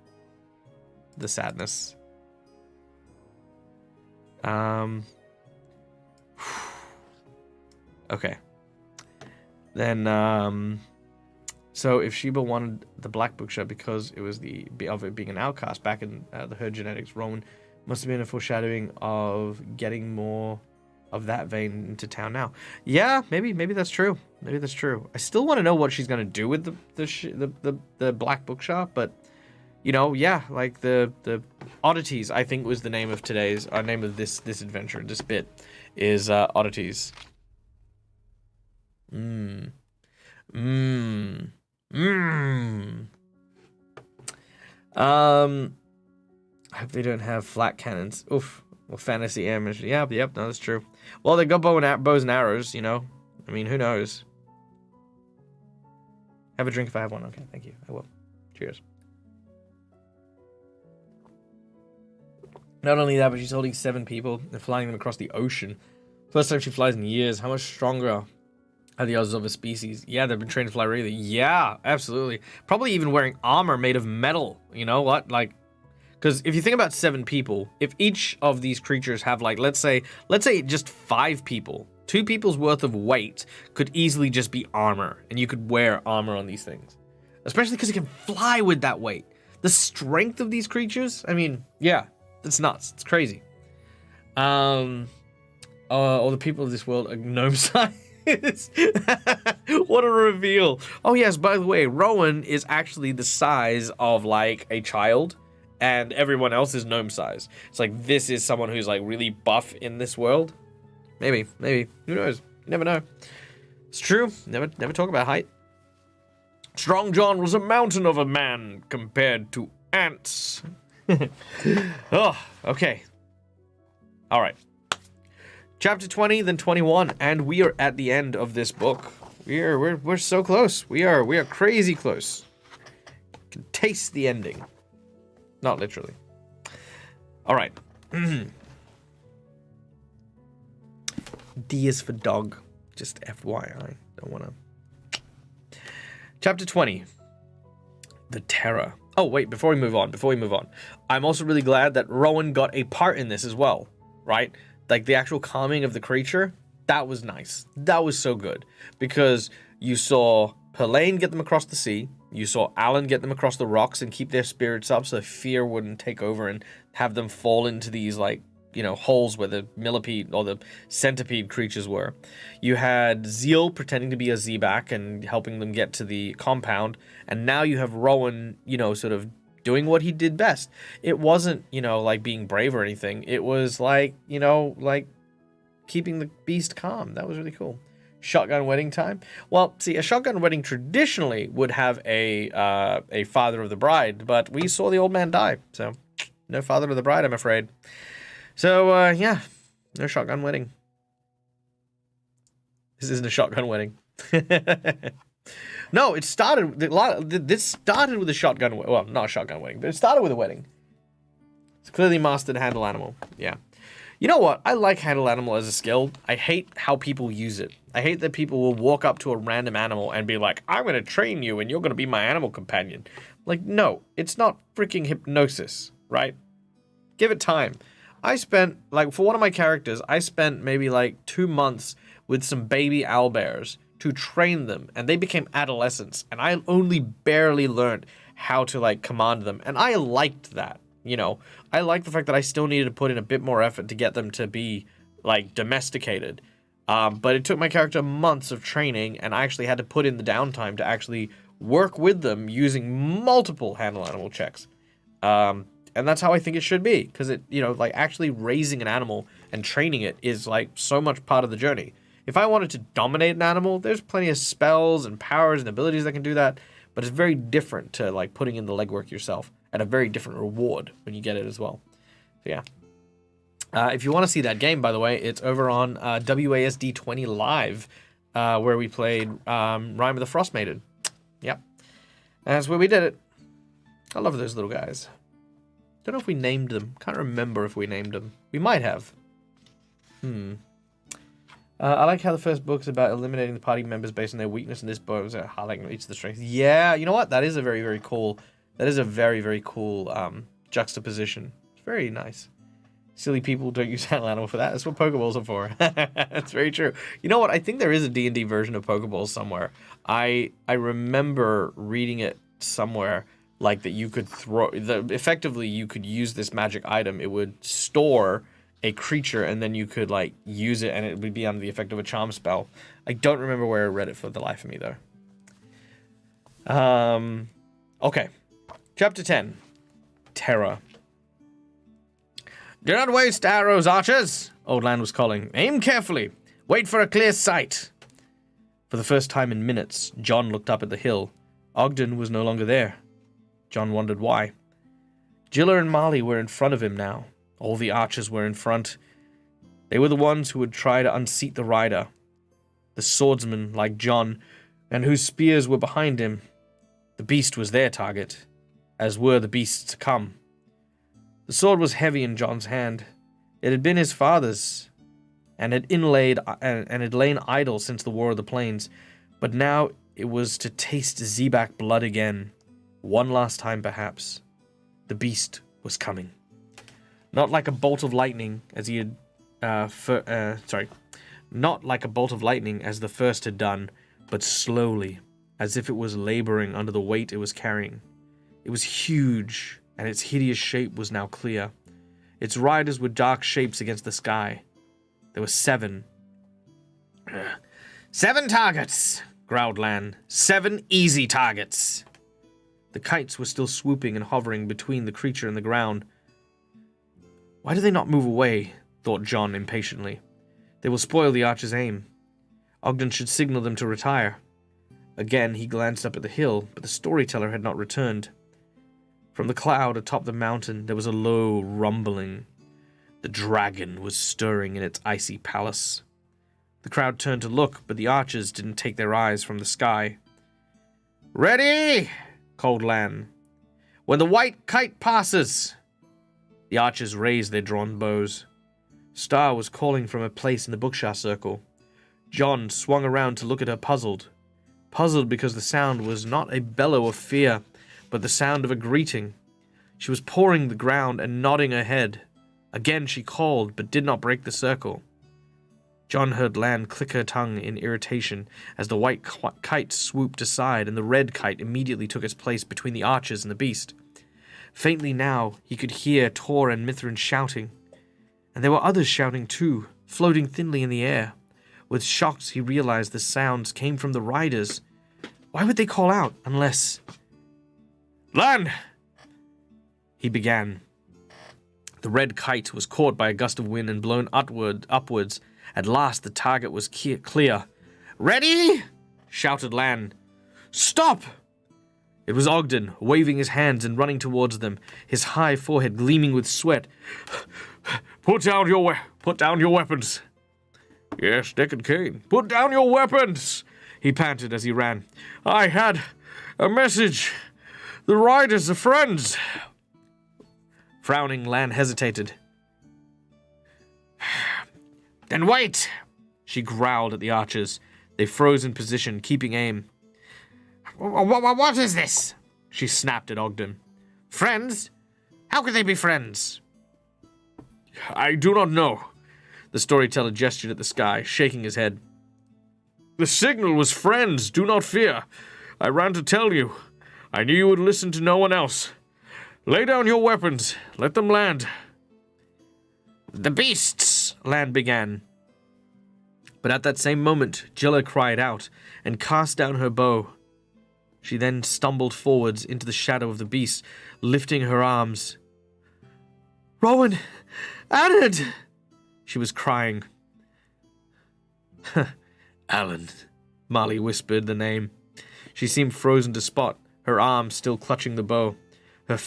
The sadness. Okay. Then, so if Sheba wanted the black bookshop because it was of it being an outcast back in the herd genetics, Rowan must have been a foreshadowing of getting more of that vein into town now. Yeah, maybe that's true. Maybe that's true. I still want to know what she's gonna do with the black bookshop, but you know, yeah, like the oddities. I think was the name of today's name of this adventure. This bit is oddities. I hope they don't have flat cannons. Oof. Well, fantasy ammunition. Yep, no, that's true. Well, they got bows and arrows, you know. I mean, who knows? Have a drink if I have one. Okay, thank you. I will. Cheers. Not only that, but she's holding 7 people and flying them across the ocean. First time she flies in years. How much stronger are the others of a species? Yeah, they've been trained to fly regularly. Yeah, absolutely. Probably even wearing armor made of metal. You know what? Like, because if you think about 7 people, if each of these creatures have like, let's say just 5 people, 2 people's worth of weight could easily just be armor, and you could wear armor on these things. Especially because it can fly with that weight. The strength of these creatures, I mean, yeah, that's nuts. It's crazy. All the people of this world are gnome size. What a reveal. Oh yes, by the way, Rowan is actually the size of like a child, and everyone else is gnome size. It's like this is someone who's like really buff in this world. Maybe. Who knows? You never know. It's true. Never talk about height. Strong John was a mountain of a man compared to ants. Oh, okay. All right. Chapter 20, then 21, and we are at the end of this book. We're so close. We are crazy close. You can taste the ending. Not literally. All right. D is for dog. Just FYI. Don't want to. Chapter 20. The Terror. Oh, wait, before we move on. I'm also really glad that Rowan got a part in this as well, right? Like the actual calming of the creature, that was nice. That was so good. Because you saw Perlane get them across the sea. You saw Alan get them across the rocks and keep their spirits up so fear wouldn't take over and have them fall into these, like, you know, holes where the millipede or the centipede creatures were. You had Zeal pretending to be a Zebak and helping them get to the compound. And now you have Rowan, you know, sort of doing what he did best. It wasn't, you know, like being brave or anything. It was like, you know, like keeping the beast calm. That was really cool. Shotgun wedding time. Well, see, a shotgun wedding traditionally would have a father of the bride, but we saw the old man die, so no father of the bride, I'm afraid. So, yeah, no shotgun wedding. This isn't a shotgun wedding. No, this started with a shotgun wedding. Well, not a shotgun wedding, but it started with a wedding. It's clearly mastered handle animal. Yeah. You know what? I like handle animal as a skill. I hate how people use it. I hate that people will walk up to a random animal and be like, I'm going to train you and you're going to be my animal companion. Like, no, it's not freaking hypnosis, right? Give it time. I spent, like, for one of my characters, I spent maybe like 2 months with some baby owlbears to train them, and they became adolescents, and I only barely learned how to like command them, and I liked that. You know, I liked the fact that I still needed to put in a bit more effort to get them to be like domesticated. But it took my character months of training, and I actually had to put in the downtime to actually work with them using multiple handle animal checks. And that's how I think it should be, because it, you know, like actually raising an animal and training it is like so much part of the journey. If I wanted to dominate an animal, there's plenty of spells and powers and abilities that can do that, but it's very different to like putting in the legwork yourself, and a very different reward when you get it as well. So yeah. If you want to see that game, by the way, it's over on WASD 20 Live, where we played Rime of the Frost Maiden. Yep. That's where we did it. I love those little guys. Don't know if we named them. Can't remember if we named them. We might have. I like how the first book's about eliminating the party members based on their weakness, and this book is highlighting each of the strengths. Yeah, you know what? That is a very, very cool... That is a very, very cool juxtaposition. It's very nice. Silly people don't use handle animal for that. That's what Pokeballs are for. That's very true. You know what? I think there is a D&D version of Pokeballs somewhere. I remember reading it somewhere, like that you could effectively you could use this magic item. It would store a creature, and then you could like use it, and it would be under the effect of a charm spell. I don't remember where I read it for the life of me though. Okay. Chapter 10. Terror. Do not waste arrows, archers, Old Land was calling. Aim carefully. Wait for a clear sight. For the first time in minutes, John looked up at the hill. Ogden was no longer there. John wondered why. Jilla and Marley were in front of him now. All the archers were in front. They were the ones who would try to unseat the rider. The swordsman, like John, and whose spears were behind him. The beast was their target, as were the beasts to come. The sword was heavy in John's hand. It had been his father's, and had had lain idle since the War of the Plains, but now it was to taste Zebak blood again. One last time, perhaps. The beast was coming. Not like a bolt of lightning, as he had... Not like a bolt of lightning, as the first had done, but slowly, as if it was laboring under the weight it was carrying. It was huge, and its hideous shape was now clear. Its riders were dark shapes against the sky. There were 7. 7 targets, growled Lan. 7 easy targets. The kites were still swooping and hovering between the creature and the ground. Why do they not move away? Thought John impatiently. They will spoil the archer's aim. Ogden should signal them to retire. Again he glanced up at the hill, but the storyteller had not returned. From the cloud atop the mountain there was a low rumbling. The dragon was stirring in its icy palace. The crowd turned to look, but the archers didn't take their eyes from the sky. "Ready!" called Lan. "When the white kite passes!" The archers raised their drawn bows. Star was calling from a place in the Bookshire circle. John swung around to look at her puzzled. Puzzled because the sound was not a bellow of fear, but the sound of a greeting. She was pawing the ground and nodding her head. Again she called, but did not break the circle. John heard Lan click her tongue in irritation as the white kite swooped aside, and the red kite immediately took its place between the archers and the beast. Faintly now, he could hear Tor and Mithrin shouting. And there were others shouting too, floating thinly in the air. With shocks, he realized the sounds came from the riders. Why would they call out, unless... "Lan!" he began. The red kite was caught by a gust of wind and blown upwards. At last the target was clear. "Ready?" shouted Lan. "Stop!" It was Ogden, waving his hands and running towards them, his high forehead gleaming with sweat. Put down your weapons." "Yes, Dick and Kane. Put down your weapons," he panted as he ran. "I had a message. The riders are friends." Frowning, Lan hesitated. "Then wait," she growled at the archers. They froze in position, keeping aim. What is this?" she snapped at Ogden. "Friends? How could they be friends?" "I do not know." The storyteller gestured at the sky, shaking his head. The signal was friends. Do not fear. I ran to tell you. I knew you would listen to no one else. Lay down your weapons. Let them land. The beasts, Lan began. But at that same moment, Jilla cried out and cast down her bow. She then stumbled forwards into the shadow of the beast, lifting her arms. Rowan! Anad! She was crying. Alan, Molly whispered the name. She seemed frozen to spot, her arms still clutching the bow. Her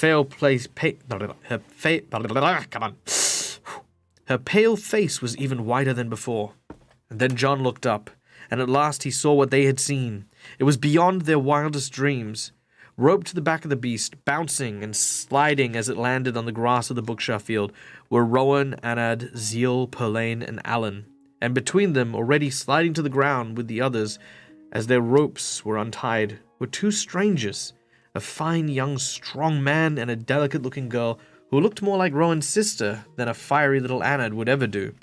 Her pale face was even whiter than before. And then John looked up, and at last he saw what they had seen. It was beyond their wildest dreams. Roped to the back of the beast, bouncing and sliding as it landed on the grass of the Bookshire field, were Rowan, Anad, Zeal, Perlane, and Alan. And between them, already sliding to the ground with the others, as their ropes were untied, were two strangers, a fine young strong man and a delicate-looking girl who looked more like Rowan's sister than a fiery little Anad would ever do.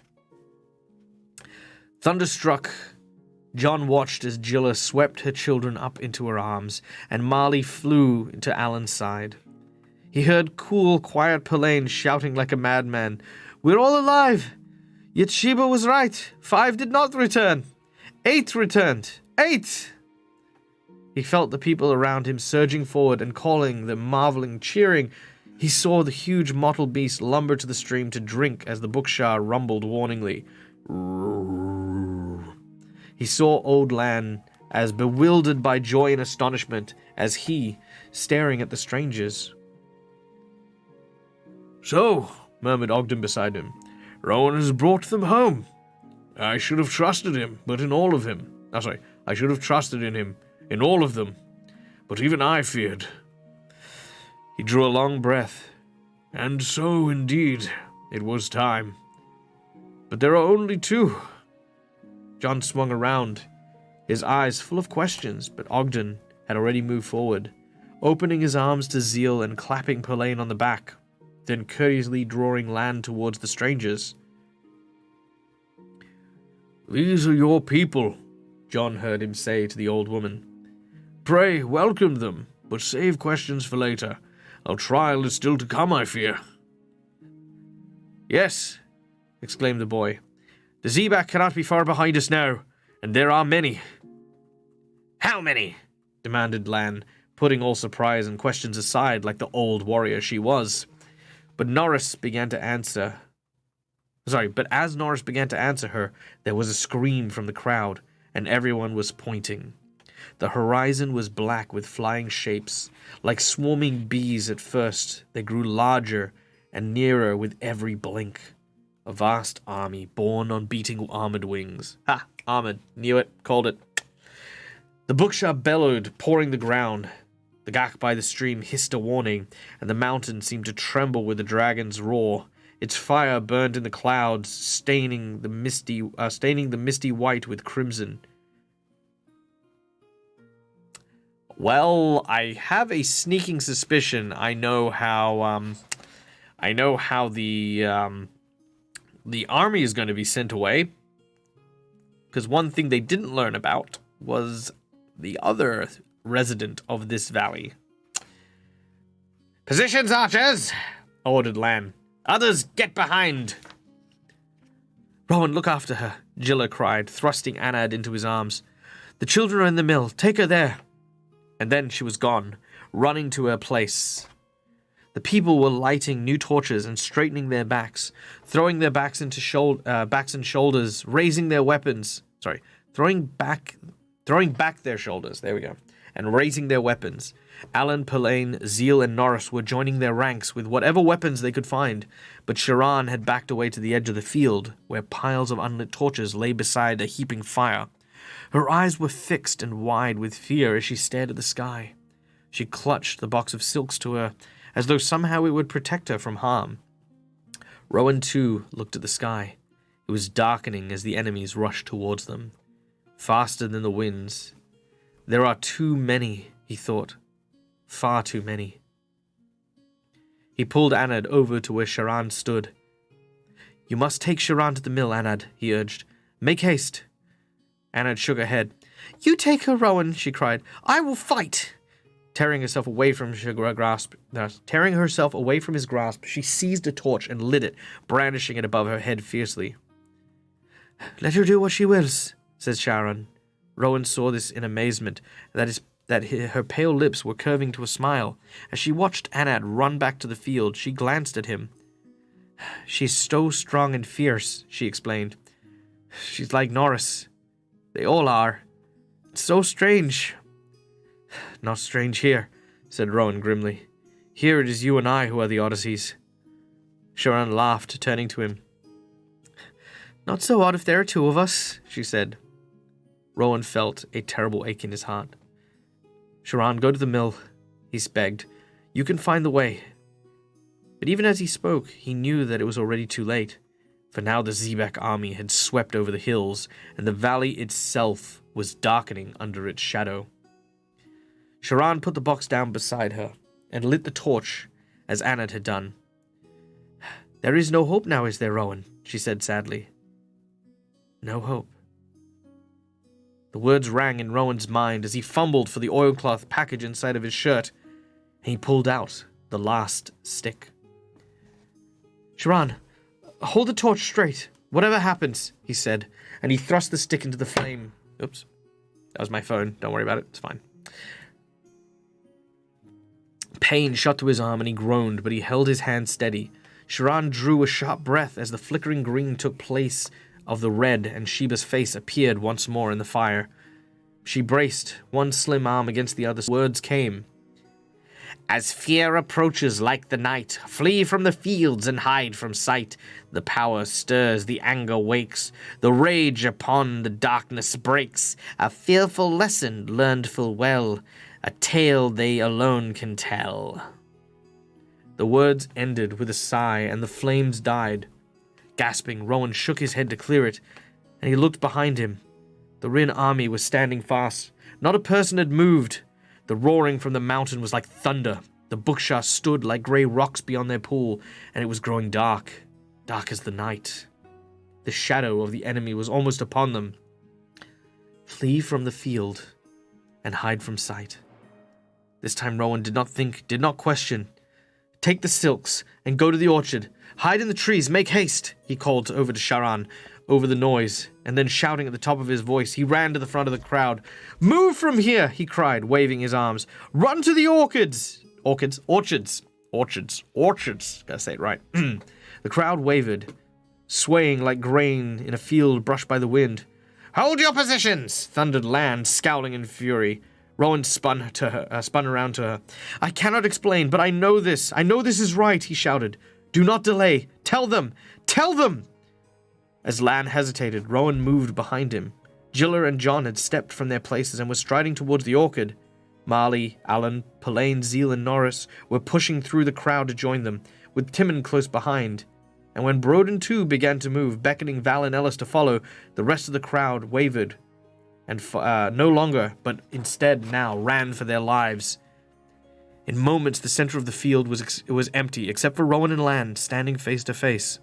Thunderstruck, John watched as Jilla swept her children up into her arms, and Marley flew into Alan's side. He heard cool, quiet Perlane shouting like a madman, "We're all alive! Yet Sheba was right. 5 did not return. 8 returned. 8!" He felt the people around him surging forward and calling them, marveling, cheering. He saw the huge mottled beast lumber to the stream to drink as the Bookshire rumbled warningly. He saw old Lan as bewildered by joy and astonishment as he, staring at the strangers. "So," murmured Ogden beside him, "Rowan has brought them home. I should have trusted him, but in all of him. I should have trusted in him, in all of them. But even I feared." He drew a long breath. "And so, indeed, it was time. But there are only 2. John swung around, his eyes full of questions, but Ogden had already moved forward, opening his arms to Zeal and clapping Perlane on the back, then courteously drawing Lan towards the strangers. "These are your people," John heard him say to the old woman. "Pray, welcome them, but save questions for later. Our trial is still to come, I fear." "Yes," exclaimed the boy. "The Zebak cannot be far behind us now, and there are many." "How many?" demanded Lan, putting all surprise and questions aside like the old warrior she was. But as Norris began to answer her, there was a scream from the crowd, and everyone was pointing. The horizon was black with flying shapes. Like swarming bees at first, they grew larger and nearer with every blink. A vast army borne on beating armored wings. Ha! Armored. Knew it. Called it. The Bookshire bellowed, pouring the ground. The ghack by the stream hissed a warning, and the mountain seemed to tremble with the dragon's roar. Its fire burned in the clouds, staining the misty white with crimson. Well, I have a sneaking suspicion. I know how the army is going to be sent away. Because one thing they didn't learn about was the other resident of this valley. "Positions, archers!" ordered Lan. "Others, get behind!" "Rowan, look after her," Jilla cried, thrusting Anad into his arms. "The children are in the mill. Take her there." And then she was gone, running to her place. The people were lighting new torches and straightening their backs, throwing their backs and shoulders, raising their weapons. Throwing back their shoulders. There we go. And raising their weapons. Alan, Perlane, Zeal, and Norris were joining their ranks with whatever weapons they could find, but Sharan had backed away to the edge of the field, where piles of unlit torches lay beside a heaping fire. Her eyes were fixed and wide with fear as she stared at the sky. She clutched the box of silks to her, as though somehow it would protect her from harm. Rowan, too, looked at the sky. It was darkening as the enemies rushed towards them, faster than the winds. There are too many, he thought. Far too many. He pulled Anad over to where Sharan stood. "You must take Sharan to the mill, Anad," he urged. "Make haste." Anna shook her head. You take her, Rowan, she cried. I will fight. Tearing herself away from his grasp, she seized a torch and lit it, brandishing it above her head fiercely. Let her do what she wills, says Sharon. Rowan saw this in amazement, that her pale lips were curving to a smile. As she watched Anad run back to the field, she glanced at him. She's so strong and fierce, she explained. She's like Norris. They all are. It's so strange. Not strange here, said Rowan grimly. Here it is you and I who are the oddities. Sharon laughed, turning to him. Not so odd if there are two of us, she said. Rowan felt a terrible ache in his heart. Sharon, go to the mill, he begged. You can find the way. But even as he spoke, he knew that it was already too late, for now the Zebak army had swept over the hills, and the valley itself was darkening under its shadow. Sharon put the box down beside her, and lit the torch, as Anad had done. There is no hope now, is there, Rowan? She said sadly. No hope. The words rang in Rowan's mind as he fumbled for the oilcloth package inside of his shirt, and he pulled out the last stick. Sharon, hold the torch straight, whatever happens, he said, and he thrust the stick into the flame. Oops, that was my phone. Don't worry about it, it's fine. Pain shot to his arm and he groaned, but he held his hand steady. Sharon drew a sharp breath as the flickering green took place of the red, and Sheba's face appeared once more in the fire. She braced, one slim arm against the other. Words came. As fear approaches like the night, flee from the fields and hide from sight. The power stirs, the anger wakes, the rage upon the darkness breaks. A fearful lesson learned full well, a tale they alone can tell. The words ended with a sigh, and the flames died. Gasping, Rowan shook his head to clear it, and he looked behind him. The Rin army was standing fast. Not a person had moved. The roaring from the mountain was like thunder. The Bookshah stood like grey rocks beyond their pool, and it was growing dark, dark as the night. The shadow of the enemy was almost upon them. Flee from the field and hide from sight. This time Rowan did not think, did not question. Take the silks and go to the orchard. Hide in the trees, make haste, he called over to Sharon, over the noise, and then shouting at the top of his voice, he ran to the front of the crowd. Move from here, he cried, waving his arms. Run to the orchards. Orchards. Gotta say it right. The crowd wavered, swaying like grain in a field brushed by the wind. Hold your positions, thundered Land, scowling in fury. Rowan spun around to her. I cannot explain, but I know this. I know this is right, he shouted. Do not delay. Tell them. Tell them. As Lan hesitated, Rowan moved behind him. Jiller and John had stepped from their places and were striding towards the orchard. Marley, Allen, Pelaine, Zeal, and Norris were pushing through the crowd to join them, with Timon close behind. And when Broden too began to move, beckoning Val and Ellis to follow, the rest of the crowd wavered, and no longer, but instead now ran for their lives. In moments, the center of the field was empty, except for Rowan and Land, standing face to face.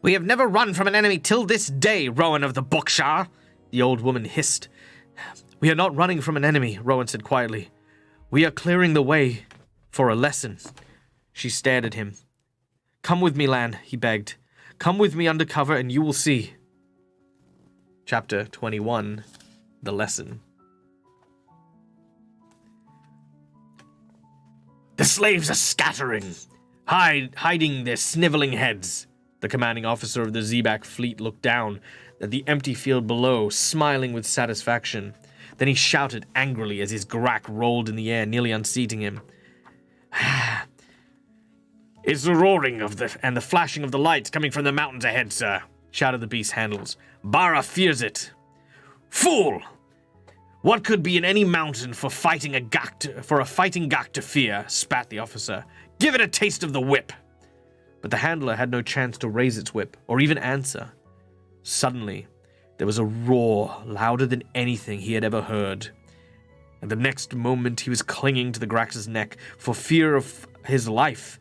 We have never run from an enemy till this day, Rowan of the Bookshah, the old woman hissed. We are not running from an enemy, Rowan said quietly. We are clearing the way for a lesson. She stared at him. Come with me, Lan, he begged. Come with me under cover and you will see. Chapter 21, The Lesson. The slaves are scattering, hiding their sniveling heads. The commanding officer of the Zebak fleet looked down at the empty field below, smiling with satisfaction. Then he shouted angrily as his grak rolled in the air, nearly unseating him. It's the roaring and the flashing of the lights coming from the mountains ahead, sir, shouted the beast's handles. Bara fears it. Fool! What could be in any mountain for a fighting gak to fear, spat the officer. Give it a taste of the whip. But the handler had no chance to raise its whip, or even answer. Suddenly, there was a roar louder than anything he had ever heard. And the next moment he was clinging to the Grax's neck for fear of his life.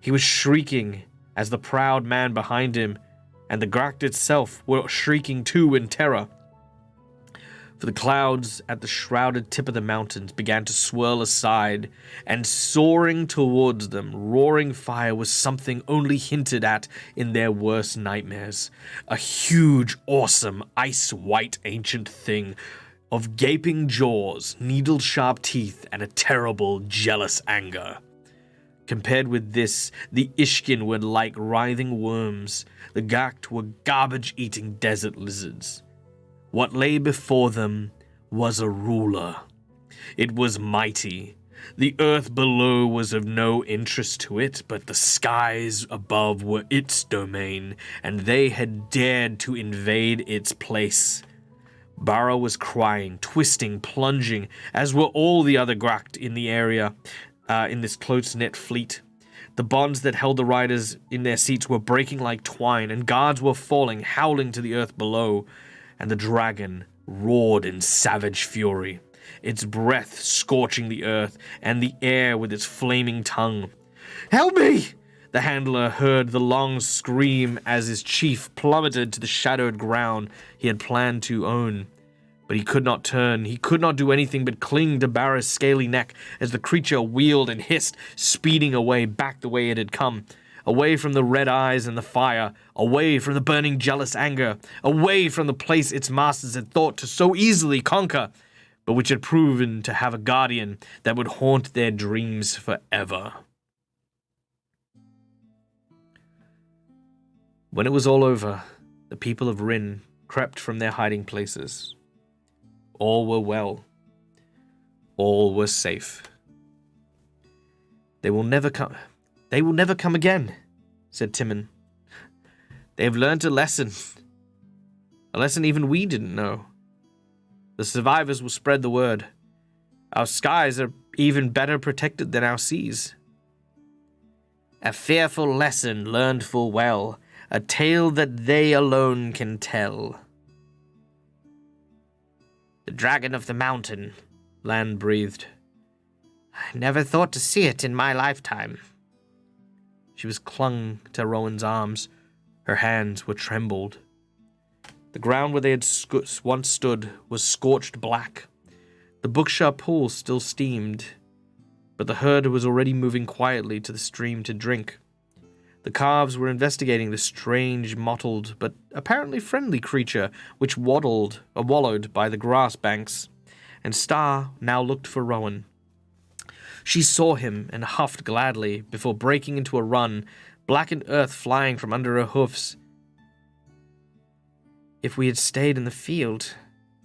He was shrieking as the proud man behind him and the Gracht itself were shrieking too in terror. For the clouds at the shrouded tip of the mountains began to swirl aside, and soaring towards them, roaring fire was something only hinted at in their worst nightmares. A huge, awesome, ice-white ancient thing of gaping jaws, needle-sharp teeth, and a terrible, jealous anger. Compared with this, the Ishkin were like writhing worms. The Gracht were garbage-eating desert lizards. What lay before them was a ruler. It was mighty. The earth below was of no interest to it, but the skies above were its domain, and they had dared to invade its place. Bara was crying, twisting, plunging, as were all the other Gracht in the area, in this close-knit fleet. The bonds that held the riders in their seats were breaking like twine, and guards were falling, howling to the earth below. And the dragon roared in savage fury, its breath scorching the earth and the air with its flaming tongue. "Help me!" The handler heard the long scream as his chief plummeted to the shadowed ground he had planned to own. But he could not turn, he could not do anything but cling to Barra's scaly neck as the creature wheeled and hissed, speeding away back the way it had come. Away from the red eyes and the fire, away from the burning jealous anger, away from the place its masters had thought to so easily conquer, but which had proven to have a guardian that would haunt their dreams forever. When it was all over, the people of Rin crept from their hiding places. All were well. All were safe. They will never come again, said Timon. They have learnt a lesson even we didn't know. The survivors will spread the word. Our skies are even better protected than our seas. A fearful lesson learned full well, a tale that they alone can tell. The dragon of the mountain, Lan breathed. I never thought to see it in my lifetime. She was clung to Rowan's arms. Her hands were trembled. The ground where they had once stood was scorched black. The Booksha pool still steamed, but the herd was already moving quietly to the stream to drink. The calves were investigating the strange, mottled, but apparently friendly creature which wallowed by the grass banks, and Star now looked for Rowan. She saw him and huffed gladly before breaking into a run, blackened earth flying from under her hoofs. If we had stayed in the field,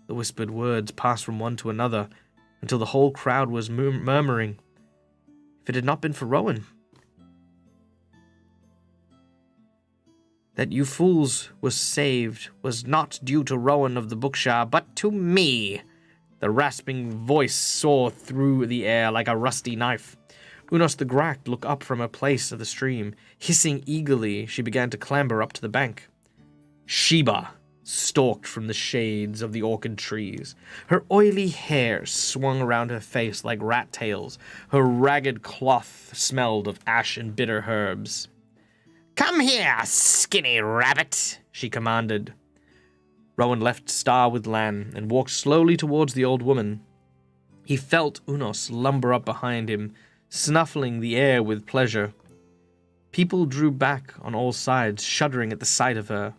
the whispered words passed from one to another until the whole crowd was murmuring. If it had not been for Rowan. That you fools was saved was not due to Rowan of the Booksha, but to me. The rasping voice soared through the air like a rusty knife. Unos the Gracht looked up from her place of the stream. Hissing eagerly, she began to clamber up to the bank. Sheba stalked from the shades of the orchid trees. Her oily hair swung around her face like rat tails. Her ragged cloth smelled of ash and bitter herbs. "Come here, skinny rabbit," she commanded. Rowan left Star with Lan and walked slowly towards the old woman. He felt Unos lumber up behind him, snuffling the air with pleasure. People drew back on all sides, shuddering at the sight of her.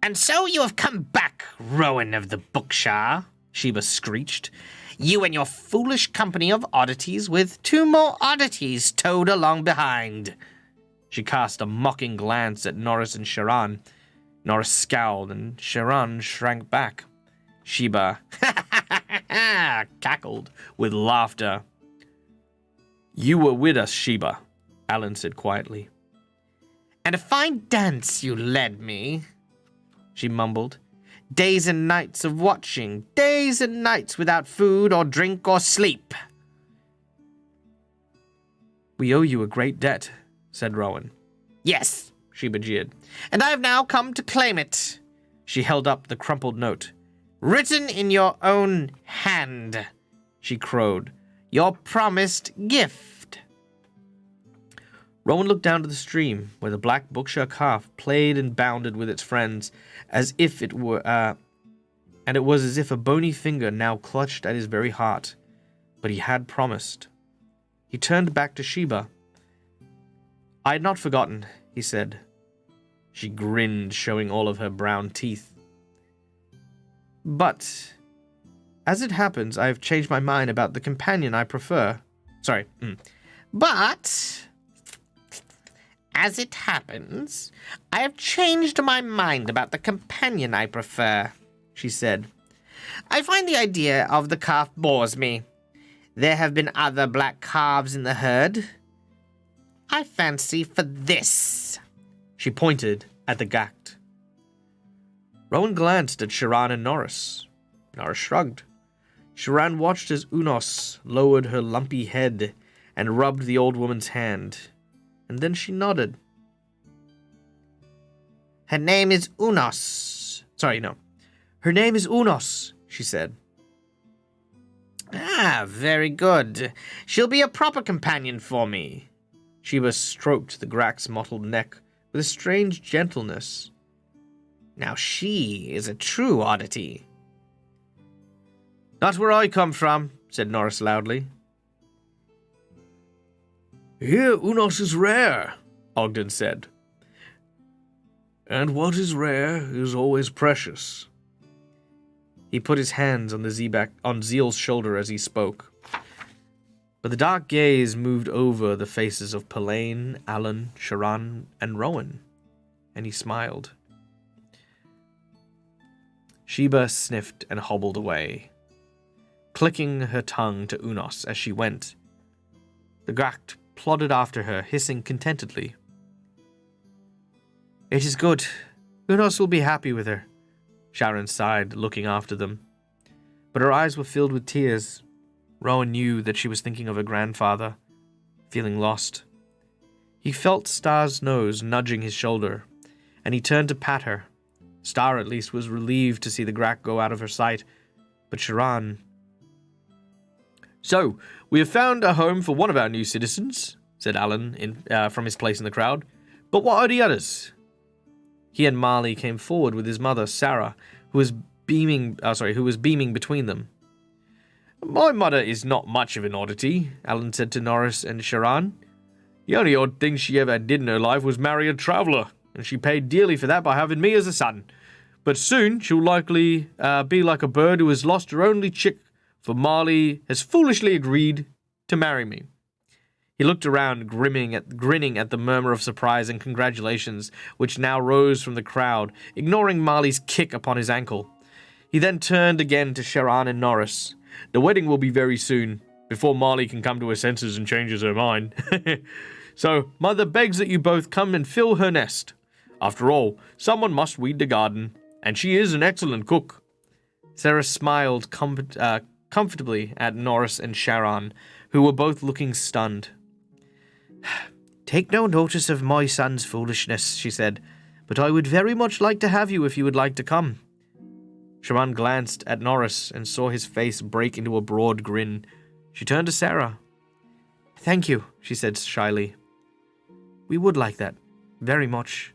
"And so you have come back, Rowan of the Booksha," Sheba screeched. "You and your foolish company of oddities with 2 more oddities towed along behind." She cast a mocking glance at Norris and Sharon. Norris scowled, and Sharon shrank back. Sheba cackled with laughter. "You were with us, Sheba," Alan said quietly. "And a fine dance you led me," she mumbled. "Days and nights of watching, days and nights without food or drink or sleep." "We owe you a great debt," said Rowan. "Yes," Sheba jeered, "and I have now come to claim it." She held up the crumpled note. "Written in your own hand," she crowed. "Your promised gift." Rowan looked down to the stream, where the black Bookshire calf played and bounded with its friends, as if it were, and it was as if a bony finger now clutched at his very heart. But he had promised. He turned back to Sheba. "I had not forgotten," he said. She grinned, showing all of her brown teeth. "But, as it happens, I have changed my mind about the companion I prefer." Sorry. But, as it happens, I have changed my mind about the companion I prefer, she said. "I find the idea of the calf bores me. There have been other black calves in the herd. I fancy for this." She pointed at the Gact. Rowan glanced at Sharan and Norris. Norris shrugged. Sharan watched as Unos lowered her lumpy head and rubbed the old woman's hand, and then she nodded. "Her name is Unos." Sorry, no. "Her name is Unos," she said. "Ah, very good. She'll be a proper companion for me." Sheba stroked the Grac's mottled neck with a strange gentleness. "Now she is a true oddity." "Not where I come from," said Norris loudly. "Here Unos is rare," Ogden said. "And what is rare is always precious." He put his hands on Zeal's shoulder as he spoke. But the dark gaze moved over the faces of Pelaine, Alan, Sharan, and Rowan, and he smiled. Sheba sniffed and hobbled away, clicking her tongue to Unos as she went. The Gact plodded after her, hissing contentedly. "It is good. Unos will be happy with her," Sharon sighed, looking after them. But her eyes were filled with tears. Rowan knew that she was thinking of her grandfather, feeling lost. He felt Star's nose nudging his shoulder, and he turned to pat her. Star, at least, was relieved to see the Grack go out of her sight, but Sharan... "So, we have found a home for one of our new citizens," said Alan from his place in the crowd. "But what are the others?" He and Marley came forward with his mother, Sarah, who was beaming between them. "My mother is not much of an oddity," Alan said to Norris and Sharan. "The only odd thing she ever did in her life was marry a traveller, and she paid dearly for that by having me as a son. But soon she'll likely be like a bird who has lost her only chick, for Marley has foolishly agreed to marry me." He looked around, grinning at the murmur of surprise and congratulations which now rose from the crowd, ignoring Marley's kick upon his ankle. He then turned again to Sharan and Norris. "The wedding will be very soon, before Marley can come to her senses and changes her mind. So, Mother begs that you both come and fill her nest. After all, someone must weed the garden, and she is an excellent cook." Sarah smiled comfortably at Norris and Sharan, who were both looking stunned. "Take no notice of my son's foolishness," she said, "but I would very much like to have you if you would like to come." Sharan glanced at Norris and saw his face break into a broad grin. She turned to Sarah. "Thank you," she said shyly. "We would like that. Very much."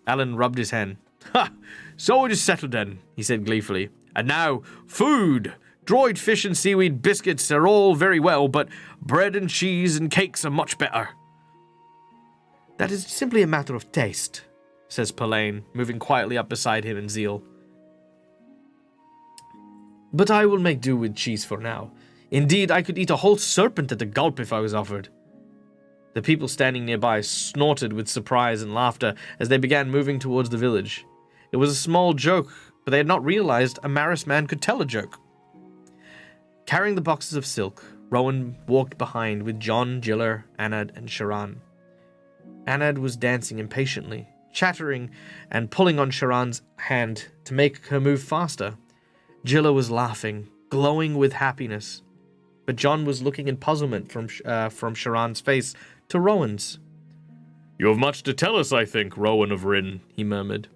Alan rubbed his hand. "Ha! So it is settled then," he said gleefully. "And now, food! Dried fish and seaweed biscuits are all very well, but bread and cheese and cakes are much better." "That is simply a matter of taste," says Pelaine, moving quietly up beside him in Zeal. "But I will make do with cheese for now. Indeed, I could eat a whole serpent at a gulp if I was offered." The people standing nearby snorted with surprise and laughter as they began moving towards the village. It was a small joke, but they had not realized a Maris man could tell a joke. Carrying the boxes of silk, Rowan walked behind with John, Giller, Anad, and Sharan. Anad was dancing impatiently, chattering and pulling on Sharan's hand to make her move faster. Giller was laughing, glowing with happiness, but John was looking in puzzlement from Sharan's face to Rowan's. "You have much to tell us, I think, Rowan of Rin," he murmured.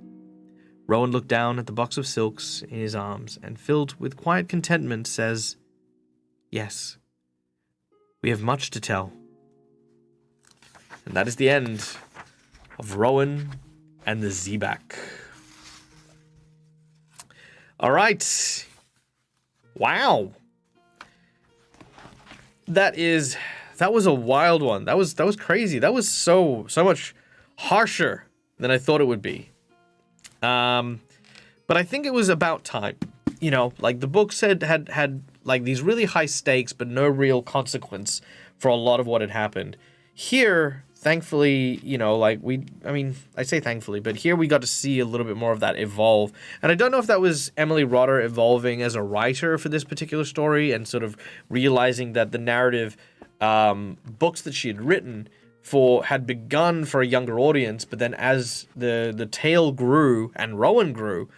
Rowan looked down at the box of silks in his arms and, filled with quiet contentment, says, "Yes, we have much to tell." And that is the end of Rowan and the Zebak. All right. Wow. That was a wild one. That was crazy. That was so much harsher than I thought it would be. But I think it was about time. You know, like the book said had like these really high stakes, but no real consequence for a lot of what had happened. Here, thankfully, you know, like I say thankfully, but here we got to see a little bit more of that evolve. And I don't know if that was Emily Rodder evolving as a writer for this particular story and sort of realizing that the narrative books that she had written had begun for a younger audience, but then as the tale grew and Rowan grew,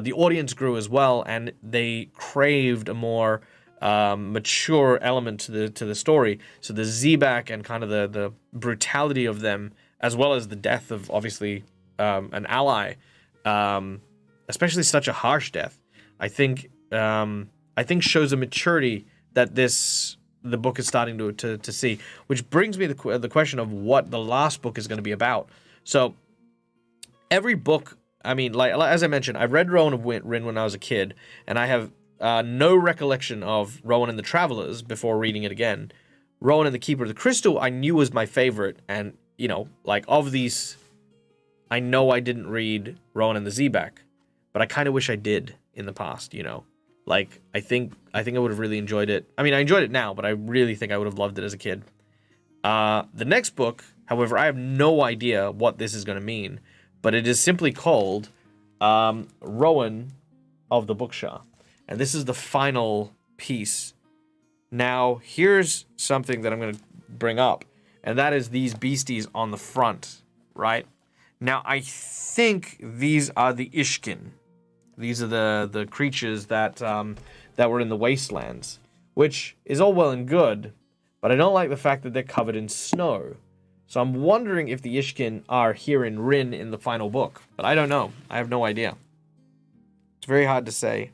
the audience grew as well, and they craved a more mature element to the story. So the Zebak and kind of the brutality of them, as well as the death of obviously an ally, especially such a harsh death, I think shows a maturity that the book is starting to see. Which brings me to the question of what the last book is going to be about. So every book, I mean, like as I mentioned, I've read Rowan of Rin when I was a kid, and I have no recollection of Rowan and the Travelers before reading it again. Rowan and the Keeper of the Crystal I knew was my favorite, and, you know, like, of these, I know I didn't read Rowan and the Zebak, but I kind of wish I did in the past, you know? Like, I think I would have really enjoyed it. I mean, I enjoyed it now, but I really think I would have loved it as a kid. The next book, however, I have no idea what this is going to mean, but it is simply called Rowan of the Bookshaw. And this is the final piece. Now, here's something that I'm going to bring up, and that is these beasties on the front, right? Now, I think these are the Ishkin. These are the creatures that were in the wastelands, which is all well and good, but I don't like the fact that they're covered in snow. So I'm wondering if the Ishkin are here in Rin in the final book, but I don't know. I have no idea. It's very hard to say.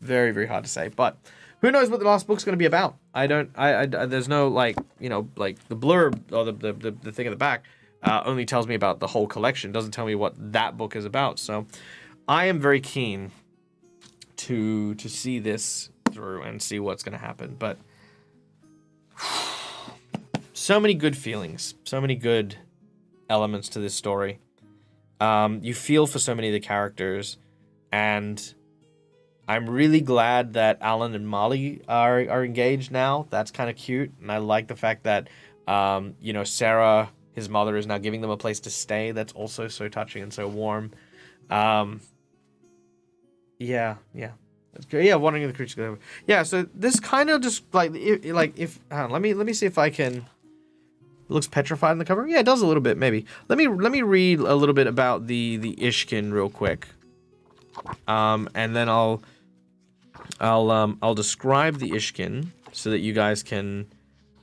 Very, very hard to say, but who knows what the last book's going to be about? There's no, like, you know, like the blurb or the thing at the back only tells me about the whole collection. Doesn't tell me what that book is about. So I am very keen to see this through and see what's going to happen. But so many good feelings, so many good elements to this story. You feel for so many of the characters, and I'm really glad that Alan and Molly are engaged now. That's kind of cute, and I like the fact that you know, Sarah, his mother, is now giving them a place to stay. That's also so touching and so warm. Yeah. That's great. Yeah, wandering of the creature. Yeah, so this kind of just let me see if I can. It looks petrified in the cover. Yeah, it does a little bit, maybe. Let me read a little bit about the Ishkin real quick. And then I'll describe the Ishkin so that you guys can,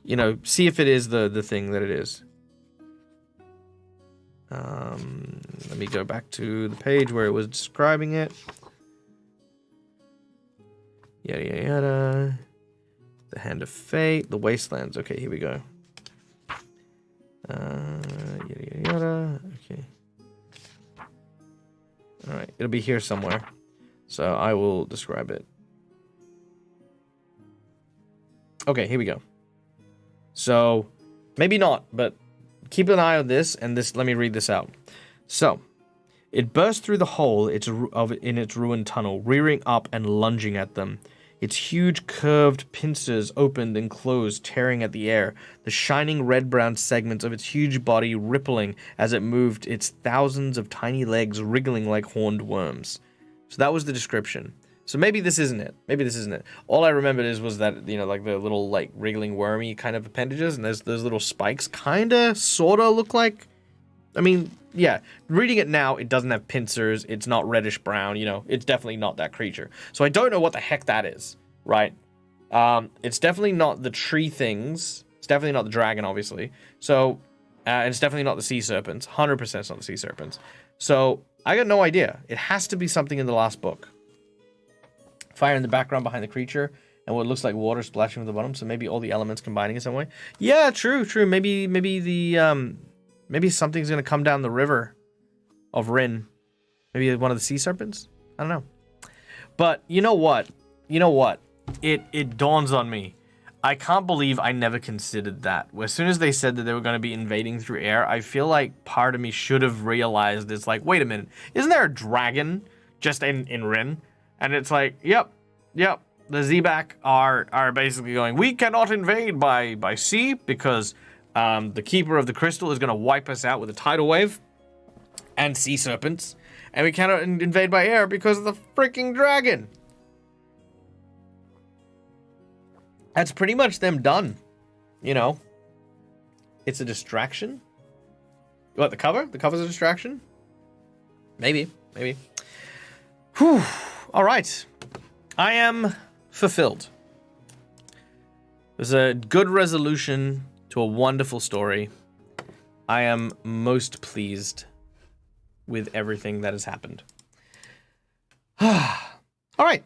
you know, see if it is the thing that it is. Let me go back to the page where it was describing it. Yada yada yada. The Hand of Fate, the Wastelands. Okay, here we go. Yada yada yada. Okay. All right, it'll be here somewhere, so I will describe it. Okay, here we go. So, maybe not, but keep an eye on this, and this. Let me read this out. So, it burst through the hole in its ruined tunnel, rearing up and lunging at them. Its huge curved pincers opened and closed, tearing at the air, the shining red-brown segments of its huge body rippling as it moved, its thousands of tiny legs wriggling like horned worms. So that was the description. So maybe this isn't it. Maybe this isn't it. All I remembered was that, you know, like the little, like, wriggling wormy kind of appendages, and there's those little spikes kinda, sorta look like... I mean, yeah, reading it now, it doesn't have pincers, it's not reddish-brown, you know, it's definitely not that creature. So I don't know what the heck that is, right? It's definitely not the tree things, it's definitely not the dragon, obviously. So, and it's definitely not the sea serpents, 100% it's not the sea serpents. So, I got no idea. It has to be something in the last book. Fire in the background behind the creature, and what looks like water splashing from the bottom. So maybe all the elements combining in some way. Yeah, true. Maybe maybe something's gonna come down the river of Rin. Maybe one of the sea serpents. I don't know. But you know what? It dawns on me. I can't believe I never considered that. As soon as they said that they were going to be invading through air, I feel like part of me should have realized it's like, wait a minute, isn't there a dragon just in Rin? And it's like, yep. The Zebak are basically going, we cannot invade by sea because the Keeper of the Crystal is going to wipe us out with a tidal wave and sea serpents. And we cannot invade by air because of the freaking dragon. That's pretty much them done. You know. It's a distraction. What, the cover? The cover's a distraction? Maybe. Whew. All right. I am fulfilled. There's a good resolution to a wonderful story. I am most pleased with everything that has happened. All right.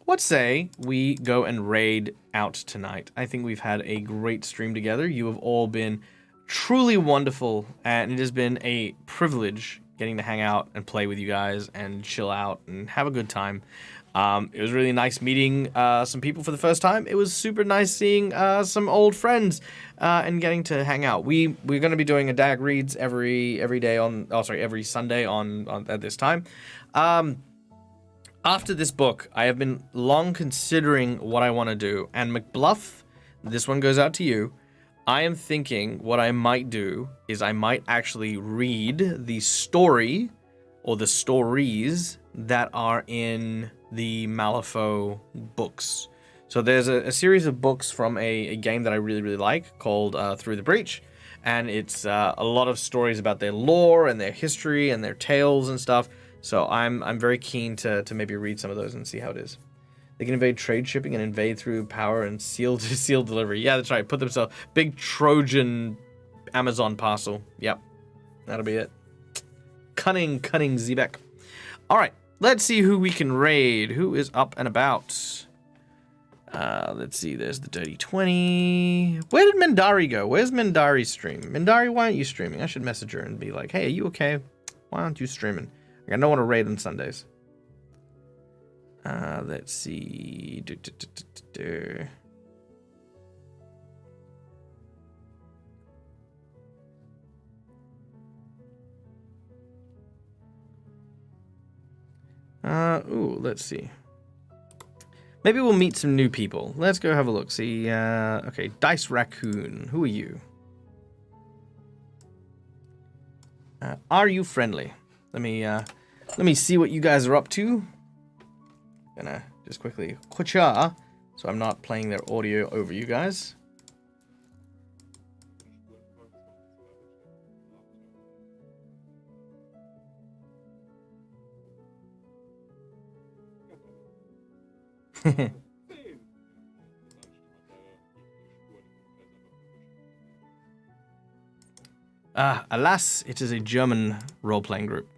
What say we go and raid out tonight? I think we've had a great stream together. You have all been truly wonderful, and it has been a privilege getting to hang out and play with you guys and chill out and have a good time. It was really nice meeting some people for the first time. It was super nice seeing some old friends and getting to hang out. We're going to be doing a DAG reads every Sunday on at this time. After this book, I have been long considering what I want to do. And McBluff, this one goes out to you. I am thinking what I might do is I might actually read the story or the stories that are in the Malifaux books. So there's a series of books from a game that I really, really like called Through the Breach. And it's a lot of stories about their lore and their history and their tales and stuff. So I'm very keen to maybe read some of those and see how it is. They can invade trade shipping and invade through power and sealed delivery. Yeah, that's right. Put themselves big Trojan Amazon parcel. Yep, that'll be it. Cunning Zebak. All right, let's see who we can raid. Who is up and about? Let's see. There's the Dirty 20. Where did Mendari go? Where's Mendari's stream? Mendari, why aren't you streaming? I should message her and be like, hey, are you okay? Why aren't you streaming? I don't want to raid on Sundays. Let's see. Let's see. Maybe we'll meet some new people. Let's go have a look. See, okay, Dice Raccoon. Who are you? Are you friendly? Let me see what you guys are up to. Gonna just quickly Kwacha, so I'm not playing their audio over you guys. Alas, it is a German role-playing group.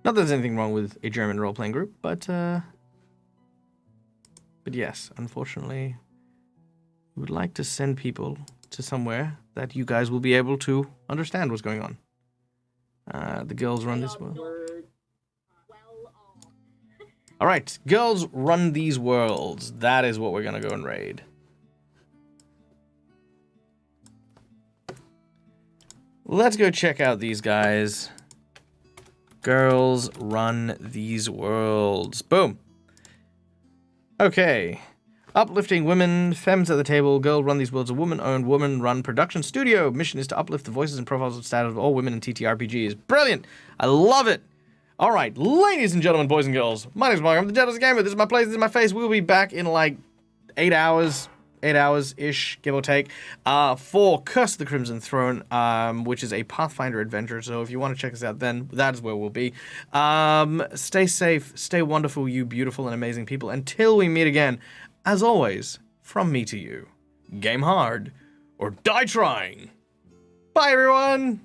Not that there's anything wrong with a German role-playing group, but yes, unfortunately, we would like to send people to somewhere that you guys will be able to understand what's going on. The girls run this world. All right, girls run these worlds. That is what we're gonna go and raid. Let's go check out these guys. Girls run these worlds. Boom. Okay. Uplifting women, femmes at the table, girl run these worlds, a woman-owned, woman-run production studio. Mission is to uplift the voices and profiles of status of all women in TTRPGs. Brilliant! I love it! All right, ladies and gentlemen, boys and girls, my name is Mark. I'm the Jealous Gamer. This is my place, this is my face. We'll be back in like 8 hours-ish, give or take, for Curse of the Crimson Throne, which is a Pathfinder adventure. So if you want to check us out, then that is where we'll be. Stay safe, stay wonderful, you beautiful and amazing people. Until we meet again, as always, from me to you, game hard or die trying. Bye, everyone!